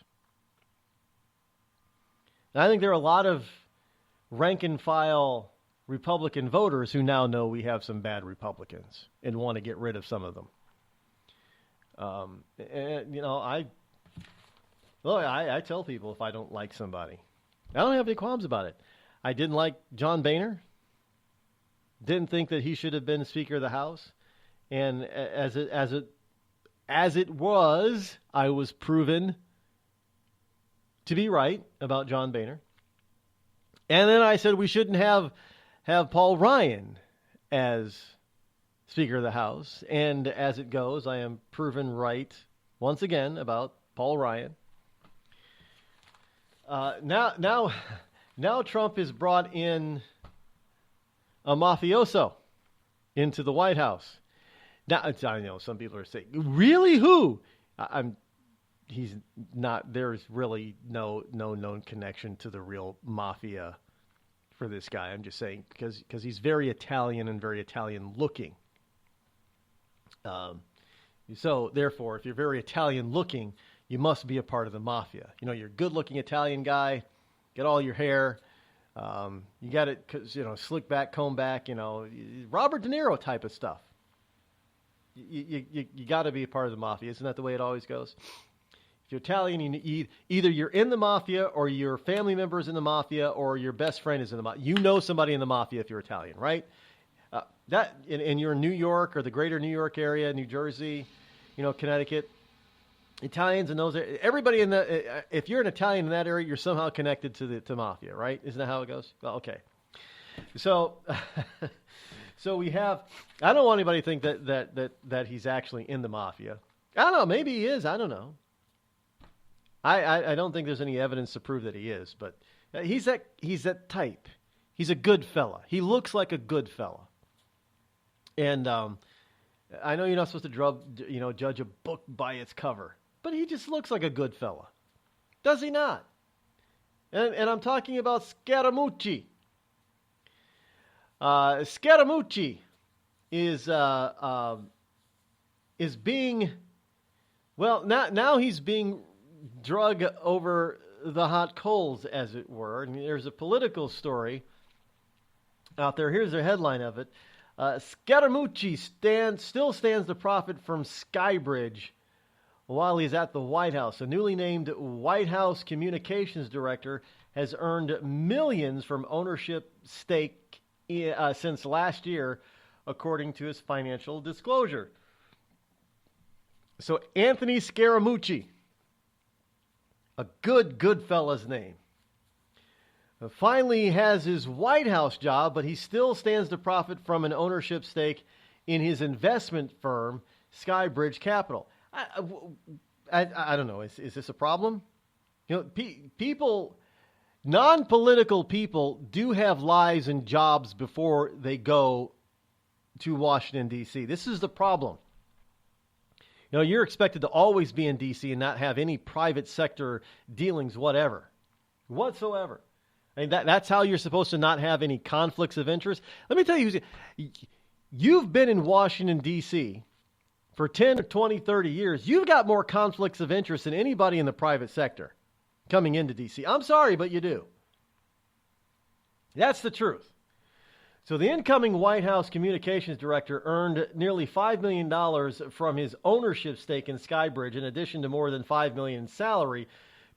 And I think there are a lot of rank and file Republican voters who now know we have some bad Republicans and want to get rid of some of them. I tell people if I don't like somebody, I don't have any qualms about it. I didn't like John Boehner. Didn't think that he should have been Speaker of the House, and as it was, I was proven to be right about John Boehner. And then I said we shouldn't have Paul Ryan as Speaker of the House, and as it goes, I am proven right once again about Paul Ryan. Now Trump has brought in a mafioso into the White House. Now, I know some people are saying, really, who? He's not, there's really no known connection to the real mafia for this guy. I'm just saying because he's very Italian and very Italian looking. So therefore, if you're very Italian looking, you must be a part of the mafia. You're a good looking Italian guy, get all your hair. You got it, slick back, comb back, Robert De Niro type of stuff. You got to be a part of the mafia. Isn't that the way it always goes? If you're Italian, either you're in the mafia, or your family member is in the mafia, or your best friend is in the mafia. You know somebody in the mafia if you're Italian, right? And you're in New York or the greater New York area, New Jersey, Connecticut. Italians and those, everybody if you're an Italian in that area, you're somehow connected to mafia, right? Isn't that how it goes? Well, okay. So we have, I don't want anybody to think that he's actually in the mafia. I don't know, maybe he is, I don't know. I don't think there's any evidence to prove that he is, but he's that type. He's a good fella. He looks like a good fella. And I know you're not supposed to judge a book by its cover, but he just looks like a good fella. Does he not? And I'm talking about Scaramucci. Scaramucci is being, well, now he's being drug over the hot coals, as it were. And there's a political story out there. Here's the headline of it. Scaramucci still stands to profit from Skybridge while he's at the White House. A newly named White House communications director has earned millions from ownership stake since last year, according to his financial disclosure. So Anthony Scaramucci, a good fella's name, finally has his White House job, but he still stands to profit from an ownership stake in his investment firm, Skybridge Capital. I don't know. Is this a problem? You know, people, non-political people do have lives and jobs before they go to Washington, D.C. This is the problem. You know, you're expected to always be in D.C. and not have any private sector dealings whatsoever. I mean, that's how you're supposed to not have any conflicts of interest. Let me tell you, you've been in Washington, D.C. for 10 or 20, 30 years. You've got more conflicts of interest than anybody in the private sector coming into D.C. I'm sorry, but you do. That's the truth. So the incoming White House communications director earned nearly $5 million from his ownership stake in Skybridge, in addition to more than $5 million in salary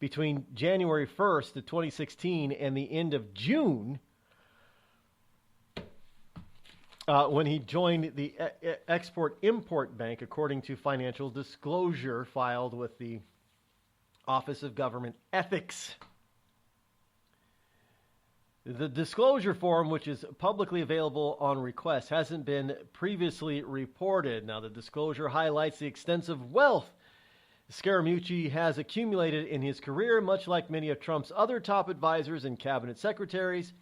between January 1st of 2016 and the end of June, when he joined the Export-Import Bank, according to financial disclosure filed with the Office of Government Ethics. The disclosure form, which is publicly available on request, hasn't been previously reported. Now, the disclosure highlights the extensive wealth Scaramucci has accumulated in his career, much like many of Trump's other top advisors and cabinet secretaries,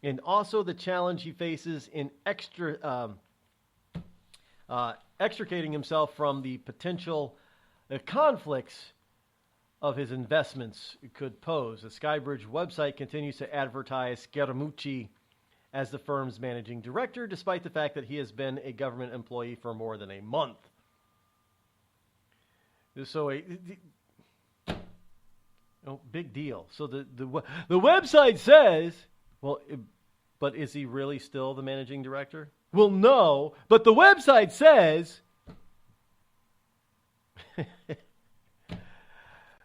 and also the challenge he faces in extricating himself from the potential conflicts of his investments could pose. The Skybridge website continues to advertise Scaramucci as the firm's managing director, despite the fact that he has been a government employee for more than a month. So, big deal. So the website says, well, but is he really still the managing director? Well, no, but the website says.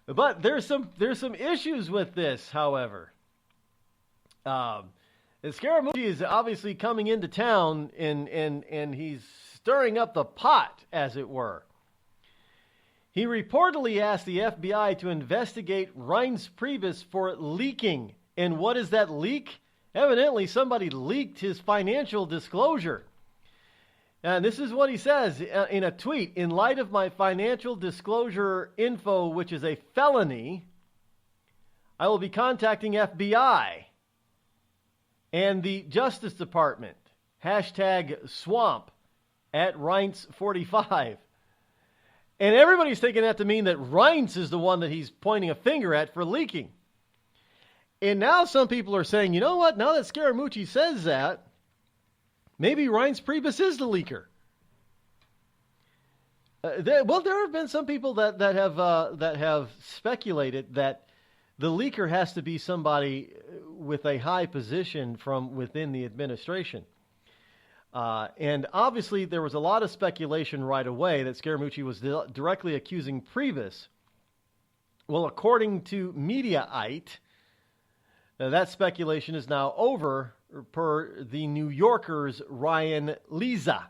But there's some issues with this, however. Scaramucci is obviously coming into town and he's stirring up the pot, as it were. He reportedly asked the FBI to investigate Reince Priebus for leaking. And what is that leak? Evidently, somebody leaked his financial disclosure. And this is what he says in a tweet. In light of my financial disclosure info, which is a felony, I will be contacting FBI and the Justice Department. #swamp @Reince45. And everybody's taking that to mean that Reince is the one that he's pointing a finger at for leaking. And now some people are saying, you know what? Now that Scaramucci says that, maybe Reince Priebus is the leaker. There have been some people that have speculated that the leaker has to be somebody with a high position from within the administration. And obviously there was a lot of speculation right away that Scaramucci was directly accusing Priebus. Well, according to Mediaite, that speculation is now over, per the New Yorker's Ryan Lizza,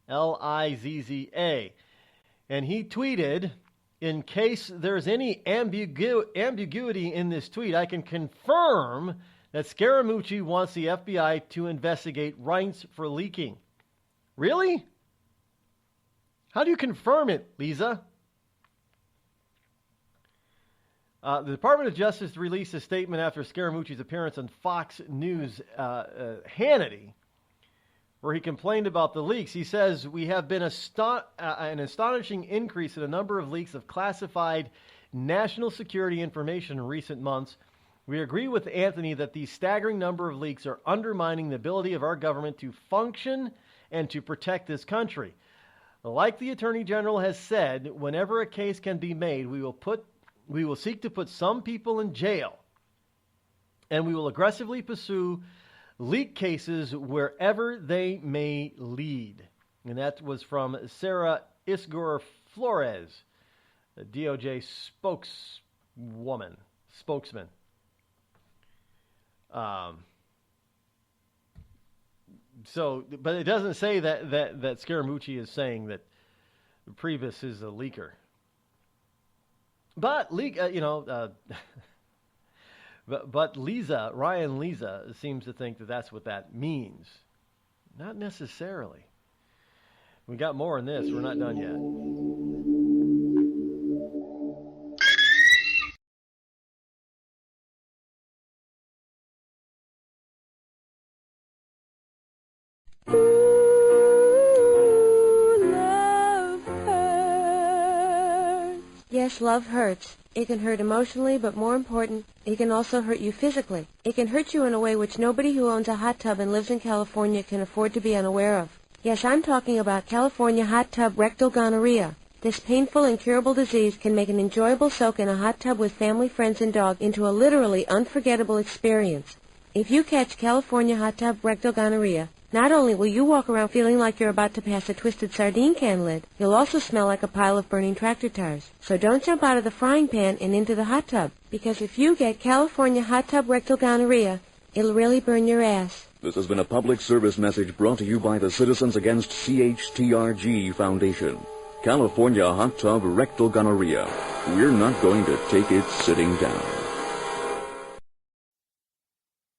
Lizza. And he tweeted, in case there's any ambiguity in this tweet, I can confirm that Scaramucci wants the FBI to investigate Reince for leaking. Really? How do you confirm it, Lisa? The Department of Justice released a statement after Scaramucci's appearance on Fox News Hannity, where he complained about the leaks. He says, we have been an astonishing increase in the number of leaks of classified national security information in recent months. We agree with Anthony that the staggering number of leaks are undermining the ability of our government to function and to protect this country. Like the Attorney General has said, whenever a case can be made, we will seek to put some people in jail, and we will aggressively pursue leak cases wherever they may lead. And that was from Sarah Isgur Flores, the DOJ spokesman. But it doesn't say that Scaramucci is saying Priebus is a leaker. But but Ryan Lisa seems to think that that's what that means. Not necessarily. We got more on this. We're not done yet. Yes, love hurts. It can hurt emotionally, but more important, it can also hurt you physically. It can hurt you in a way which nobody who owns a hot tub and lives in California can afford to be unaware of. Yes, I'm talking about California hot tub rectal gonorrhea. This painful, incurable disease can make an enjoyable soak in a hot tub with family, friends, and dog into a literally unforgettable experience. If you catch California hot tub rectal gonorrhea, not only will you walk around feeling like you're about to pass a twisted sardine can lid, you'll also smell like a pile of burning tractor tires. So don't jump out of the frying pan and into the hot tub, because if you get California hot tub rectal gonorrhea, it'll really burn your ass. This has been a public service message brought to you by the Citizens Against CHTRG Foundation. California hot tub rectal gonorrhea. We're not going to take it sitting down.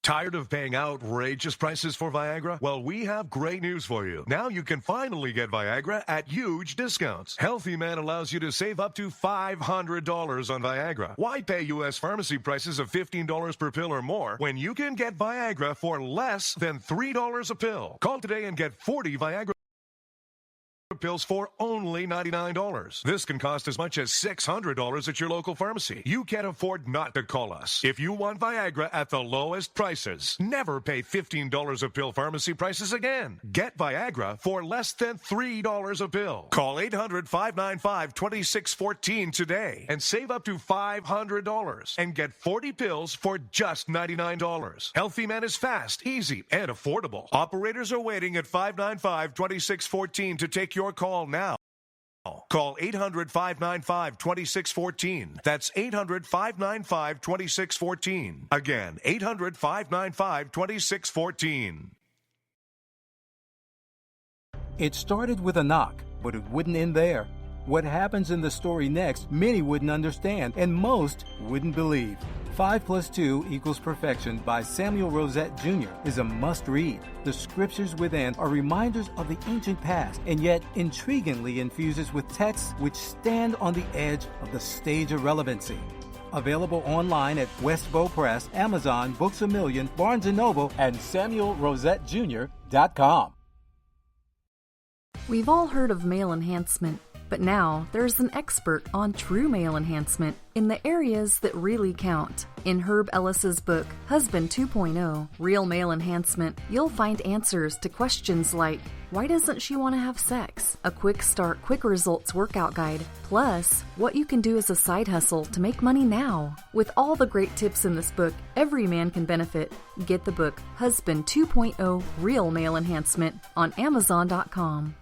Tired of paying outrageous prices for Viagra? Well, we have great news for you. Now you can finally get Viagra at huge discounts. Healthy Man allows you to save up to $500 on Viagra. Why pay U.S. pharmacy prices of $15 per pill or more when you can get Viagra for less than $3 a pill? Call today and get 40 Viagra pills for only $99. This can cost as much as $600 at your local pharmacy. You can't afford not to call us. If you want Viagra at the lowest prices, never pay $15 a pill pharmacy prices again. Get Viagra for less than $3 a pill. Call 800-595-2614 today and save up to $500 and get 40 pills for just $99. Healthy Man is fast, easy, and affordable. Operators are waiting at 595-2614 to take your call now. Call 800-595-2614. That's 800-595-2614. Again, 800-595-2614. It started with a knock, but it wouldn't end there. What happens in the story next, many wouldn't understand, and most wouldn't believe. 5 + 2 = Perfection by Samuel Rosette Jr. is a must-read. The scriptures within are reminders of the ancient past, and yet intriguingly infuses with texts which stand on the edge of the stage of relevancy. Available online at Westbow Press, Amazon, Books A Million, Barnes & Noble, and SamuelRosetteJr.com. We've all heard of male enhancement, but now there's an expert on true male enhancement in the areas that really count. In Herb Ellis's book, Husband 2.0, Real Male Enhancement, you'll find answers to questions like, why doesn't she want to have sex? A quick start, quick results workout guide, plus what you can do as a side hustle to make money now. With all the great tips in this book, every man can benefit. Get the book, Husband 2.0, Real Male Enhancement, on Amazon.com.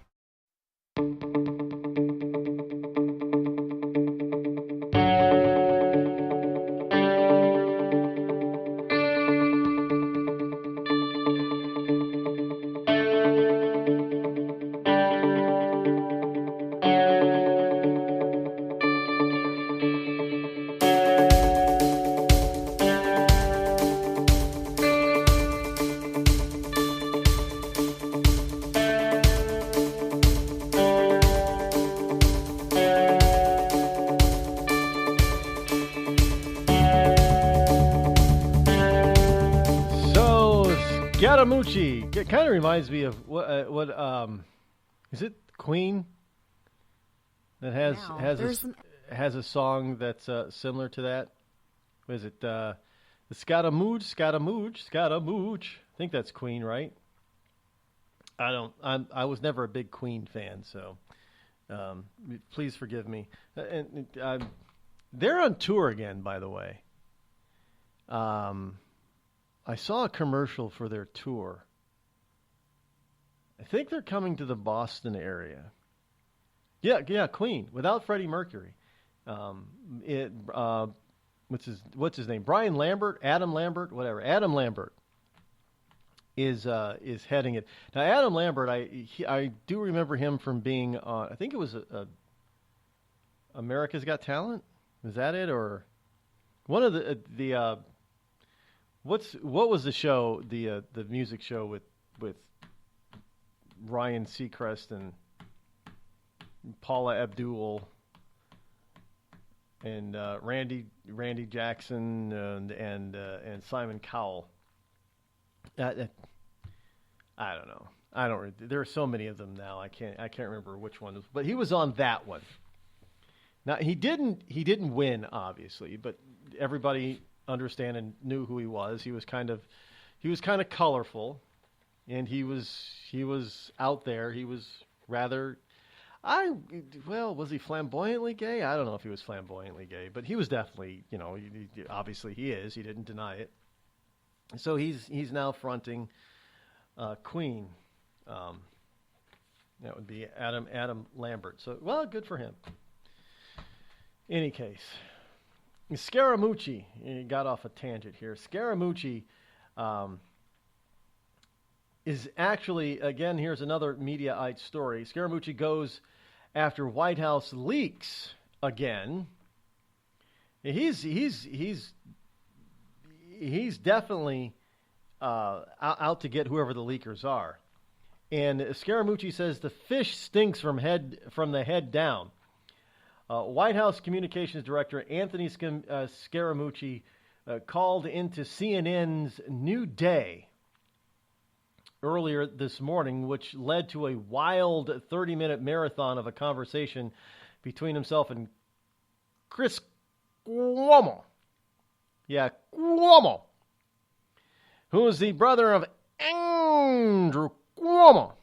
Scaramucci. It kind of reminds me of what is it? Queen that has a song that's similar to that. What is it? The Scaramouche. I think that's Queen, right? I was never a big Queen fan, so please forgive me. And they're on tour again, by the way. I saw a commercial for their tour. I think they're coming to the Boston area. Yeah, Queen, without Freddie Mercury. What's his name? Brian Lambert, Adam Lambert, whatever. Adam Lambert is heading it. Now, Adam Lambert, I do remember him from being on, I think it was America's Got Talent. Is that it, or one of the what was the show, the music show with Ryan Seacrest and Paula Abdul and Randy Jackson and Simon Cowell. I don't know. There are so many of them now. I can't remember which one. But he was on that one. Now he didn't win, obviously, but everybody understand and knew who he was. He was kind of colorful, and he was out there. He was rather, was he flamboyantly gay? I don't know if he was flamboyantly gay, but he was definitely, obviously he is. He didn't deny it. So he's now fronting Queen. That would be Adam Lambert. So, well, good for him. Any case, Scaramucci, he got off a tangent here. Scaramucci is actually, again, here's another Mediaite story. Scaramucci goes after White House leaks again. He's definitely out to get whoever the leakers are. And Scaramucci says the fish stinks from the head down. White House Communications Director Anthony Scaramucci called into CNN's New Day earlier this morning, which led to a wild 30-minute marathon of a conversation between himself and Chris Cuomo. Yeah, Cuomo, who is the brother of Andrew Cuomo,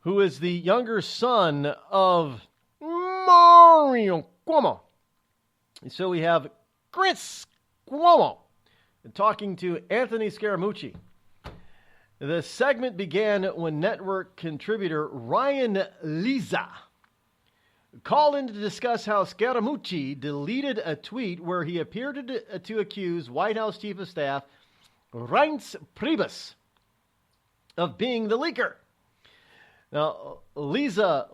who is the younger son of Mario Cuomo. And so we have Chris Cuomo talking to Anthony Scaramucci. The segment began when network contributor Ryan Liza called in to discuss how Scaramucci deleted a tweet where he appeared to accuse White House Chief of Staff Reince Priebus of being the leaker. Now, Liza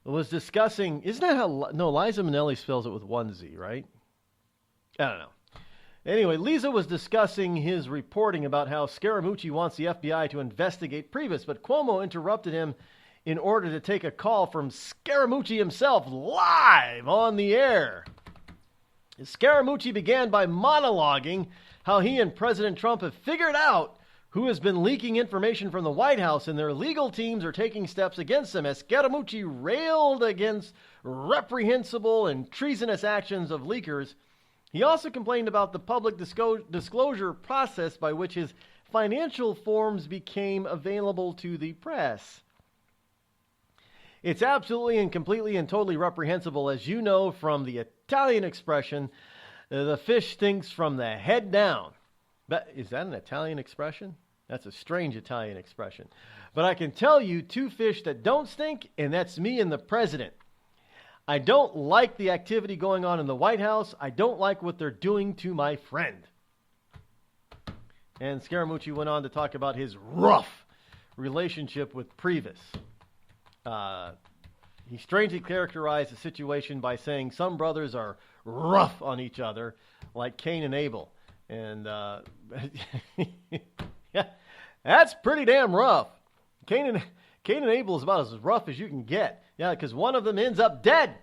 was discussing, isn't that how, no, Liza Minnelli spells it with one Z, right? I don't know. Anyway, Liza was discussing his reporting about how Scaramucci wants the FBI to investigate Priebus, but Cuomo interrupted him in order to take a call from Scaramucci himself live on the air. Scaramucci began by monologuing how he and President Trump have figured out who has been leaking information from the White House, and their legal teams are taking steps against them. As Scaramucci railed against reprehensible and treasonous actions of leakers, he also complained about the public disclosure process by which his financial forms became available to the press. It's absolutely and completely and totally reprehensible, as you know from the Italian expression, the fish stinks from the head down. But is that an Italian expression? That's a strange Italian expression. But I can tell you two fish that don't stink, and that's me and the president. I don't like the activity going on in the White House. I don't like what they're doing to my friend. And Scaramucci went on to talk about his rough relationship with Priebus. He strangely characterized the situation by saying some brothers are rough on each other, like Cain and Abel. And yeah, that's pretty damn rough. Cain and Abel is about as rough as you can get. Yeah, because one of them ends up dead.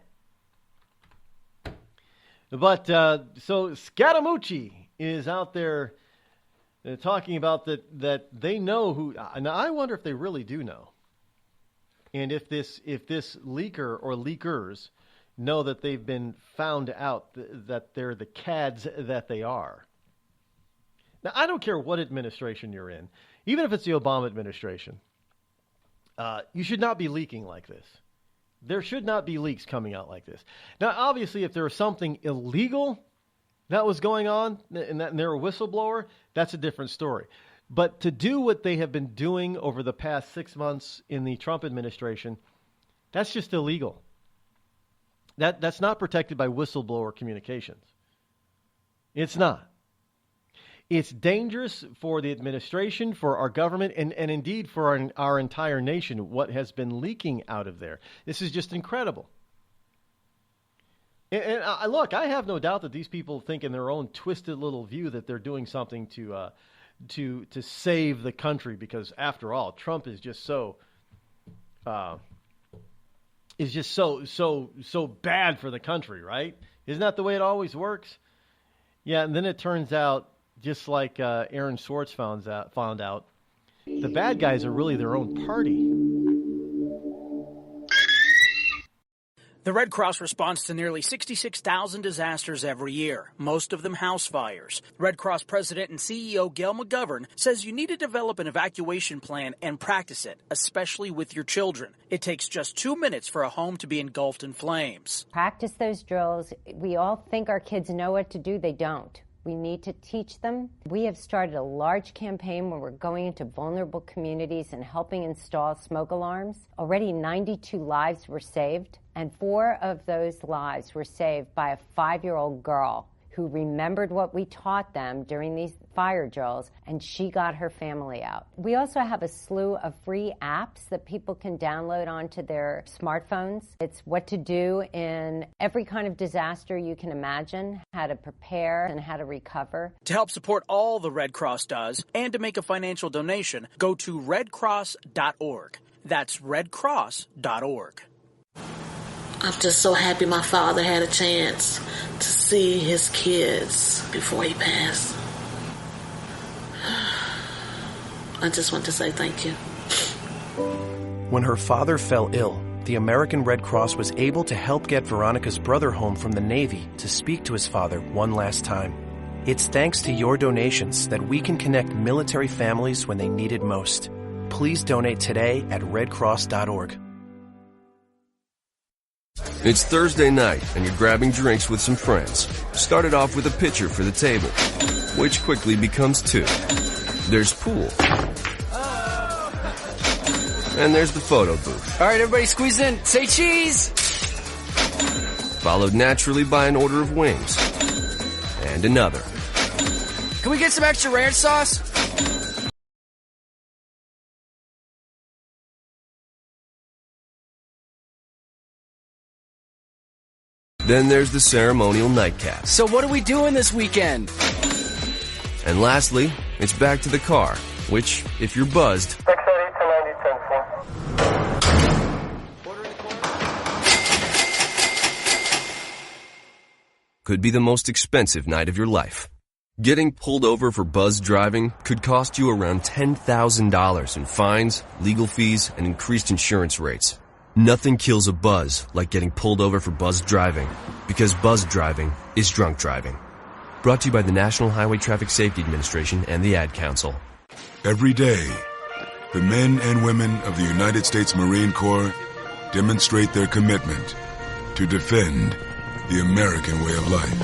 But so Scaramucci is out there talking about that they know who. Now I wonder if they really do know, and if this leaker or leakers know that they've been found out that they're the cads that they are. Now I don't care what administration you're in, even if it's the Obama administration. You should not be leaking like this. There should not be leaks coming out like this. Now, obviously, if there was something illegal that was going on and they're a whistleblower, that's a different story. But to do what they have been doing over the past 6 months in the Trump administration, that's just illegal. That's not protected by whistleblower communications. It's not. It's dangerous for the administration, for our government, and indeed for our entire nation, what has been leaking out of there. This is just incredible. And look, I have no doubt that these people think in their own twisted little view that they're doing something to save the country, because after all, Trump is just so bad for the country, right? Isn't that the way it always works? Yeah, and then it turns out, just like Aaron Swartz found out, the bad guys are really their own party. The Red Cross responds to nearly 66,000 disasters every year, most of them house fires. Red Cross President and CEO Gail McGovern says you need to develop an evacuation plan and practice it, especially with your children. It takes just 2 minutes for a home to be engulfed in flames. Practice those drills. We all think our kids know what to do. They don't. We need to teach them. We have started a large campaign where we're going into vulnerable communities and helping install smoke alarms. Already 92 lives were saved, and 4 of those lives were saved by a 5-year-old girl who remembered what we taught them during these fire drills, and she got her family out. We also have a slew of free apps that people can download onto their smartphones. It's what to do in every kind of disaster you can imagine, how to prepare and how to recover. To help support all the Red Cross does and to make a financial donation, go to redcross.org. That's redcross.org. I'm just so happy my father had a chance to see his kids before he passed. I just want to say thank you. When her father fell ill, the American Red Cross was able to help get Veronica's brother home from the Navy to speak to his father one last time. It's thanks to your donations that we can connect military families when they need it most. Please donate today at redcross.org. It's Thursday night, and you're grabbing drinks with some friends. Started off with a pitcher for the table, which quickly becomes 2. There's pool. And there's the photo booth. All right, everybody squeeze in. Say cheese! Followed naturally by an order of wings. And another. Can we get some extra ranch sauce? Then there's the ceremonial nightcap. So what are we doing this weekend? And lastly, it's back to the car, which, if you're buzzed, could be the most expensive night of your life. Getting pulled over for buzz driving could cost you around $10,000 in fines, legal fees, and increased insurance rates. Nothing kills a buzz like getting pulled over for buzz driving, because buzz driving is drunk driving. Brought to you by the National Highway Traffic Safety Administration and the Ad Council. Every day, the men and women of the United States Marine Corps demonstrate their commitment to defend the American way of life.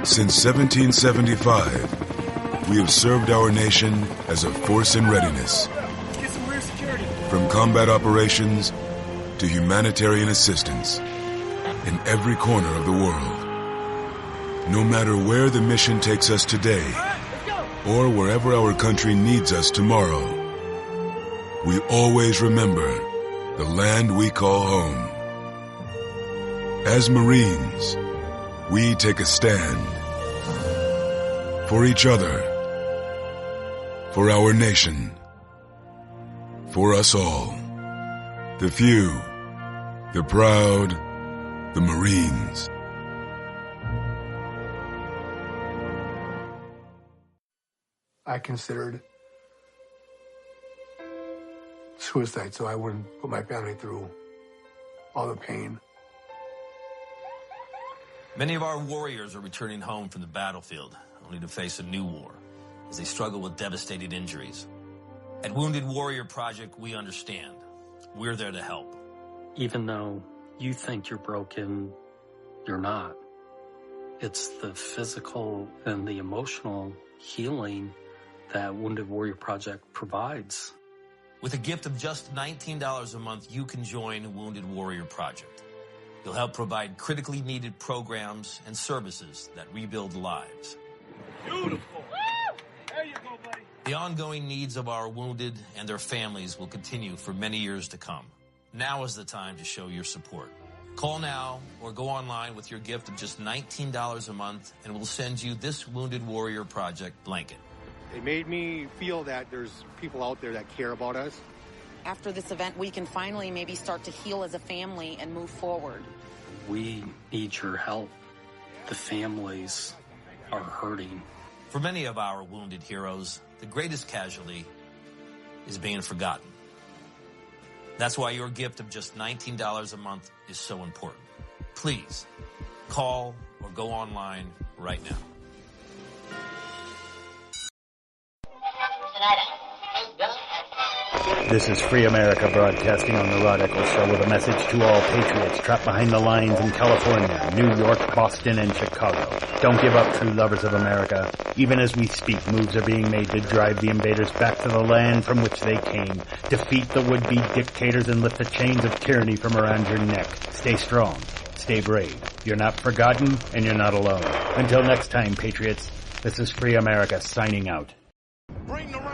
Since 1775, we have served our nation as a force in readiness. From combat operations to humanitarian assistance in every corner of the world. No matter where the mission takes us today or wherever our country needs us tomorrow, we always remember the land we call home. As Marines, we take a stand for each other, for our nation, for us all. The few, the proud, the Marines. I considered suicide so I wouldn't put my family through all the pain. Many of our warriors are returning home from the battlefield, only to face a new war as they struggle with devastating injuries. At Wounded Warrior Project, we understand. We're there to help. Even though you think you're broken, you're not. It's the physical and the emotional healing that Wounded Warrior Project provides. With a gift of just $19 a month, you can join Wounded Warrior Project. You'll help provide critically needed programs and services that rebuild lives. Beautiful. There you go, buddy. The ongoing needs of our wounded and their families will continue for many years to come. Now is the time to show your support. Call now or go online with your gift of just $19 a month, and we'll send you this Wounded Warrior Project blanket. It made me feel that there's people out there that care about us. After this event, we can finally maybe start to heal as a family and move forward. We need your help. The families are hurting. For many of our wounded heroes, the greatest casualty is being forgotten. That's why your gift of just $19 a month is so important. Please, call or go online right now. This is Free America broadcasting on the Rod Eccles Show with a message to all patriots trapped behind the lines in California, New York, Boston, and Chicago. Don't give up, true lovers of America. Even as we speak, moves are being made to drive the invaders back to the land from which they came. Defeat the would-be dictators and lift the chains of tyranny from around your neck. Stay strong. Stay brave. You're not forgotten, and you're not alone. Until next time, patriots, this is Free America signing out. Bring the rain.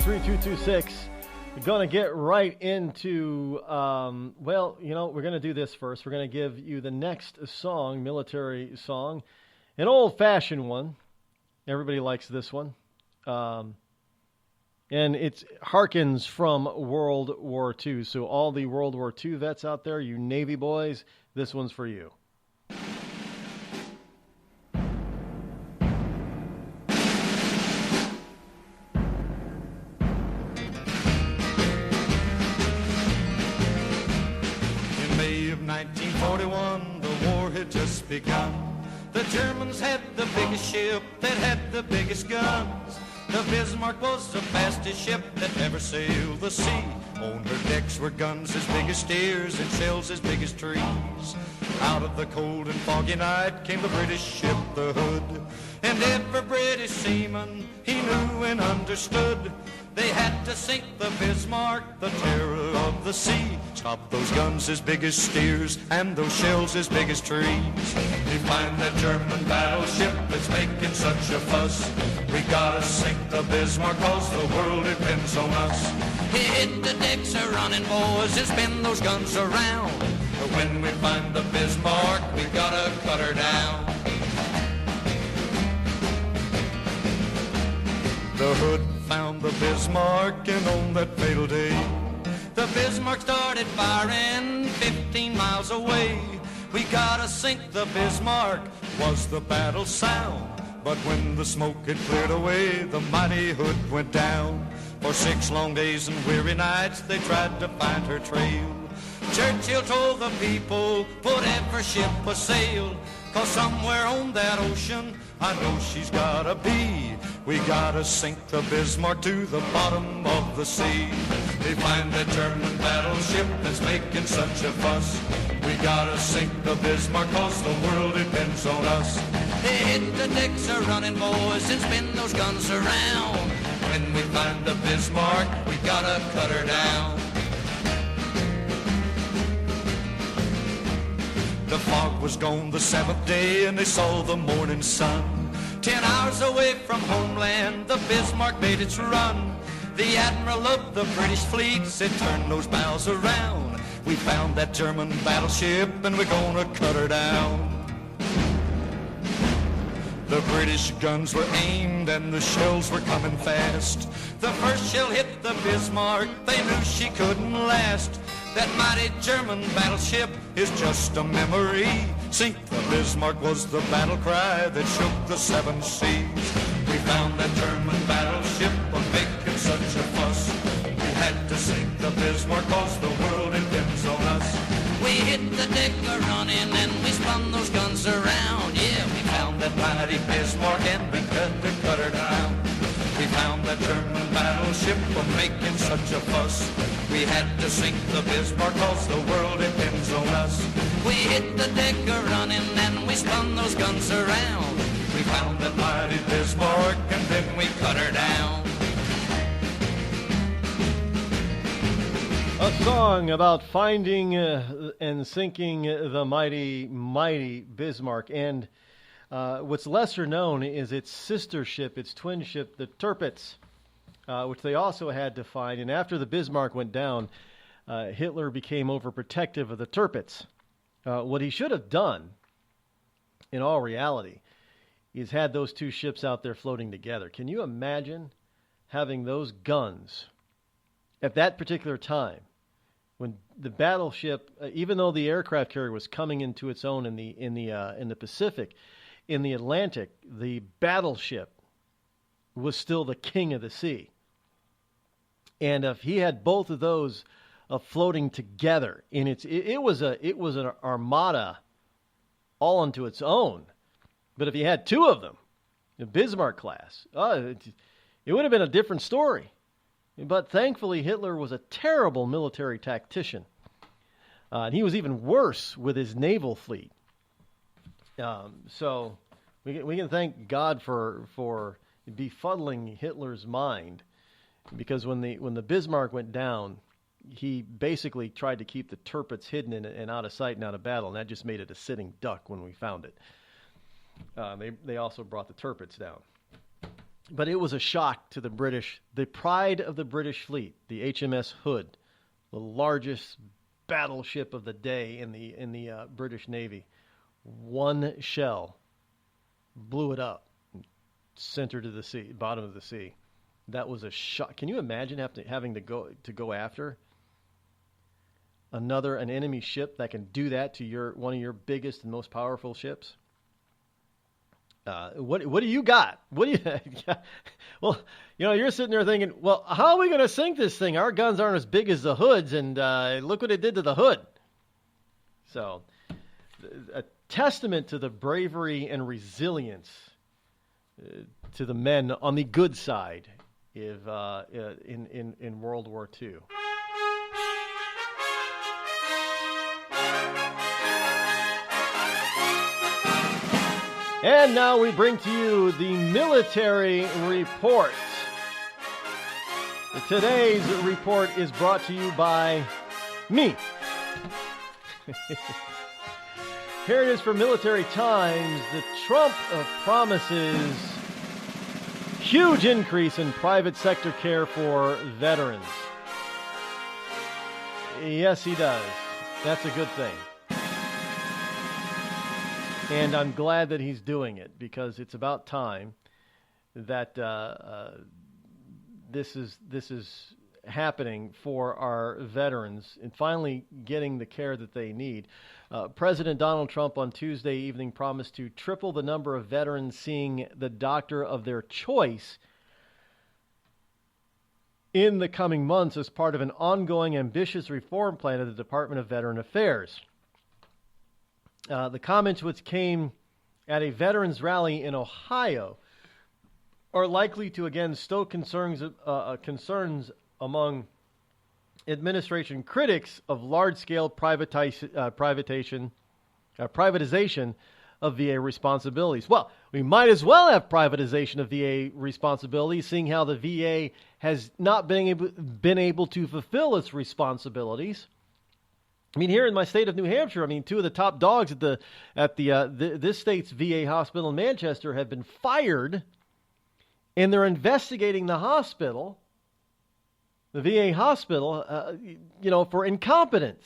3226. We're going to get right into, well, you know, we're going to do this first. We're going to give you the next song, military song, an old-fashioned one. Everybody likes this one. And it harkens from World War II. So all the World War II vets out there, you Navy boys, this one's for you. In May of 1941, the war had just begun. The Germans had the biggest ship that had the biggest guns. The Bismarck was the fastest ship that ever sailed the sea. On her decks were guns as big as steers and shells as big as trees. Out of the cold and foggy night came the British ship, the Hood. And every British seaman, he knew and understood. They had to sink the Bismarck, the terror of the sea. Stop those guns as big as steers and those shells as big as trees. We find that German battleship that's making such a fuss. We gotta sink the Bismarck cause the world depends on us. Hit the decks a running, boys, and spin those guns around. But when we find the Bismarck, we gotta cut her down. The Hood found the Bismarck, and on that fatal day, the Bismarck started firing 15 miles away. We gotta sink the Bismarck, was the battle sound. But when the smoke had cleared away, the mighty Hood went down. For 6 long days and weary nights, they tried to find her trail. Churchill told the people, put every ship a sail, cause somewhere on that ocean, I know she's gotta be. We gotta sink the Bismarck to the bottom of the sea. They find that German battleship that's making such a fuss. We gotta sink the Bismarck cause the world depends on us. Hit the decks a running, boys, and spin those guns around. When we find the Bismarck, we gotta cut her down. The fog was gone the 7th day and they saw the morning sun. 10 hours away from homeland, the Bismarck made its run. The admiral of the British fleet said, turn those bows around. We found that German battleship and we're gonna cut her down. The British guns were aimed and the shells were coming fast. The first shell hit the Bismarck, they knew she couldn't last. That mighty German battleship is just a memory. Sink the Bismarck was the battle cry that shook the seven seas. We found that German battleship was making such a fuss. We had to sink the Bismarck cause the world depends on us. We hit the deck a-running and we spun those guns around. Yeah, we found that mighty Bismarck and we had to cut her down. We found that German battleship was making such a fuss. We had to sink the Bismarck cause the world depends on us. We hit the deck a-running and we spun those guns around. We found that mighty Bismarck and then we cut her down. A song about finding and sinking the mighty Bismarck. And what's lesser known is its sister ship, its twin ship, the Tirpitz, which they also had to find. And after the Bismarck went down, Hitler became overprotective of the Tirpitz. What he should have done, in all reality, is had those two ships out there floating together. Can you imagine having those guns at that particular time, when the battleship, even though the aircraft carrier was coming into its own in the Pacific, in the Atlantic, the battleship was still the king of the sea. And if he had both of those floating together in it was an armada all unto its own. But if he had two of them, the Bismarck class, it would have been a different story. But thankfully, Hitler was a terrible military tactician. And he was even worse with his naval fleet. So we can thank God for befuddling Hitler's mind, because when the Bismarck went down, he basically tried to keep the Tirpitz hidden and out of sight and out of battle, and that just made it a sitting duck when we found it. They also brought the Tirpitz down. But it was a shock to the British, the pride of the British fleet, the HMS Hood, the largest battleship of the day in the British Navy. One shell blew it up, center to the sea, bottom of the sea. That was a shock. Can you imagine having to go after an enemy ship that can do that to one of your biggest and most powerful ships? What do you got? What do you? Well, you're sitting there thinking, well, how are we going to sink this thing? Our guns aren't as big as the Hood's, and look what it did to the Hood. So, a testament to the bravery and resilience to the men on the good side in World War II. And now we bring to you the military report. Today's report is brought to you by me. Here it is for Military Times. The Trump promises huge increase in private sector care for veterans. Yes, he does. That's a good thing. And I'm glad that he's doing it, because it's about time that this is happening for our veterans and finally getting the care that they need. President Donald Trump on Tuesday evening promised to triple the number of veterans seeing the doctor of their choice in the coming months as part of an ongoing ambitious reform plan of the Department of Veteran Affairs. The comments, which came at a veterans rally in Ohio, are likely to again stoke concerns among administration critics of large-scale privatization of VA responsibilities. Well, we might as well have privatization of VA responsibilities, seeing how the VA has not been able to fulfill its responsibilities. I mean, here in my state of New Hampshire, two of the top dogs at this state's VA hospital in Manchester have been fired, and they're investigating the hospital, the VA hospital, for incompetence.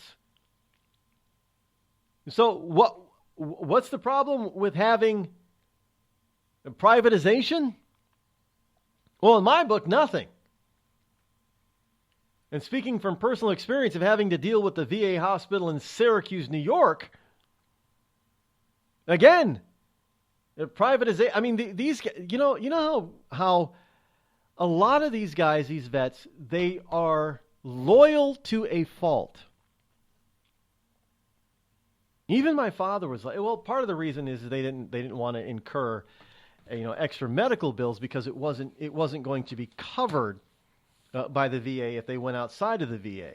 So what's the problem with having Privatization? Well, in my book, nothing. And speaking from personal experience of having to deal with the VA hospital in Syracuse, New York, again, privatization. I mean, these, you know how a lot of these guys, these vets, they are loyal to a fault. Even my father was like, well, part of the reason is they didn't want to incur, extra medical bills because it wasn't going to be covered by the VA if they went outside of the VA.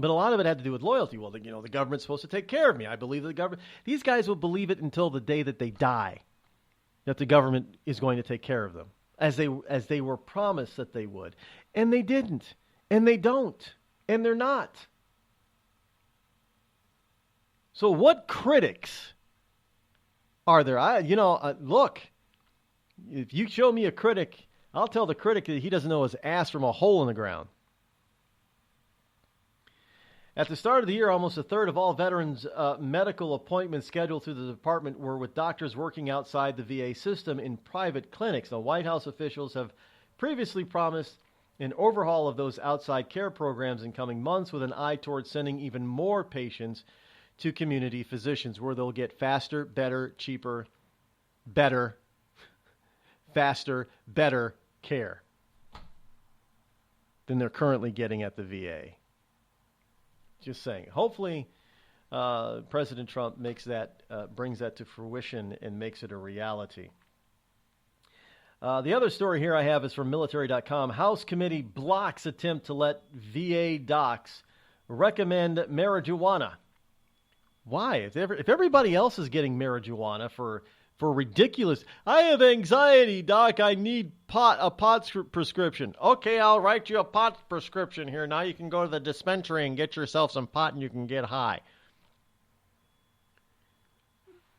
But a lot of it had to do with loyalty. Well, the government's supposed to take care of me. I believe the government. These guys will believe it until the day that they die, that the government is going to take care of them, as they were promised that they would, and they didn't, and they don't, and they're not. So what critics are there? Look, if you show me a critic, I'll tell the critic that he doesn't know his ass from a hole in the ground. At the start of the year, almost a third of all veterans' medical appointments scheduled through the department were with doctors working outside the VA system in private clinics. Now, White House officials have previously promised an overhaul of those outside care programs in coming months with an eye towards sending even more patients to community physicians where they'll get faster, better, cheaper, better, faster, better care than they're currently getting at the VA. Just saying. Hopefully, President Trump brings that to fruition and makes it a reality. The other story here I have is from military.com. House committee blocks attempt to let VA docs recommend marijuana. Why? If everybody else is getting marijuana for ridiculous, I have anxiety, doc, I need a pot prescription. Okay, I'll write you a pot prescription here. Now you can go to the dispensary and get yourself some pot and you can get high.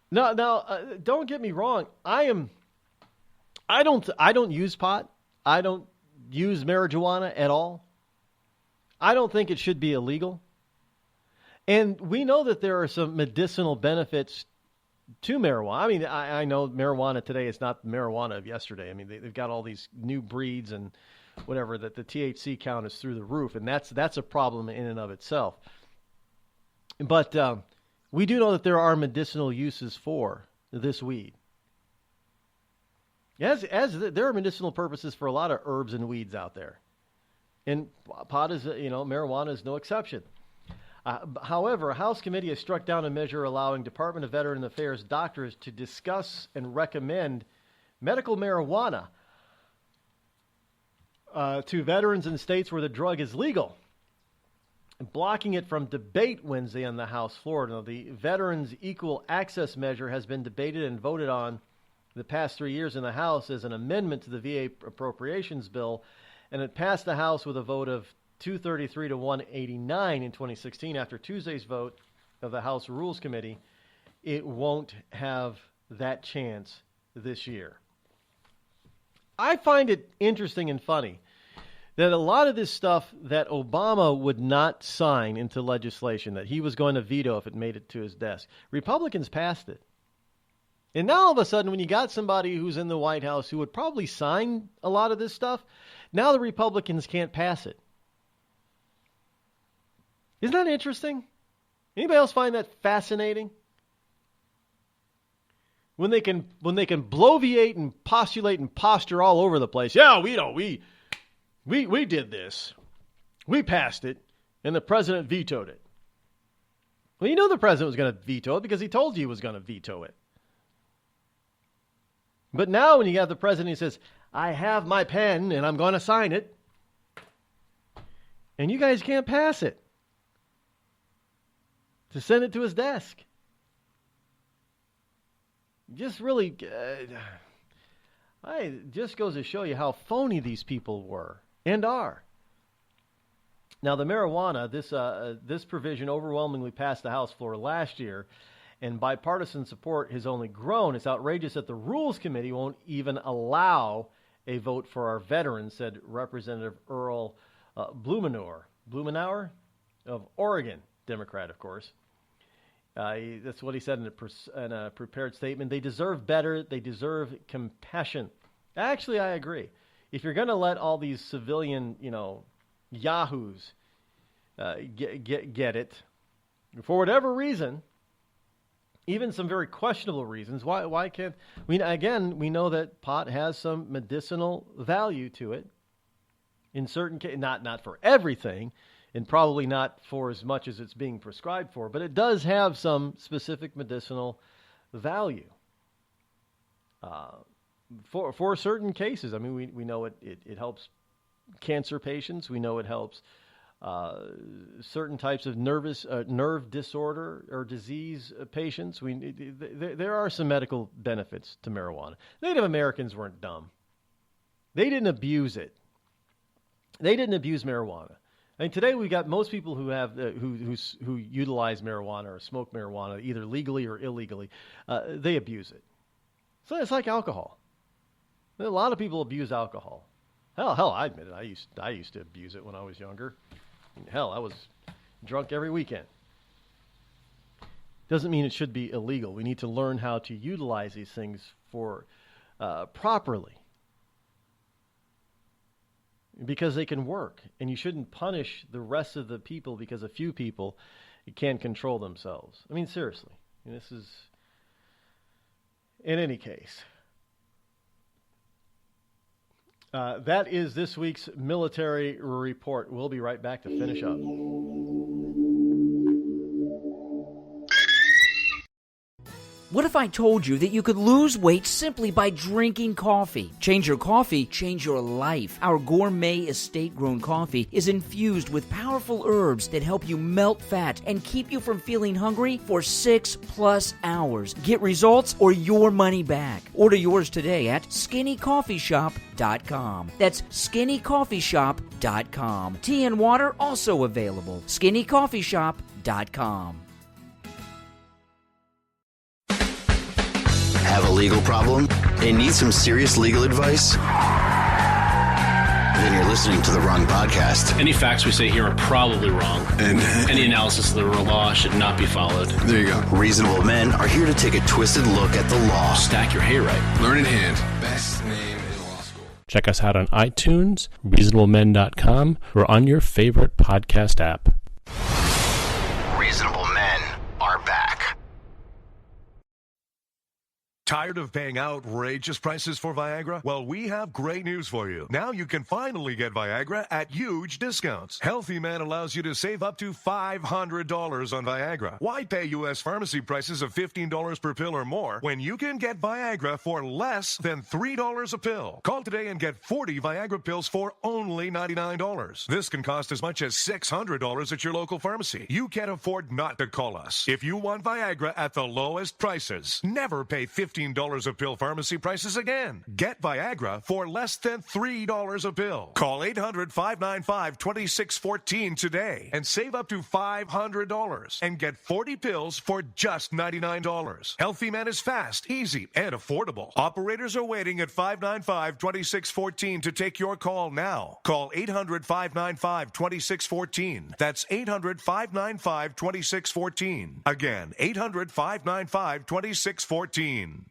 Now, don't get me wrong. I don't use pot. I don't use marijuana at all. I don't think it should be illegal. And we know that there are some medicinal benefits to marijuana. I mean, I know marijuana today is not the marijuana of yesterday. I mean, they've got all these new breeds and whatever that the THC count is through the roof, and that's a problem in and of itself. But we do know that there are medicinal uses for this weed. As there are medicinal purposes for a lot of herbs and weeds out there, and pot is marijuana is no exception. However, a House committee has struck down a measure allowing Department of Veteran Affairs doctors to discuss and recommend medical marijuana to veterans in states where the drug is legal, blocking it from debate Wednesday on the House floor. Now, the Veterans Equal Access measure has been debated and voted on the past 3 years in the House as an amendment to the VA appropriations bill, and it passed the House with a vote of 233 to 189 in 2016. After Tuesday's vote of the House Rules Committee, it won't have that chance this year. I find it interesting and funny that a lot of this stuff that Obama would not sign into legislation, that he was going to veto if it made it to his desk, Republicans passed it. And now all of a sudden, when you got somebody who's in the White House who would probably sign a lot of this stuff, now the Republicans can't pass it. Isn't that interesting? Anybody else find that fascinating? When they can bloviate and postulate and posture all over the place. Yeah, we did this. We passed it, and the president vetoed it. Well, you know the president was going to veto it because he told you he was going to veto it. But now when you have the president, he says, I have my pen and I'm going to sign it. And you guys can't pass it. To send it to his desk. Just really, it just goes to show you how phony these people were and are. Now, the marijuana, this provision overwhelmingly passed the House floor last year, and bipartisan support has only grown. It's outrageous that the Rules Committee won't even allow a vote for our veterans, said Representative Earl Blumenauer of Oregon, Democrat, of course. That's what he said in a prepared statement. They deserve better. They deserve compassion. Actually, I agree. If you're going to let all these civilian, yahoos get it, for whatever reason, even some very questionable reasons, why can't we? Again, we know that pot has some medicinal value to it. In certain cases, not for everything, and probably not for as much as it's being prescribed for, but it does have some specific medicinal value for certain cases. I mean, we know it helps cancer patients. We know it helps certain types of nerve disorder or disease patients. There are some medical benefits to marijuana. Native Americans weren't dumb. They didn't abuse it. They didn't abuse marijuana. I mean, today we got most people who have who utilize marijuana or smoke marijuana either legally or illegally. They abuse it. So it's like alcohol. A lot of people abuse alcohol. Hell, I admit it. I used to abuse it when I was younger. Hell, I was drunk every weekend. Doesn't mean it should be illegal. We need to learn how to utilize these things for properly. Because they can work, and you shouldn't punish the rest of the people because a few people can't control themselves. I mean, seriously. This is, in any case. That is this week's military report. We'll be right back to finish up. What if I told you that you could lose weight simply by drinking coffee? Change your coffee, change your life. Our gourmet estate-grown coffee is infused with powerful herbs that help you melt fat and keep you from feeling hungry for 6+ hours. Get results or your money back. Order yours today at skinnycoffeeshop.com. That's skinnycoffeeshop.com. Tea and water also available. skinnycoffeeshop.com. Have a legal problem and need some serious legal advice? Then you're listening to the wrong podcast. Any facts we say here are probably wrong, and any analysis of the law should not be followed. There you go. Reasonable men are here to take a twisted look at the law. Stack your hayride. Learn in hand. Best name in law school. Check us out on iTunes, reasonablemen.com, or on your favorite podcast app. Reasonable men are back. Tired of paying outrageous prices for Viagra? Well, we have great news for you. Now you can finally get Viagra at huge discounts. Healthy Man allows you to save up to $500 on Viagra. Why pay U.S. pharmacy prices of $15 per pill or more when you can get Viagra for less than $3 a pill? Call today and get 40 Viagra pills for only $99. This can cost as much as $600 at your local pharmacy. You can't afford not to call us. If you want Viagra at the lowest prices, never pay $15 a pill pharmacy prices again. Get Viagra for less than $3 a pill. Call 800-595-2614 today and save up to $500 and get 40 pills for just $99. Healthy Man is fast, easy, and affordable. Operators are waiting at 595-2614 to take your call now. Call 800-595-2614. That's 800-595-2614. Again, 800-595-2614.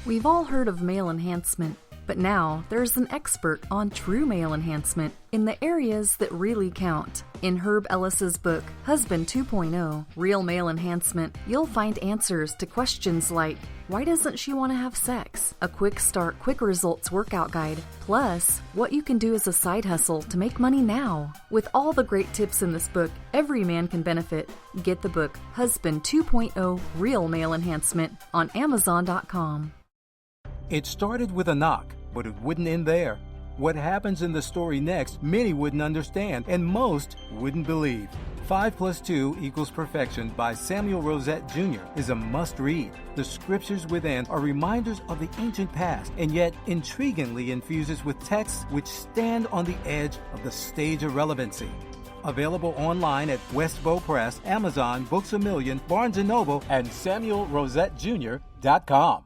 We've all heard of male enhancement, but now there's an expert on true male enhancement in the areas that really count. In Herb Ellis's book, Husband 2.0, Real Male Enhancement, you'll find answers to questions like, why doesn't she want to have sex? A quick start, quick results workout guide, plus what you can do as a side hustle to make money now. With all the great tips in this book, every man can benefit. Get the book, Husband 2.0, Real Male Enhancement, on Amazon.com. It started with a knock, but it wouldn't end there. What happens in the story next, many wouldn't understand, and most wouldn't believe. 5 + 2 = Perfection by Samuel Rosette Jr. is a must-read. The scriptures within are reminders of the ancient past, and yet intriguingly infuses with texts which stand on the edge of the stage of relevancy. Available online at Westbow Press, Amazon, Books A Million, Barnes & Noble, and SamuelRosetteJr.com.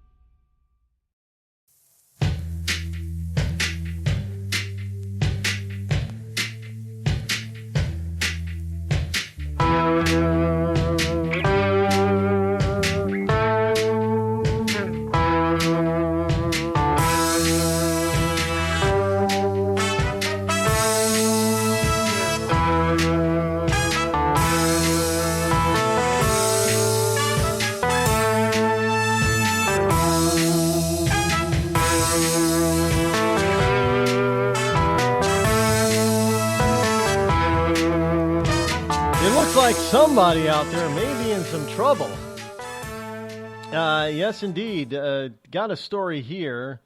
like somebody out there may be in some trouble. Yes, indeed. Got a story here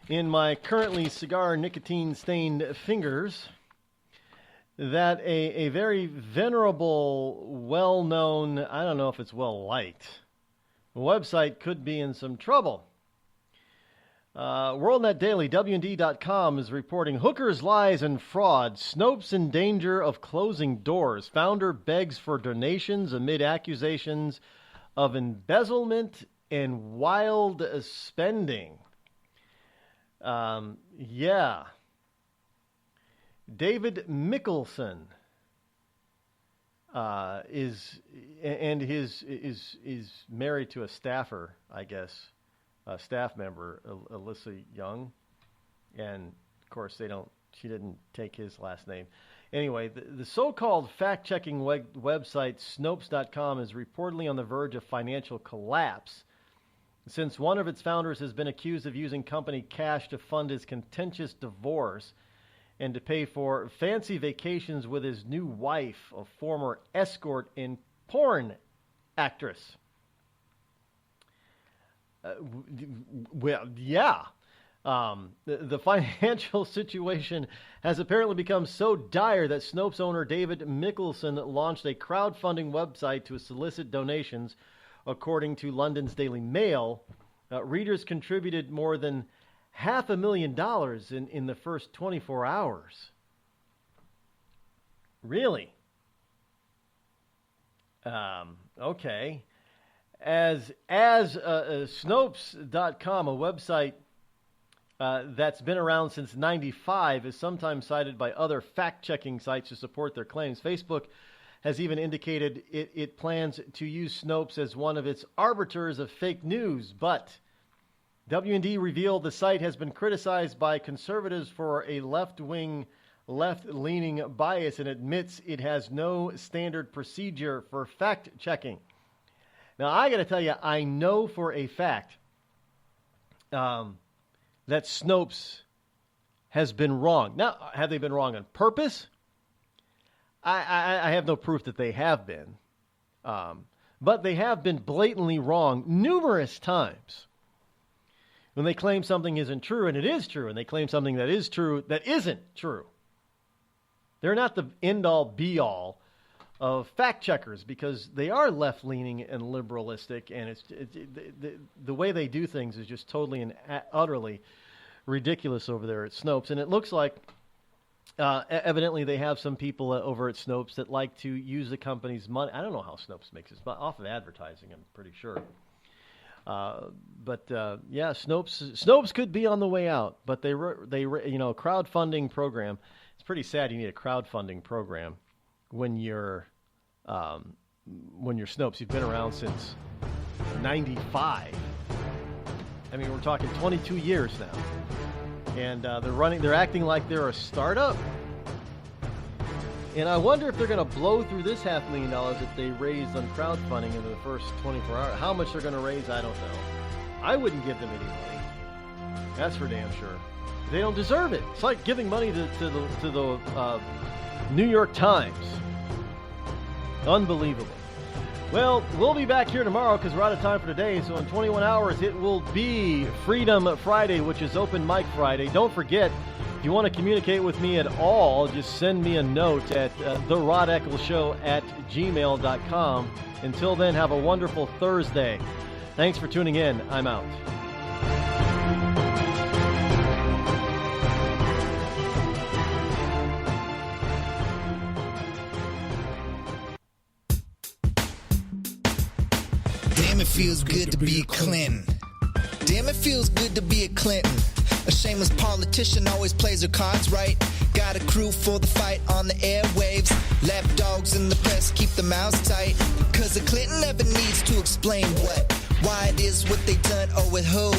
in my currently cigar nicotine-stained fingers that a very venerable, well-known, I don't know if it's well-liked, website could be in some trouble. WorldNet Daily, WND.com, is reporting hookers, lies, and fraud. Snopes in danger of closing doors. Founder begs for donations amid accusations of embezzlement and wild spending. David Mickelson is married to a staffer, I guess. A staff member, Alyssa Young, and of course she didn't take his last name. Anyway, the so-called fact-checking website Snopes.com is reportedly on the verge of financial collapse since one of its founders has been accused of using company cash to fund his contentious divorce and to pay for fancy vacations with his new wife, a former escort and porn actress. The financial situation has apparently become so dire that Snopes owner David Mickelson launched a crowdfunding website to solicit donations. According to London's Daily Mail, readers contributed more than $500,000 in the first 24 hours. Really? Okay. As Snopes.com, a website that's been around since '95, is sometimes cited by other fact-checking sites to support their claims. Facebook has even indicated it plans to use Snopes as one of its arbiters of fake news, but WND revealed the site has been criticized by conservatives for a left-leaning bias and admits it has no standard procedure for fact-checking. Now, I got to tell you, I know for a fact that Snopes has been wrong. Now, have they been wrong on purpose? I have no proof that they have been. But they have been blatantly wrong numerous times. When they claim something isn't true, and it is true, and they claim something that is true that isn't true. They're not the end-all, be-all of fact-checkers because they are left-leaning and liberalistic, and the way they do things is just totally and utterly ridiculous over there at Snopes. And it looks like evidently they have some people over at Snopes that like to use the company's money. I don't know how Snopes makes its money off of advertising, I'm pretty sure. Snopes could be on the way out, but they crowdfunding program. It's pretty sad you need a crowdfunding program when you're Snopes. You've been around since '95. I mean, we're talking 22 years now, and they're acting like they're a startup. And I wonder if they're going to blow through this $500,000 that they raised on crowdfunding in the first 24 hours. How much they're going to raise, I don't know. I wouldn't give them any money. That's for damn sure. They don't deserve it. It's like giving money to the New York Times. Unbelievable. Well, we'll be back here tomorrow because we're out of time for today. So in 21 hours, it will be Freedom Friday, which is Open Mic Friday. Don't forget, if you want to communicate with me at all, just send me a note at therodeckleshow@gmail.com. Until then, have a wonderful Thursday. Thanks for tuning in. I'm out. Damn, it feels good to be a Clinton. Damn, it feels good to be a Clinton. A shameless politician always plays her cards right. Got a crew for the fight on the airwaves. Lapdogs in the press keep their mouths tight. Cause a Clinton never needs to explain why it is what they done or with who.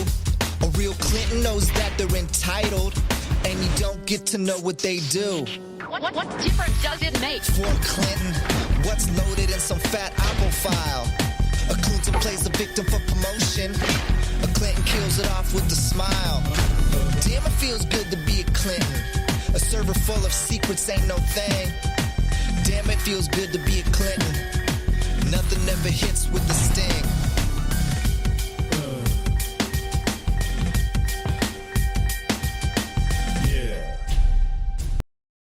A real Clinton knows that they're entitled, and you don't get to know what they do. What difference does it make? For Clinton, what's loaded in some fat Apple file? A Clinton plays a victim for promotion. A Clinton kills it off with a smile. Damn, it feels good to be a Clinton. A server full of secrets ain't no thing. Damn, Damn, it feels good to be a Clinton. Nothing ever hits with the sting.